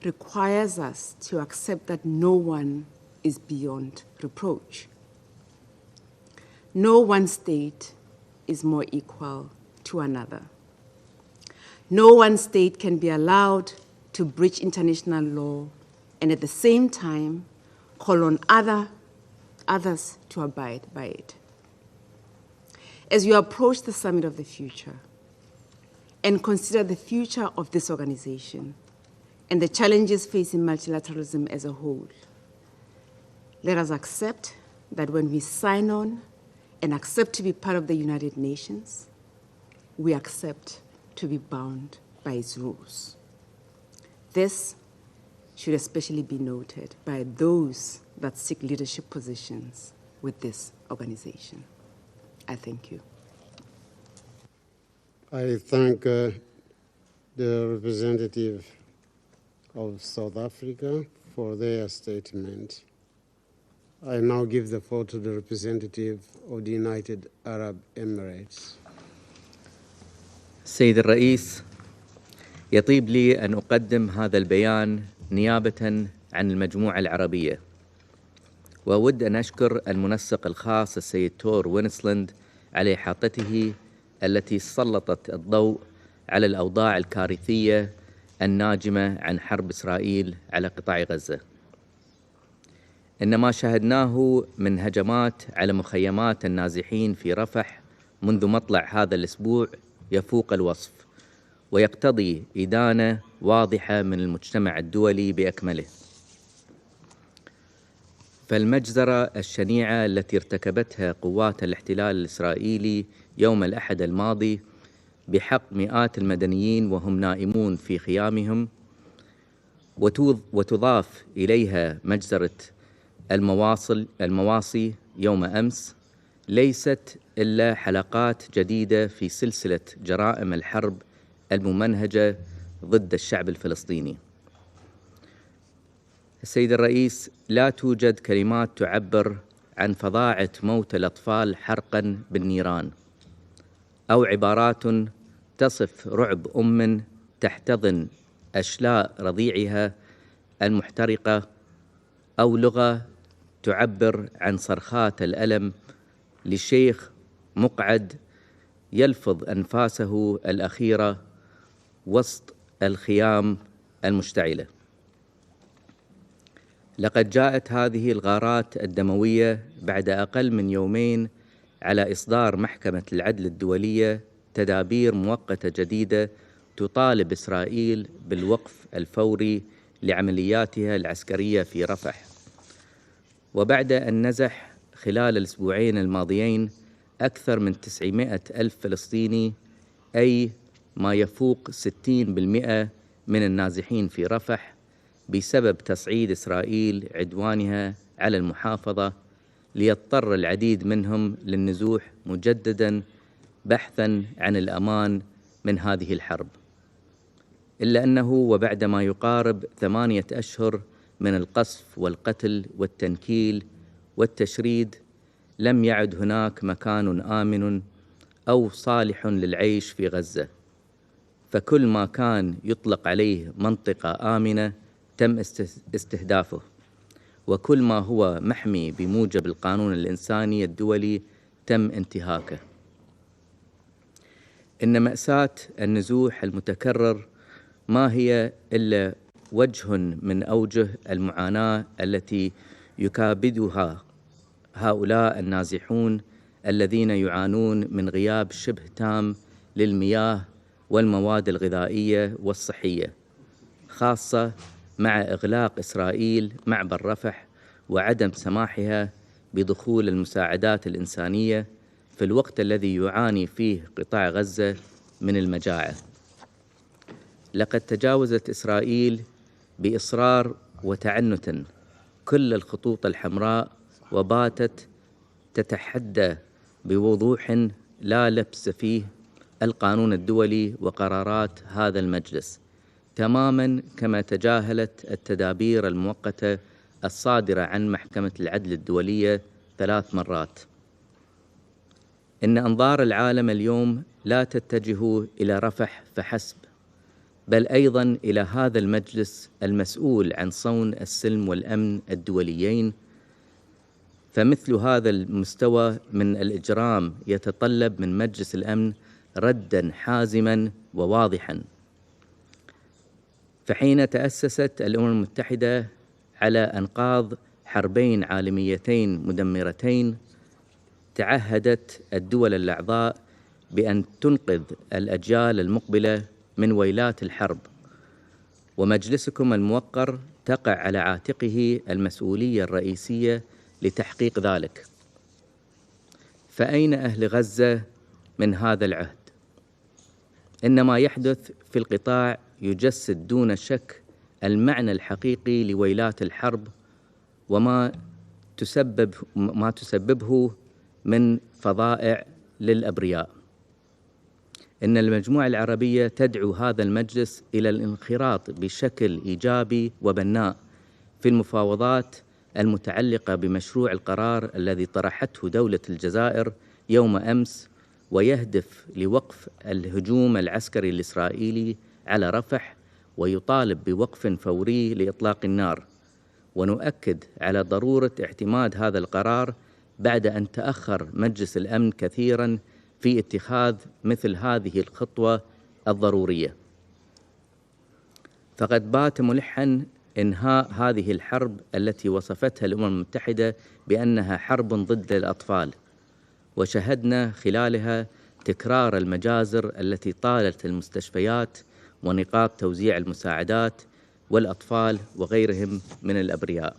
requires us to accept that no one is beyond reproach. No one state is more equal to another. No one state can be allowed to breach international law and at the same time call on others to abide by it. As you approach the Summit of the Future and consider the future of this organization and the challenges facing multilateralism as a whole, let us accept that when we sign on and accept to be part of the United Nations, we accept to be bound by its rules. This should especially be noted by those that seek leadership positions with this organization. I thank you. I thank the representative of South Africa for their statement. I now give the floor to the representative of the United Arab Emirates. سيد الرئيس، يطيب لي أن أقدم هذا البيان نيابة عن المجموعة العربية، وأود أن أشكر المنسق الخاص السيد تور وينسلاند على إحاطته التي سلطت الضوء على الأوضاع الكارثية الناجمة عن حرب إسرائيل على قطاع غزة. إن ما شاهدناه من هجمات على مخيمات النازحين في رفح منذ مطلع هذا الأسبوع يفوق الوصف، ويقتضي إدانة واضحة من المجتمع الدولي بأكمله. فالمجزرة الشنيعة التي ارتكبتها قوات الاحتلال الإسرائيلي يوم الأحد الماضي بحق مئات المدنيين وهم نائمون في خيامهم، وتضاف إليها مجزرة المواصي يوم أمس، ليست إلا حلقات جديدة في سلسلة جرائم الحرب الممنهجة ضد الشعب الفلسطيني. السيد الرئيس، لا توجد كلمات تعبر عن فظاعة موت الأطفال حرقاً بالنيران، أو عبارات تصف رعب أم تحتضن أشلاء رضيعها المحترقة، أو لغة تعبر عن صرخات الألم لشيخ مقعد يلفظ أنفاسه الأخيرة وسط الخيام المشتعلة. لقد جاءت هذه الغارات الدموية بعد أقل من يومين على إصدار محكمة العدل الدولية تدابير مؤقتة جديدة تطالب إسرائيل بالوقف الفوري لعملياتها العسكرية في رفح، وبعد أن نزح خلال الأسبوعين الماضيين أكثر من 900,000 فلسطيني، أي ما يفوق 60% من النازحين في رفح، بسبب تصعيد إسرائيل عدوانها على المحافظة، ليضطر العديد منهم للنزوح مجدداً بحثاً عن الأمان من هذه الحرب. إلا أنه وبعد ما يقارب 8 أشهر من القصف والقتل والتنكيل والتشريد، لم يعد هناك مكان آمن أو صالح للعيش في غزة، فكل ما كان يطلق عليه منطقة آمنة تم استهدافه، وكل ما هو محمي بموجب القانون الإنساني الدولي تم انتهاكه. إن مأساة النزوح المتكرر ما هي إلا وجه من أوجه المعاناة التي يكابدها هؤلاء النازحون الذين يعانون من غياب شبه تام للمياه والمواد الغذائية والصحية، خاصة مع إغلاق إسرائيل معبر رفح وعدم سماحها بدخول المساعدات الإنسانية في الوقت الذي يعاني فيه قطاع غزة من المجاعة. لقد تجاوزت إسرائيل بإصرار وتعنت كل الخطوط الحمراء، وباتت تتحدى بوضوح لا لبس فيه القانون الدولي وقرارات هذا المجلس، تماماً كما تجاهلت التدابير المؤقتة الصادرة عن محكمة العدل الدولية 3 مرات. إن أنظار العالم اليوم لا تتجه إلى رفح فحسب، بل أيضاً إلى هذا المجلس المسؤول عن صون السلم والأمن الدوليين، فمثل هذا المستوى من الإجرام يتطلب من مجلس الأمن رداً حازماً وواضحاً. فحين تأسست الأمم المتحدة على أنقاض حربين عالميتين مدمرتين، تعهدت الدول الأعضاء بأن تنقذ الأجيال المقبلة من ويلات الحرب، ومجلسكم الموقر تقع على عاتقه المسؤولية الرئيسية لتحقيق ذلك. فأين أهل غزة من هذا العهد؟ إن ما يحدث في القطاع يجسد دون شك المعنى الحقيقي لويلات الحرب وما تسببه من فظائع للأبرياء. إن المجموعة العربية تدعو هذا المجلس إلى الانخراط بشكل إيجابي وبناء في المفاوضات المتعلقة بمشروع القرار الذي طرحته دولة الجزائر يوم أمس، ويهدف لوقف الهجوم العسكري الإسرائيلي على رفح، ويطالب بوقف فوري لإطلاق النار. ونؤكد على ضرورة اعتماد هذا القرار بعد أن تأخر مجلس الأمن كثيراً في اتخاذ مثل هذه الخطوة الضرورية. فقد بات ملحاً إنهاء هذه الحرب التي وصفتها الأمم المتحدة بأنها حرب ضد الأطفال، وشهدنا خلالها تكرار المجازر التي طالت المستشفيات ونقاط توزيع المساعدات والأطفال وغيرهم من الأبرياء.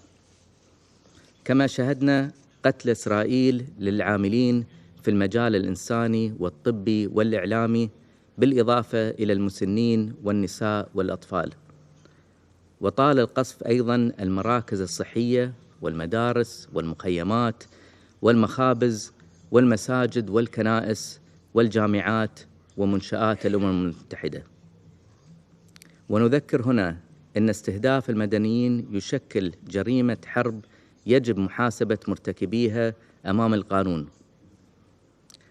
كما شهدنا قتل إسرائيل للعاملين في المجال الإنساني والطبي والإعلامي، بالإضافة إلى المسنين والنساء والأطفال. وطال القصف أيضاً المراكز الصحية والمدارس والمخيمات والمخابز والمساجد والكنائس والجامعات ومنشآت الأمم المتحدة. ونذكر هنا أن استهداف المدنيين يشكل جريمة حرب يجب محاسبة مرتكبيها أمام القانون.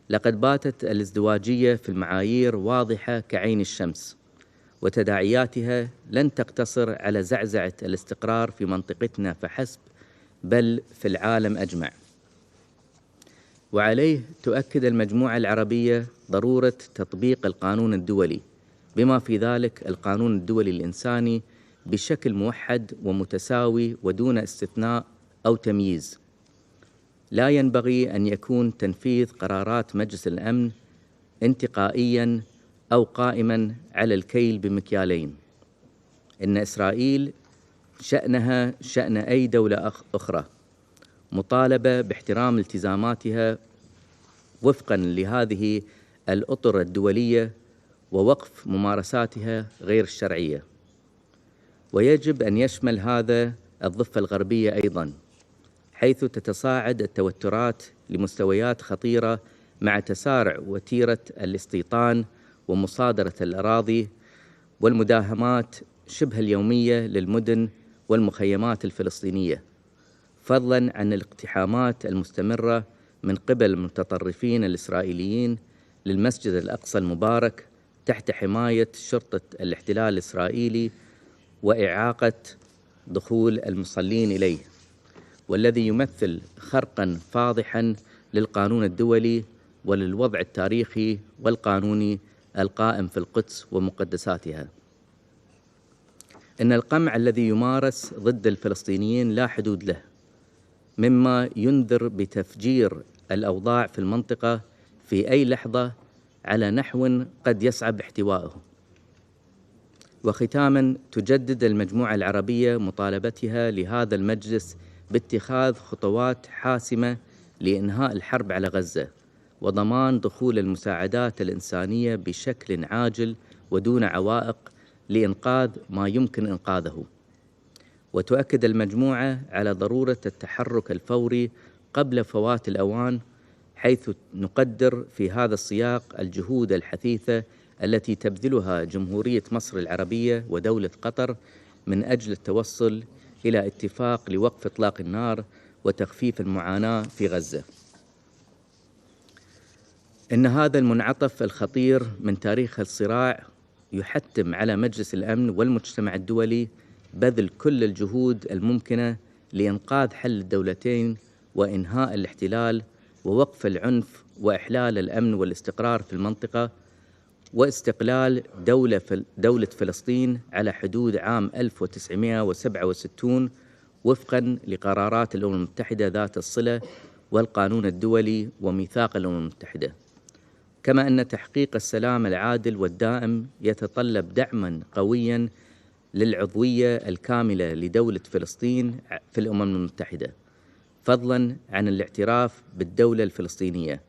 لقد باتت الازدواجية في المعايير واضحة كعين الشمس، وتداعياتها لن تقتصر على زعزعة الاستقرار في منطقتنا فحسب، بل في العالم أجمع. وعليه تؤكد المجموعة العربية ضرورة تطبيق القانون الدولي، بما في ذلك القانون الدولي الإنساني، بشكل موحد ومتساوي ودون استثناء أو تمييز. لا ينبغي أن يكون تنفيذ قرارات مجلس الأمن انتقائياً أو قائماً على الكيل بمكيالين. إن إسرائيل شأنها شأن أي دولة أخرى، مطالبة باحترام التزاماتها وفقاً لهذه الأطر الدولية ووقف ممارساتها غير الشرعية. ويجب أن يشمل هذا الضفة الغربية أيضاً، حيث تتصاعد التوترات لمستويات خطيرة مع تسارع وتيرة الاستيطان ومصادرة الأراضي والمداهمات شبه اليومية للمدن والمخيمات الفلسطينية، فضلاً عن الاقتحامات المستمرة من قبل المتطرفين الإسرائيليين للمسجد الأقصى المبارك تحت حماية شرطة الاحتلال الإسرائيلي وإعاقة دخول المصلين إليه، والذي يمثل خرقاً فاضحاً للقانون الدولي وللوضع التاريخي والقانوني القائم في القدس ومقدساتها. إن القمع الذي يمارس ضد الفلسطينيين لا حدود له، مما ينذر بتفجير الأوضاع في المنطقة في أي لحظة على نحو قد يصعب احتوائه. وختاماً، تجدد المجموعة العربية مطالبتها لهذا المجلس باتخاذ خطوات حاسمة لإنهاء الحرب على غزة، وضمان دخول المساعدات الإنسانية بشكل عاجل ودون عوائق لإنقاذ ما يمكن إنقاذه. وتؤكد المجموعة على ضرورة التحرك الفوري قبل فوات الأوان، حيث نقدر في هذا السياق الجهود الحثيثة التي تبذلها جمهورية مصر العربية ودولة قطر من أجل التوصل إلى اتفاق لوقف إطلاق النار وتخفيف المعاناة في غزة. إن هذا المنعطف الخطير من تاريخ الصراع يحتم على مجلس الأمن والمجتمع الدولي بذل كل الجهود الممكنة لإنقاذ حل الدولتين وإنهاء الاحتلال ووقف العنف وإحلال الأمن والاستقرار في المنطقة، واستقلال دولة فلسطين على حدود عام 1967 وفقاً لقرارات الأمم المتحدة ذات الصلة والقانون الدولي وميثاق الأمم المتحدة. كما أن تحقيق السلام العادل والدائم يتطلب دعماً قوياً للعضوية الكاملة لدولة فلسطين في الأمم المتحدة، فضلاً عن الاعتراف بالدولة الفلسطينية،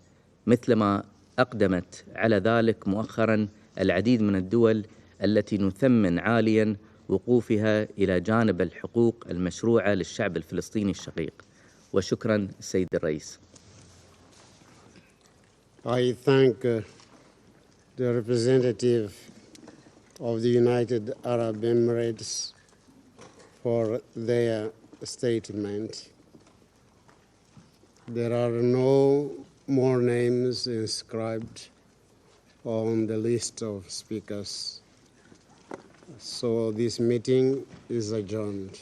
مثلما أقدمت على ذلك مؤخراً العديد من الدول التي نثمن عالياً وقوفها إلى جانب الحقوق المشروعة للشعب الفلسطيني الشقيق. وشكراً السيد الرئيس. I thank the representative of the United Arab Emirates for their statement. There are no more names inscribed on the list of speakers, so this meeting is adjourned.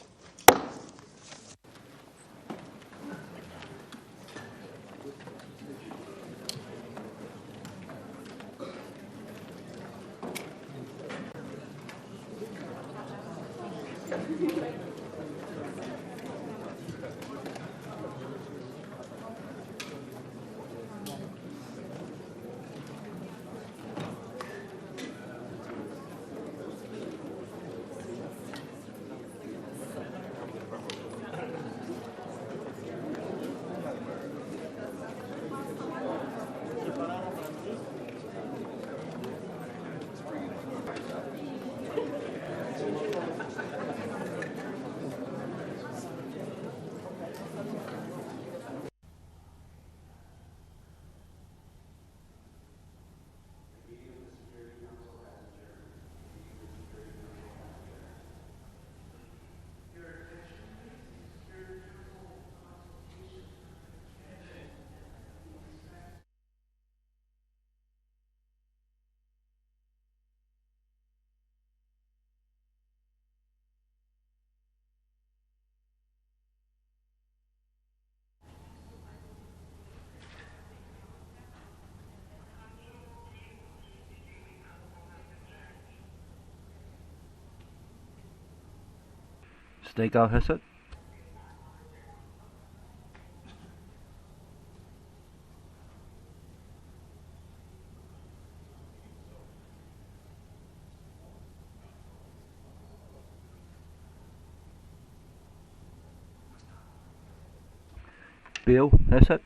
Stakeout has it. Bill has it.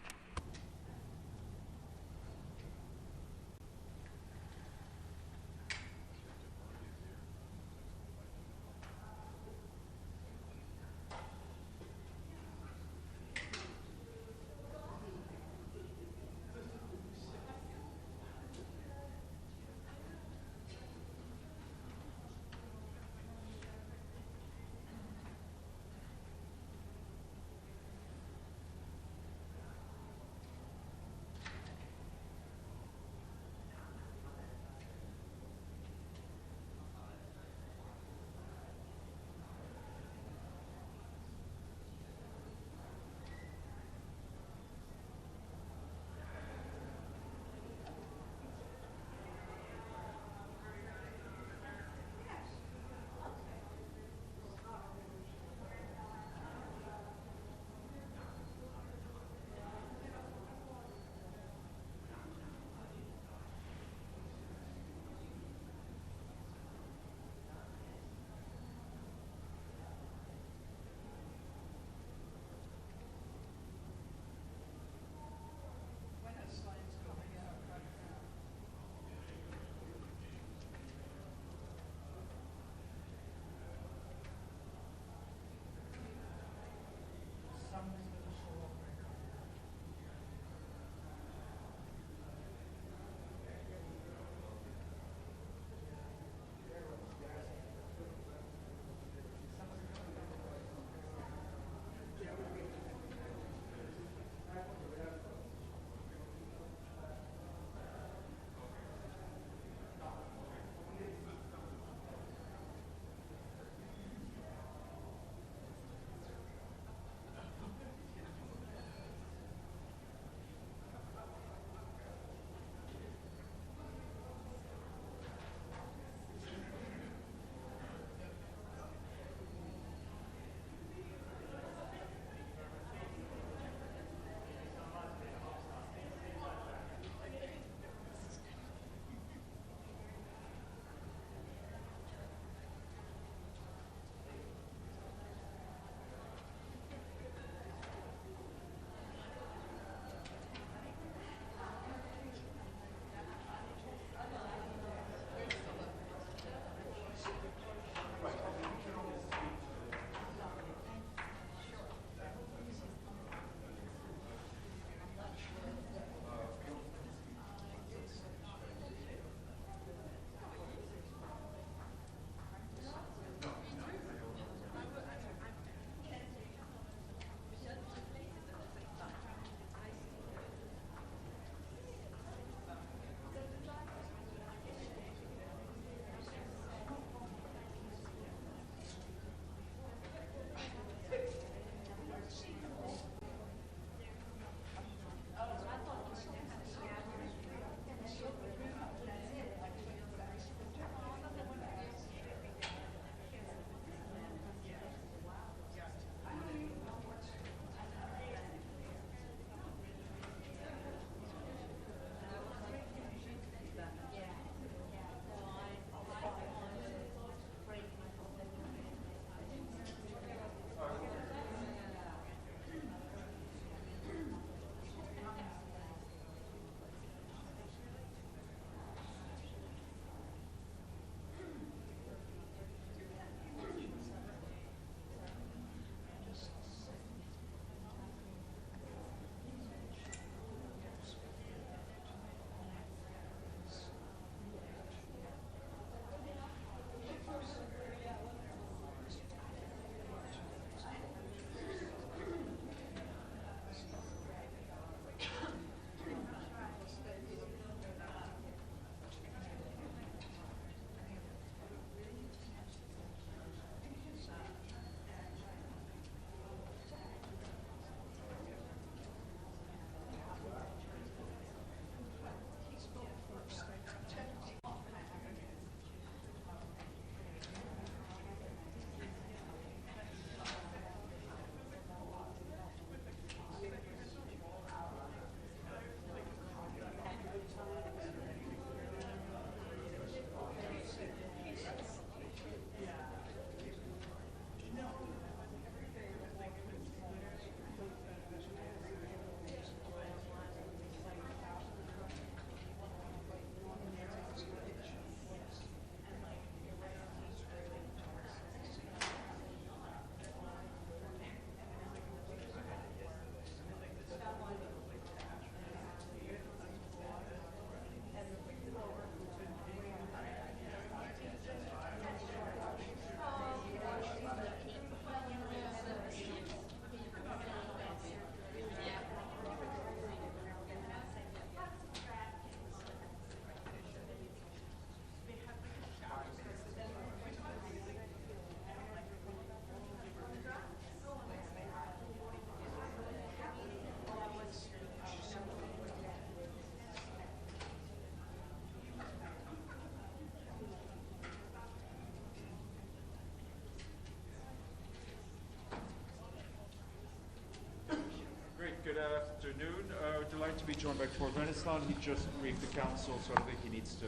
like to be joined by Tor Venislan. He just briefed the council, so I think he needs to.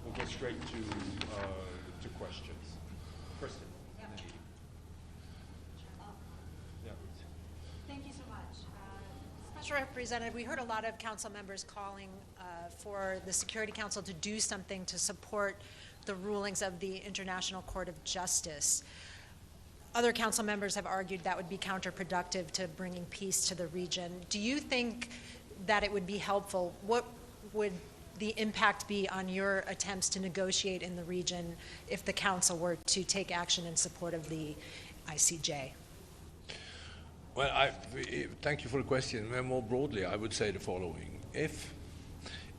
We'll go straight to questions. Kristen. Yeah. Thank you so much. Special Representative, we heard a lot of council members calling for the Security Council to do something to support the rulings of the International Court of Justice. Other council members have argued that would be counterproductive to bringing peace to the region. Do you think that it would be helpful? What would the impact be on your attempts to negotiate in the region if the council were to take action in support of the ICJ? Well, thank you for the question. More broadly, I would say the following. If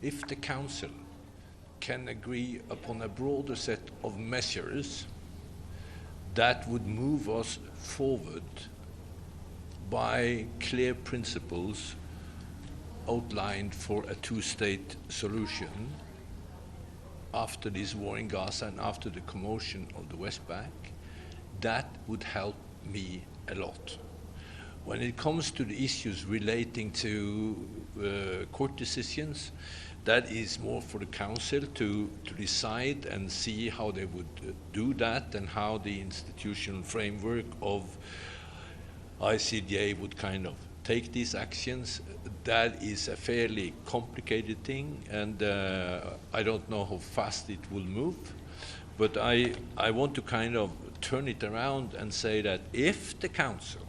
the council can agree upon a broader set of measures that would move us forward by clear principles outlined for a two-state solution after this war in Gaza and after the commotion of the West Bank, that would help me a lot. When it comes to the issues relating to court decisions, that is more for the council to decide and see how they would do that and how the institutional framework of ICJ would kind of take these actions. That is a fairly complicated thing, and I don't know how fast it will move. But I want to kind of turn it around and say that if the council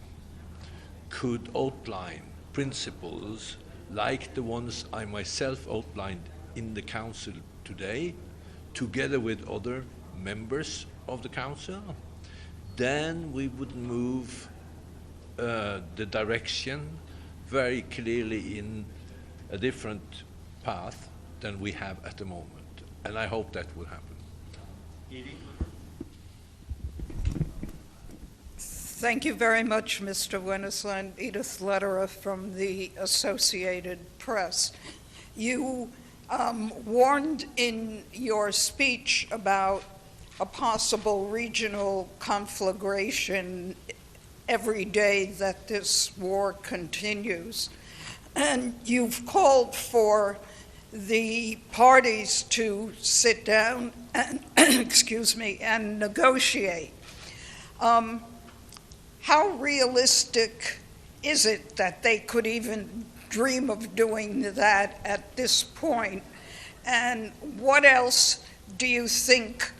could outline principles like the ones I myself outlined in the council today, together with other members of the council, then we would move the direction very clearly in a different path than we have at the moment. And I hope that will happen. Edie? Thank you very much, Mr. Venislan. Edith Lederer from the Associated Press. You warned in your speech about a possible regional conflagration every day that this war continues. And you've called for the parties to sit down and, excuse me, and negotiate. How realistic is it that they could even dream of doing that at this point? And what else do you think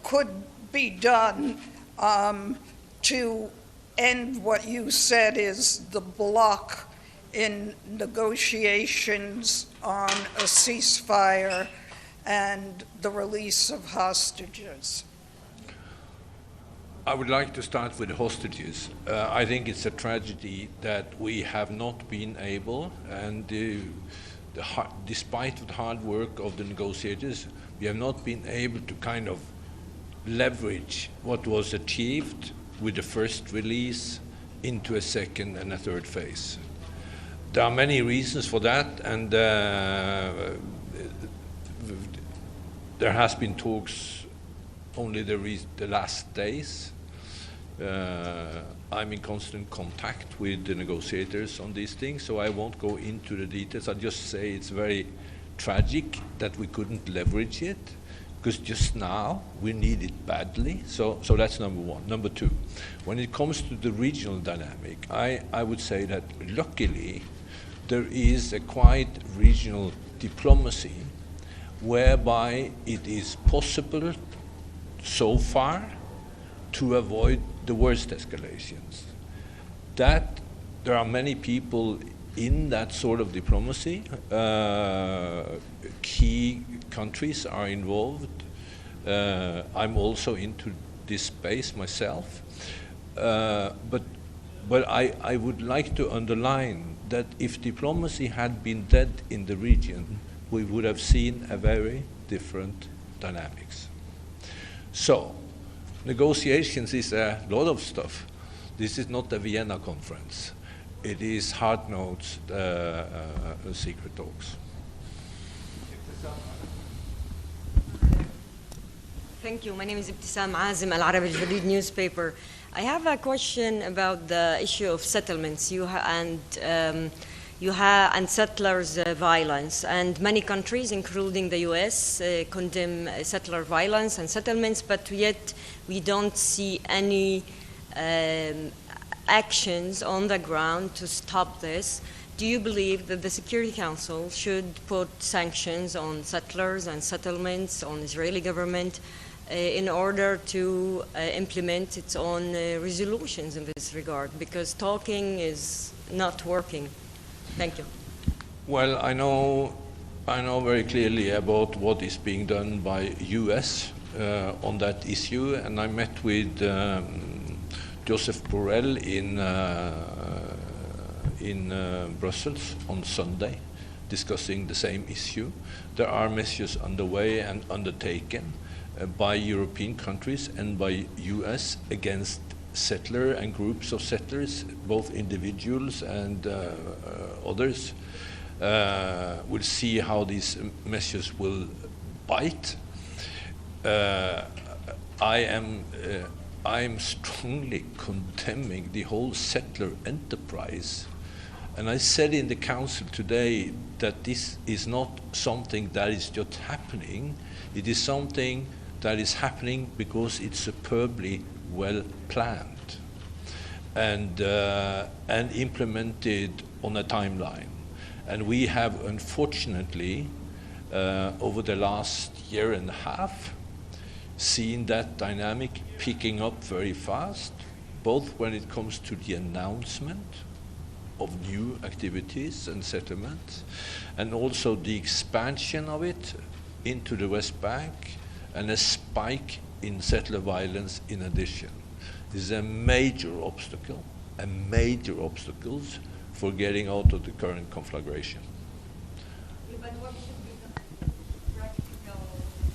could be done to end what you said is the block in negotiations on a ceasefire and the release of hostages? I would like to start with the hostages. I think it's a tragedy that we have not been able, and despite the hard work of the negotiators, we have not been able to kind of leverage what was achieved with the first release into a second and a third phase. There are many reasons for that, and there has been talks only the last days. I'm in constant contact with the negotiators on these things, so I won't go into the details. I'll just say it's very tragic that we couldn't leverage it, because just now we need it badly. So that's number one. Number two, when it comes to the regional dynamic, I would say that luckily there is a quite regional diplomacy whereby it is possible so far to avoid the worst escalations. That there are many people in that sort of diplomacy. Key countries are involved. I'm also into this space myself. But I would like to underline that if diplomacy had been dead in the region, we would have seen a very different dynamics. So, negotiations is a lot of stuff. This is not a Vienna conference. It is hard notes, secret talks. Thank you. My name is Ibtisam Azim, Al Arabi Al Jadid newspaper. I have a question about the issue of settlements. you have and settlers' violence, and many countries, including the US, condemn settler violence and settlements, but yet we don't see any actions on the ground to stop this. Do you believe that the Security Council should put sanctions on settlers and settlements, on Israeli government, in order to implement its own resolutions in this regard? Because talking is not working. Thank you. Well, I know very clearly about what is being done by US on that issue, and I met with Joseph Borrell in Brussels on Sunday, discussing the same issue. There are measures underway and undertaken by European countries and by US against settler and groups of settlers, both individuals and others. We'll see how these measures will bite. I am strongly condemning the whole settler enterprise. And I said in the Council today that this is not something that is just happening. It is something that is happening because it's superbly well planned and implemented on a timeline. And we have, unfortunately, over the last year and a half, seen that dynamic picking up very fast, both when it comes to the announcement of new activities and settlements, and also the expansion of it into the West Bank, and a spike in settler violence in addition. This is a major obstacle, for getting out of the current conflagration. But what should be the practical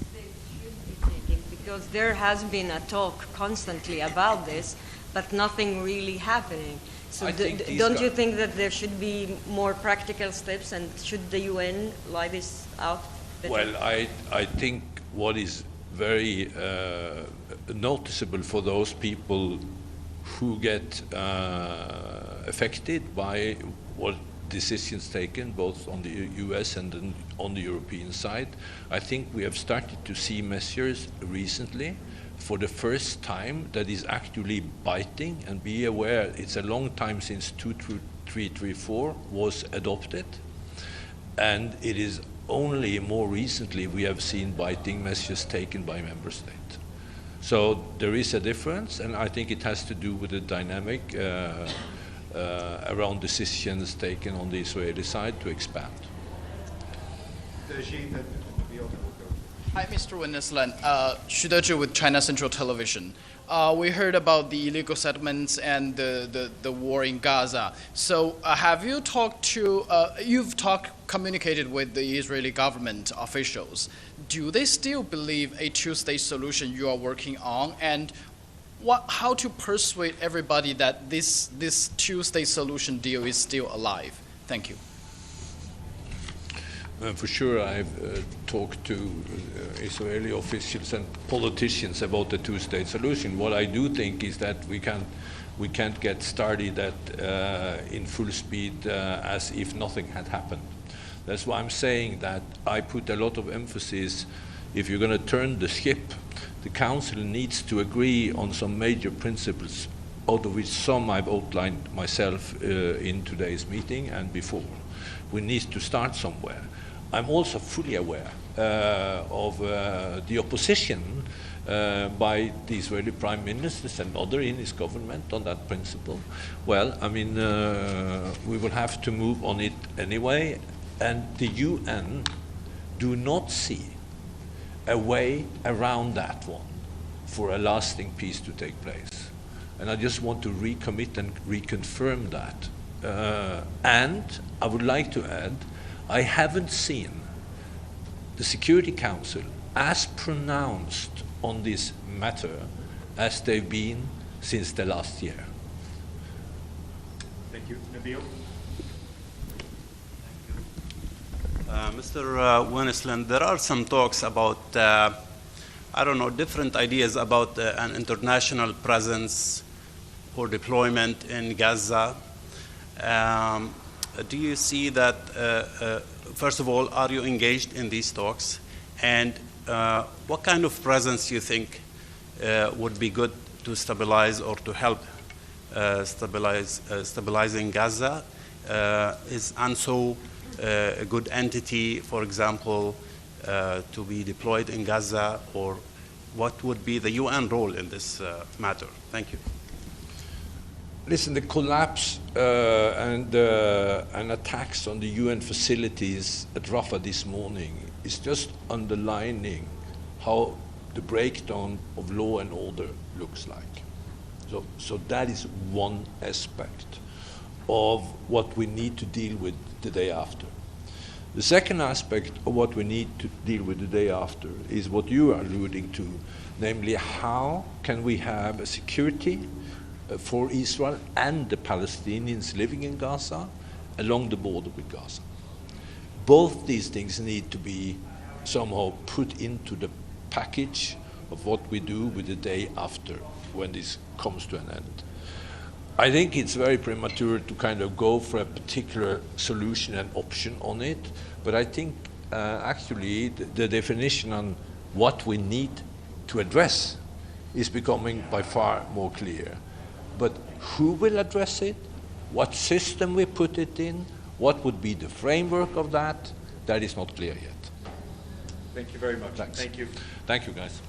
steps should be taken? Because there has been a talk constantly about this, but nothing really happening. So don't you think that there should be more practical steps, and should the UN lie this out better? Well, I think what is very noticeable for those people who get affected by what decisions taken, both on the US and on the European side, I think we have started to see measures recently for the first time that is actually biting. And be aware, it's a long time since 2334 was adopted, and it is only more recently we have seen biting measures taken by member states. So there is a difference, and I think it has to do with the dynamic around decisions taken on the Israeli side to expand. Hi, Mr. Wennesland. Shudeju with China Central Television. We heard about the illegal settlements and the war in Gaza. So have you communicated with the Israeli government officials? Do they still believe a two-state solution you are working on? And how to persuade everybody that this two-state solution deal is still alive? Thank you. For sure, I've talked to Israeli officials and politicians about the two-state solution. What I do think is that we can't get started in full speed as if nothing had happened. That's why I'm saying that I put a lot of emphasis. If you're going to turn the ship, the Council needs to agree on some major principles, out of which some I've outlined myself in today's meeting and before. We need to start somewhere. I'm also fully aware of the opposition by the Israeli Prime Ministers and others in his government on that principle. Well, I mean, we will have to move on it anyway, and the UN do not see a way around that one for a lasting peace to take place. And I just want to recommit and reconfirm that. And I would like to add, I haven't seen the Security Council as pronounced on this matter as they've been since the last year. Thank you. Nabil? Mr. Wennesland, there are some talks about, I don't know, different ideas about an international presence or deployment in Gaza. do you see that, first of all, are you engaged in these talks? And what kind of presence do you think would be good to stabilize or to help stabilizing Gaza? Is ANSO a good entity, for example, to be deployed in Gaza, or what would be the UN role in this matter? Thank you. Listen, the collapse and attacks on the UN facilities at Rafah this morning is just underlining how the breakdown of law and order looks like. So that is one aspect of what we need to deal with the day after. The second aspect of what we need to deal with the day after is what you are alluding to, namely how can we have a security for Israel and the Palestinians living in Gaza along the border with Gaza. Both these things need to be somehow put into the package of what we do with the day after when this comes to an end. I think it's very premature to kind of go for a particular solution and option on it, but I think actually the definition on what we need to address is becoming by far more clear. But who will address it, what system we put it in, what would be the framework of that is not clear yet. Thank you very much. Thanks. Thank you. Thank you, guys.